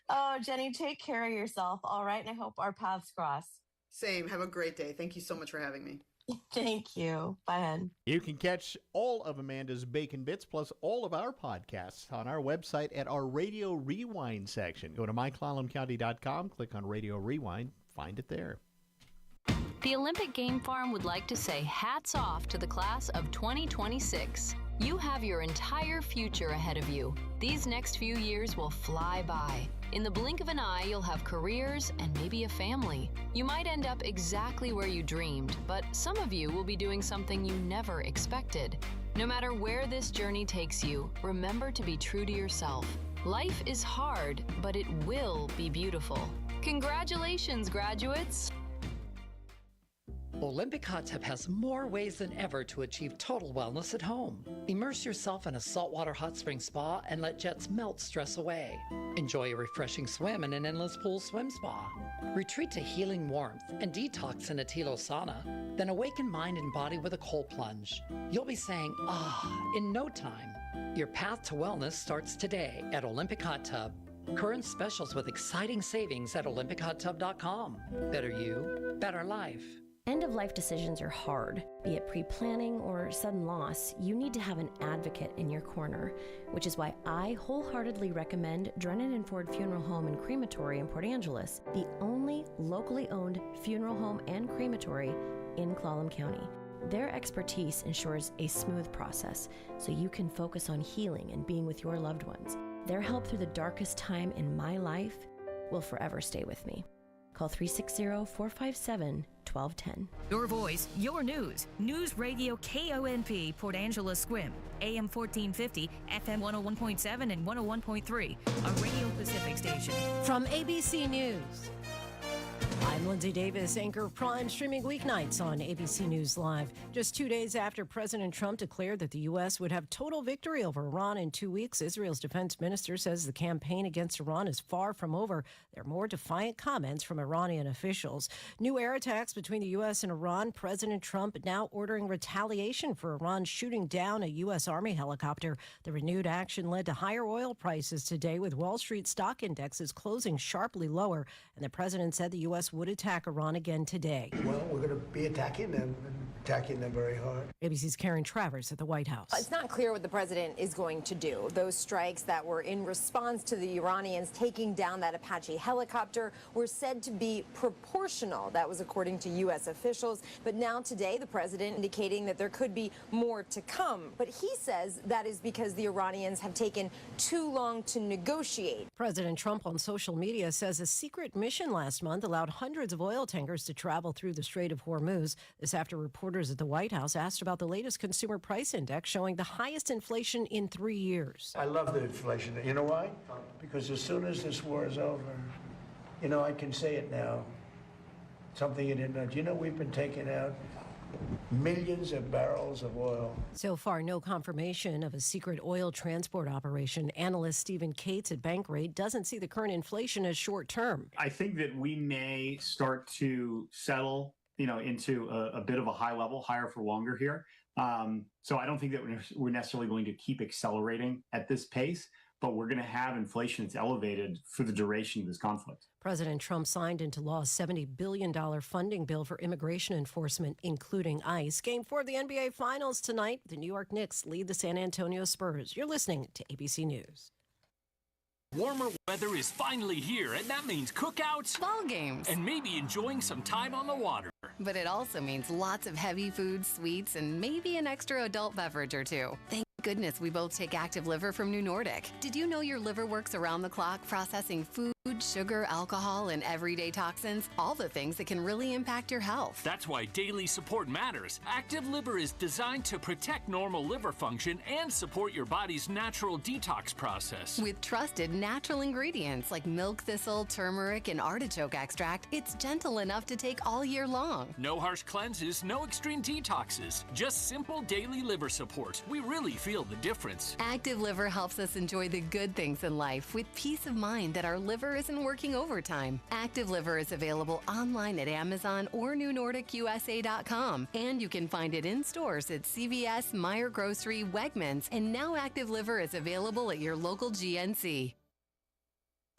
Oh, Jenny, take care of yourself. All right. And I hope our paths cross. Same. Have a great day. Thank you so much for having me. Thank you. Bye, Ed. You can catch all of Amanda's Bacon Bits plus all of our podcasts on our website at our Radio Rewind section. Go to myclallamcounty.com, click on Radio Rewind, find it there. The Olympic Game Farm would like to say hats off to the class of 2026. You have your entire future ahead of you. These next few years will fly by. In the blink of an eye, you'll have careers and maybe a family. You might end up exactly where you dreamed, but some of you will be doing something you never expected. No matter where this journey takes you, remember to be true to yourself. Life is hard, but it will be beautiful. Congratulations, graduates! Olympic Hot Tub has more ways than ever to achieve total wellness at home. Immerse yourself in a saltwater hot spring spa and let jets melt stress away. Enjoy a refreshing swim in an endless pool swim spa. Retreat to healing warmth and detox in a Tilo sauna. Then awaken mind and body with a cold plunge. You'll be saying, ah, in no time. Your path to wellness starts today at Olympic Hot Tub. Current specials with exciting savings at olympichottub.com. Better you, better life. End-of-life decisions are hard. Be it pre-planning or sudden loss, you need to have an advocate in your corner, which is why I wholeheartedly recommend Drennan and Ford Funeral Home and Crematory in Port Angeles, the only locally owned funeral home and crematory in Clallam County. Their expertise ensures a smooth process, so you can focus on healing and being with your loved ones. Their help through the darkest time in my life will forever stay with me. Call 360-457-1210. Your voice, your news. News Radio KONP, Port Angeles Squim, AM 1450, FM 101.7 and 101.3, a Radio Pacific station. From ABC News, I'm Lindsay Davis, anchor Prime, streaming weeknights on ABC News Live. Just 2 days after President Trump declared that the U.S. would have total victory over Iran in 2 weeks, Israel's defense minister says the campaign against Iran is far from over. There are more defiant comments from Iranian officials. New air attacks between the U.S. and Iran. President Trump now ordering retaliation for Iran shooting down a U.S. Army helicopter. The renewed action led to higher oil prices today, with Wall Street stock indexes closing sharply lower. And the president said the U.S. U.S. would attack Iran again today. Well, we're going to be attacking them very hard. ABC's Karen Travers at the White House. It's not clear what the president is going to do. Those strikes that were in response to the Iranians taking down that Apache helicopter were said to be proportional. That was according to U.S. officials. But now today, the president indicating that there could be more to come. But he says that is because the Iranians have taken too long to negotiate. President Trump on social media says a secret mission last month allowed hundreds of oil tankers to travel through the Strait of Hormuz. This after reporters at the White House asked about the latest consumer price index showing the highest inflation in 3 years. I love the inflation. You know why? Because as soon as this war is over, I can say it now. Something you didn't know. We've been taking out millions of barrels of oil. So far, no confirmation of a secret oil transport operation. Analyst Stephen Cates at Bankrate doesn't see the current inflation as short term. I think that we may start to settle into a bit of a high level, higher for longer here. So I don't think that we're necessarily going to keep accelerating at this pace, but we're going to have inflation that's elevated for the duration of this conflict. President Trump signed into law a $70 billion funding bill for immigration enforcement, including ICE. Game 4 of the NBA Finals tonight. The New York Knicks lead the San Antonio Spurs. You're listening to ABC News. Warmer weather is finally here, and that means cookouts, ball games, and maybe enjoying some time on the water. But it also means lots of heavy foods, sweets, and maybe an extra adult beverage or two. Thank goodness we both take Active Liver from New Nordic. Did you know your liver works around the clock processing food, sugar, alcohol, and everyday toxins? All the things that can really impact your health. That's why daily support matters. Active Liver is designed to protect normal liver function and support your body's natural detox process. With trusted natural ingredients like milk thistle, turmeric, and artichoke extract, it's gentle enough to take all year long. No harsh cleanses, no extreme detoxes, just simple daily liver support. We really feel the difference. Active Liver helps us enjoy the good things in life with peace of mind that our liver isn't working overtime. Active Liver is available online at Amazon or NewNordicUSA.com, and you can find it in stores at CVS, Meijer Grocery, Wegmans, and now Active Liver is available at your local GNC.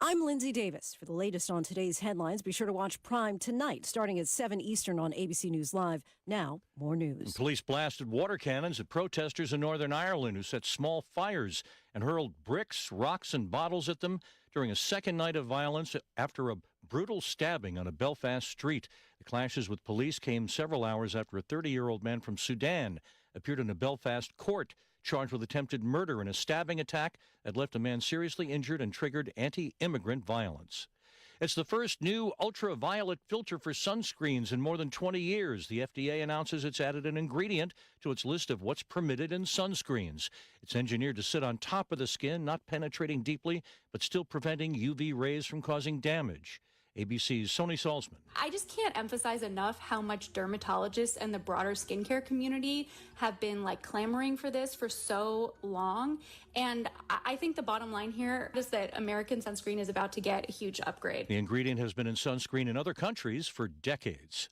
I'm Lindsay Davis. For the latest on today's headlines, be sure to watch Prime tonight, starting at 7 Eastern on ABC News Live. Now, more news. Police blasted water cannons at protesters in Northern Ireland who set small fires and hurled bricks, rocks, and bottles at them during a second night of violence after a brutal stabbing on a Belfast street. The clashes with police came several hours after a 30-year-old man from Sudan appeared in a Belfast court charged with attempted murder in a stabbing attack that left a man seriously injured and triggered anti-immigrant violence. It's the first new ultraviolet filter for sunscreens in more than 20 years. The FDA announces it's added an ingredient to its list of what's permitted in sunscreens. It's engineered to sit on top of the skin, not penetrating deeply, but still preventing UV rays from causing damage. ABC's Sony Salzman. I just can't emphasize enough how much dermatologists and the broader skincare community have been clamoring for this for so long. And I think the bottom line here is that American sunscreen is about to get a huge upgrade. The ingredient has been in sunscreen in other countries for decades.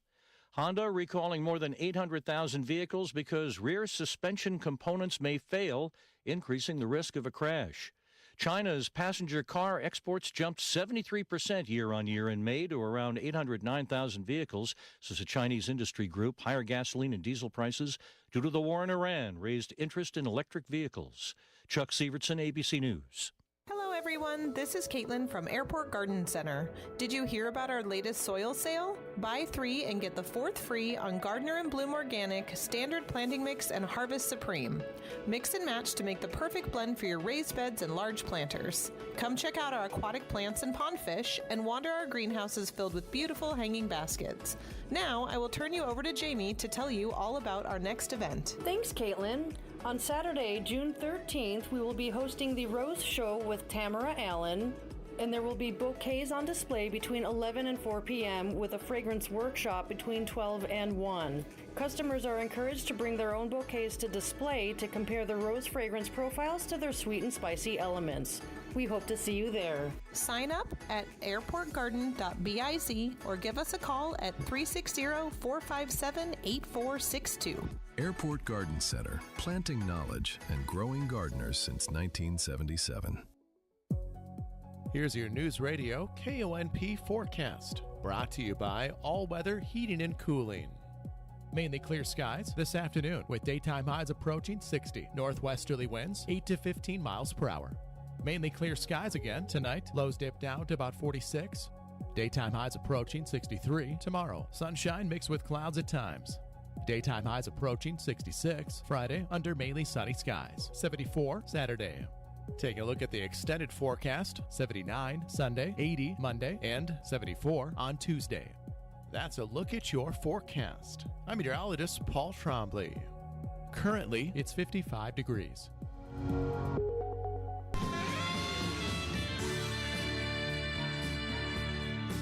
Honda recalling more than 800,000 vehicles because rear suspension components may fail, increasing the risk of a crash. China's passenger car exports jumped 73% year-on-year in May to around 809,000 vehicles, says a Chinese industry group. Higher gasoline and diesel prices due to the war in Iran raised interest in electric vehicles. Chuck Sievertson, ABC News. Hello everyone, this is Caitlin from Airport Garden Center. Did you hear about our latest soil sale? Buy 3 and get the 4th free on Gardner & Bloom Organic, Standard Planting Mix, and Harvest Supreme. Mix and match to make the perfect blend for your raised beds and large planters. Come check out our aquatic plants and pond fish and wander our greenhouses filled with beautiful hanging baskets. Now I will turn you over to Jamie to tell you all about our next event. Thanks, Caitlin. On Saturday, June 13th, we will be hosting the Rose Show with Tamara Allen, and there will be bouquets on display between 11 and 4 p.m. with a fragrance workshop between 12 and 1. Customers are encouraged to bring their own bouquets to display to compare the rose fragrance profiles to their sweet and spicy elements. We hope to see you there. Sign up at airportgarden.biz or give us a call at 360-457-8462. Airport Garden Center, planting knowledge and growing gardeners since 1977. Here's your News Radio KONP forecast, brought to you by All Weather Heating and Cooling. Mainly clear skies this afternoon with daytime highs approaching 60. Northwesterly winds 8 to 15 miles per hour. Mainly clear skies again tonight. Lows dip down to about 46. Daytime highs approaching 63 tomorrow. Sunshine mixed with clouds at times. Daytime highs approaching 66 Friday under mainly sunny skies. 74 Saturday. Take a look at the extended forecast. 79 Sunday, 80 Monday, and 74 on Tuesday. That's a look at your forecast. I'm meteorologist Paul Trombley. Currently, it's 55 degrees.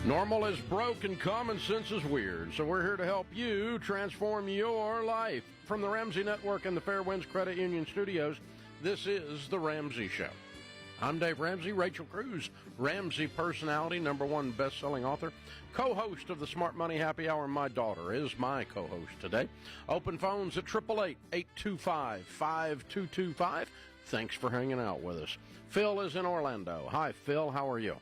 Normal is broke and common sense is weird, so we're here to help you transform your life. From the Ramsey Network and the Fairwinds Credit Union Studios, this is The Ramsey Show. I'm Dave Ramsey. Rachel Cruz, Ramsey personality, #1 best-selling author, co-host of the Smart Money Happy Hour. My daughter is my co-host today. Open phones at 888-825-5225. Thanks for hanging out with us. Phil is in Orlando. Hi, Phil. How are you?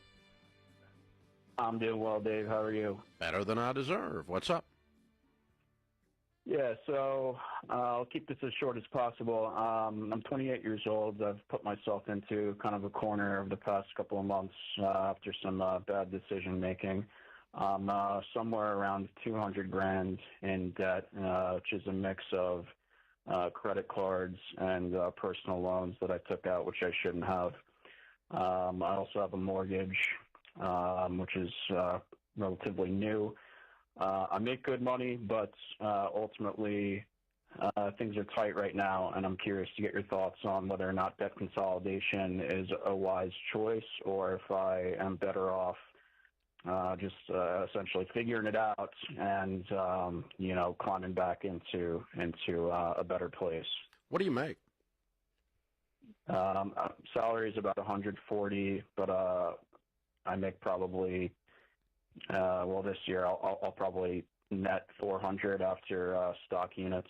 I'm doing well, Dave. How are you? Better than I deserve. What's up? Yeah, so I'll keep this as short as possible. I'm 28 years old. I've put myself into kind of a corner over the past couple of months after some bad decision making. I'm somewhere around 200 grand in debt, which is a mix of credit cards and personal loans that I took out, which I shouldn't have. I also have a mortgage, which is relatively new. I make good money, but ultimately things are tight right now, and I'm curious to get your thoughts on whether or not debt consolidation is a wise choice, or if I am better off just essentially figuring it out and climbing back into a better place. What do you make? Salary is about 140, but I make probably. This year I'll probably net 400 after stock units.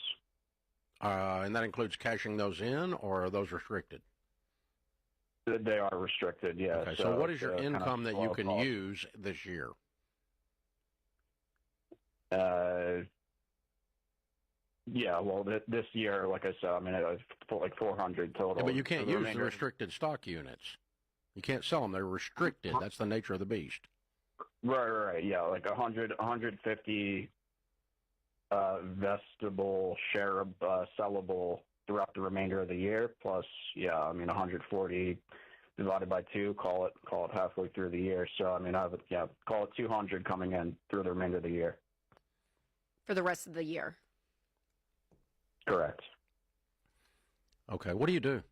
And that includes cashing those in, or are those restricted? They are restricted, yeah. Okay, so what is your income that you can use this year? This year, like I said, I mean, I've put like 400 total. Yeah, but you can't use the restricted stock units. You can't sell them. They're restricted. That's the nature of the beast. Right. Yeah, like 150 vestable, share sellable throughout the remainder of the year. Plus, 140 divided by 2, call it halfway through the year. So, I mean, call it 200 coming in through the remainder of the year. For the rest of the year. Correct. Okay. What do you do?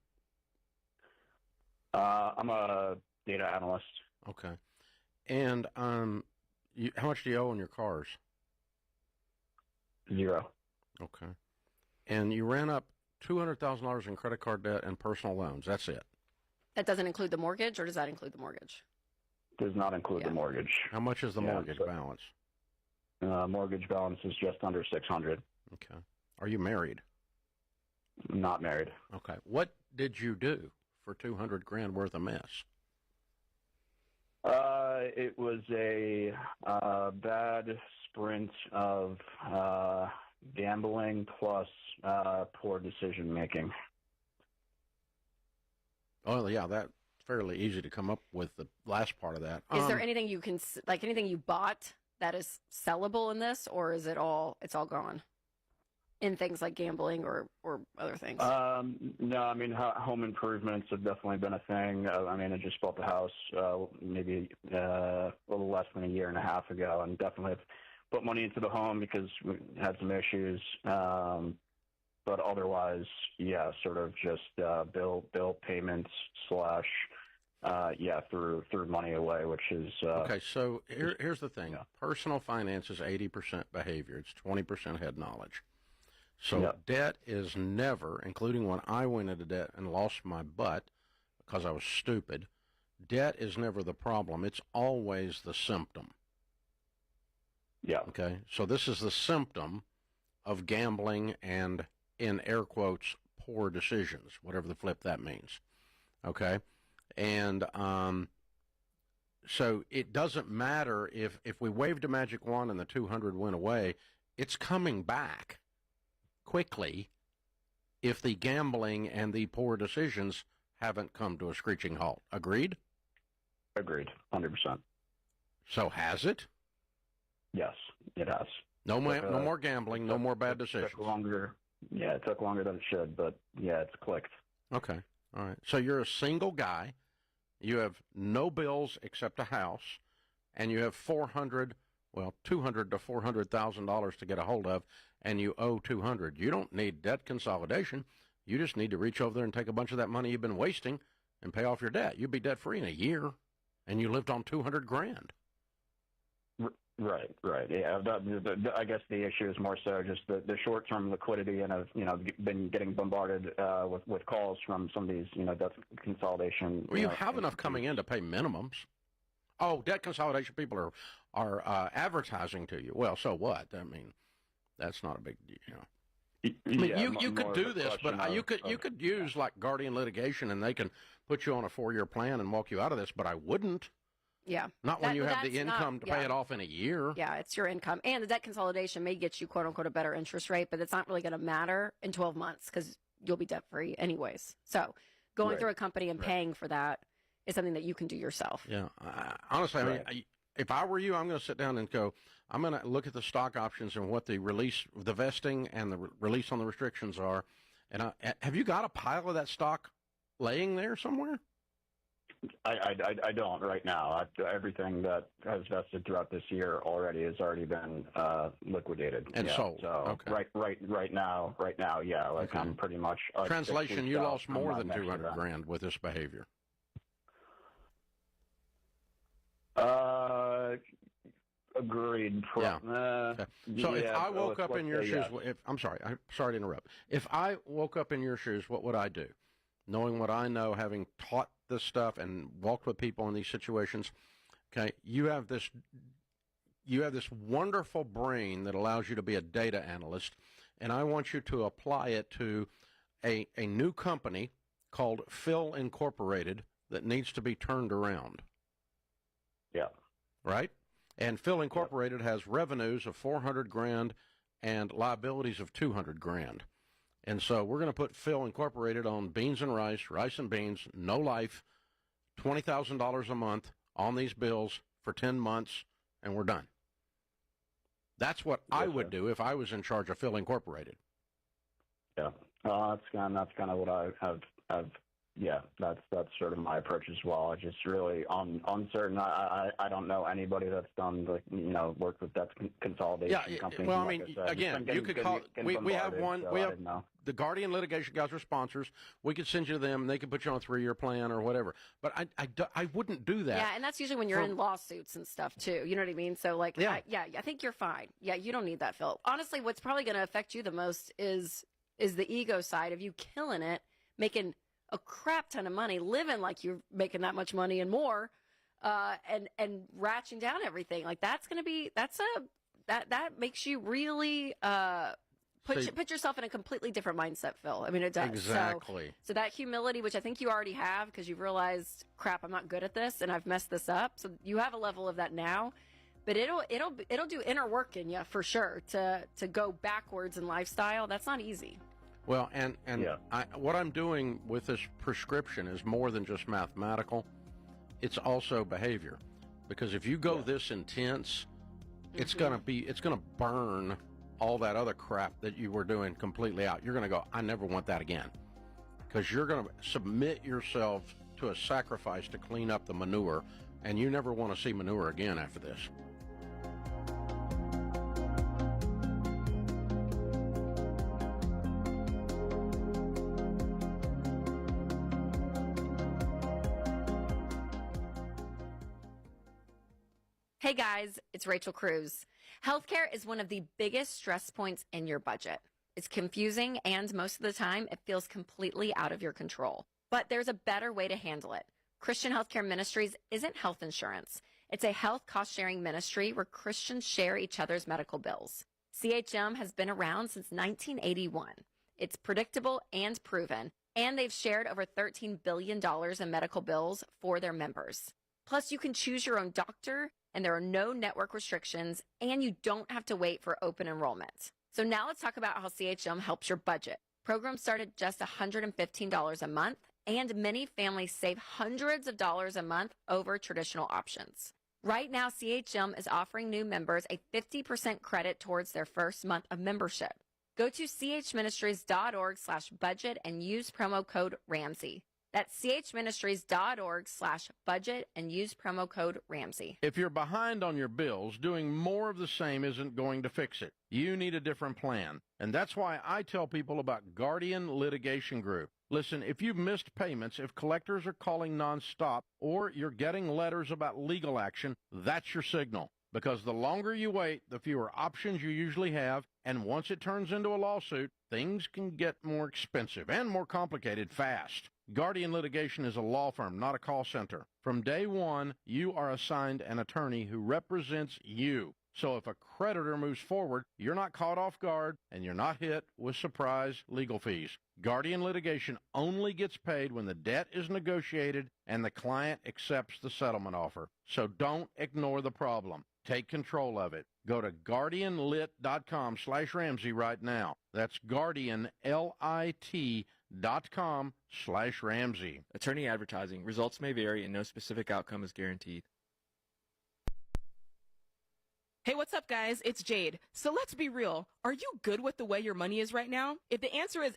I'm a data analyst. Okay. And how much do you owe on your cars? 0. Okay. And you ran up $200,000 in credit card debt and personal loans. That's it. That doesn't include the mortgage, or does that include the mortgage? Does not include the mortgage. How much is the mortgage balance? Mortgage balance is just under 600. Okay. Are you married? Not married. Okay. What did you do for 200 grand worth of mess? It was a bad sprint of gambling plus poor decision making. Oh, yeah, that's fairly easy to come up with the last part of that. Is there anything you can, like anything you bought that is sellable in this, or is it's all gone in things like gambling or other things? No, I mean, home improvements have definitely been a thing. I mean, I just bought the house maybe a little less than a year and a half ago, and definitely have put money into the home because we had some issues. But otherwise, sort of just bill payments / through money away, which is okay. So here's the thing: personal finance is 80% behavior; it's 20% head knowledge. So debt is never, including when I went into debt and lost my butt because I was stupid. Debt is never the problem; it's always the symptom. Yeah. Okay. So this is the symptom of gambling and, in air quotes, poor decisions, whatever the flip that means. Okay. And So it doesn't matter if we waved a magic wand and the 200 went away. It's coming back quickly if the gambling and the poor decisions haven't come to a screeching halt. Agreed? Agreed, 100%. So has it? Yes, it has. No more gambling, no more bad decisions. It took longer than it should, but yeah, it's clicked. Okay, all right. So you're a single guy. You have no bills except a house, and you have $200 to $400,000 to get a hold of, and you owe $200. You don't need debt consolidation. You just need to reach over there and take a bunch of that money you've been wasting and pay off your debt. You'd be debt free in a year, and you lived on $200,000. Right. Yeah, I guess the issue is more so just the short-term liquidity, and I've been getting bombarded with calls from some of these debt consolidation. Well, you have enough coming in to pay minimums. Oh, debt consolidation people are advertising to you. Well, so what? I mean, that's not a big deal. I mean, you could do this, but you could use like guardian litigation, and they can put you on a 4-year plan and walk you out of this. But I wouldn't. Yeah. Not when you have the income to pay it off in a year. Yeah, it's your income. And the debt consolidation may get you, quote unquote, a better interest rate, but it's not really going to matter in 12 months because you'll be debt free anyways. So going through a company and paying for that is something that you can do yourself. Yeah. Honestly, I mean, if I were you, I'm going to sit down and go, I'm going to look at the stock options and what the vesting and the release on the restrictions are. And have you got a pile of that stock laying there somewhere? I don't right now. Everything that has vested throughout this year has already been liquidated and sold. So right now, yeah. Like I'm pretty much. Translation: you lost more than $200,000 with this behavior. Agreed. Yeah. Okay. So if I woke up in your shoes, I'm sorry to interrupt. If I woke up in your shoes, what would I do? Knowing what I know, having taught this stuff and walked with people in these situations, okay, you have this wonderful brain that allows you to be a data analyst, and I want you to apply it to a new company called Phil Incorporated that needs to be turned around. Yeah. Right? And Phil Incorporated has revenues of $400,000 and liabilities of $200,000. And so we're going to put Phil Incorporated on beans and rice and beans, no life, $20,000 a month on these bills for 10 months, and we're done. That's what I would do if I was in charge of Phil Incorporated. Yeah, that's kind of what I have. Yeah, that's sort of my approach as well. I just really uncertain. I don't know anybody that's done worked with debt consolidation companies. Well, I mean, again, you could call. We have one. We have the Guardian litigation guys are sponsors. We could send you to them, and they could put you on a 3-year plan or whatever. But I wouldn't do that. Yeah, and that's usually when you're in lawsuits and stuff too. You know what I mean? So like, I think you're fine. Yeah, you don't need that, Phil. Honestly, what's probably going to affect you the most is the ego side of you killing it, making a crap ton of money, living like you're making that much money and more, and ratcheting down everything. Like that makes you really put yourself in a completely different mindset, Phil. I mean, it does. Exactly. So that humility, which I think you already have because you've realized, crap, I'm not good at this and I've messed this up. So you have a level of that now, but it'll do inner work in you for sure to go backwards in lifestyle. That's not easy. Well, and what I'm doing with this prescription is more than just mathematical. It's also behavior. Because if you go this intense, it's going to burn all that other crap that you were doing completely out. You're going to go, I never want that again. Because you're going to submit yourself to a sacrifice to clean up the manure, and you never want to see manure again after this. Hey guys, it's Rachel Cruz. Healthcare is one of the biggest stress points in your budget. It's confusing and most of the time it feels completely out of your control. But there's a better way to handle it. Christian Healthcare Ministries isn't health insurance. It's a health cost-sharing ministry where Christians share each other's medical bills. CHM has been around since 1981. It's predictable and proven, and they've shared over $13 billion in medical bills for their members. Plus, you can choose your own doctor, and there are no network restrictions, and you don't have to wait for open enrollment. So now let's talk about how CHM helps your budget. Programs start at just $115 a month, and many families save hundreds of dollars a month over traditional options. Right now, CHM is offering new members a 50% credit towards their first month of membership. Go to chministries.org/budget and use promo code Ramsey. That's chministries.org/budget and use promo code Ramsey. If you're behind on your bills, doing more of the same isn't going to fix it. You need a different plan. And that's why I tell people about Guardian Litigation Group. Listen, if you've missed payments, if collectors are calling nonstop, or you're getting letters about legal action, that's your signal. Because the longer you wait, the fewer options you usually have, and once it turns into a lawsuit, things can get more expensive and more complicated fast. Guardian Litigation is a law firm, not a call center. From day one, you are assigned an attorney who represents you. So if a creditor moves forward, you're not caught off guard and you're not hit with surprise legal fees. Guardian Litigation only gets paid when the debt is negotiated and the client accepts the settlement offer. So don't ignore the problem. Take control of it. Go to guardianlit.com/Ramsey right now. That's guardianlit.com/Ramsey. Attorney advertising. Results may vary and no specific outcome is guaranteed. Hey, what's up, guys? It's Jade. So let's be real. Are you good with the way your money is right now? If the answer is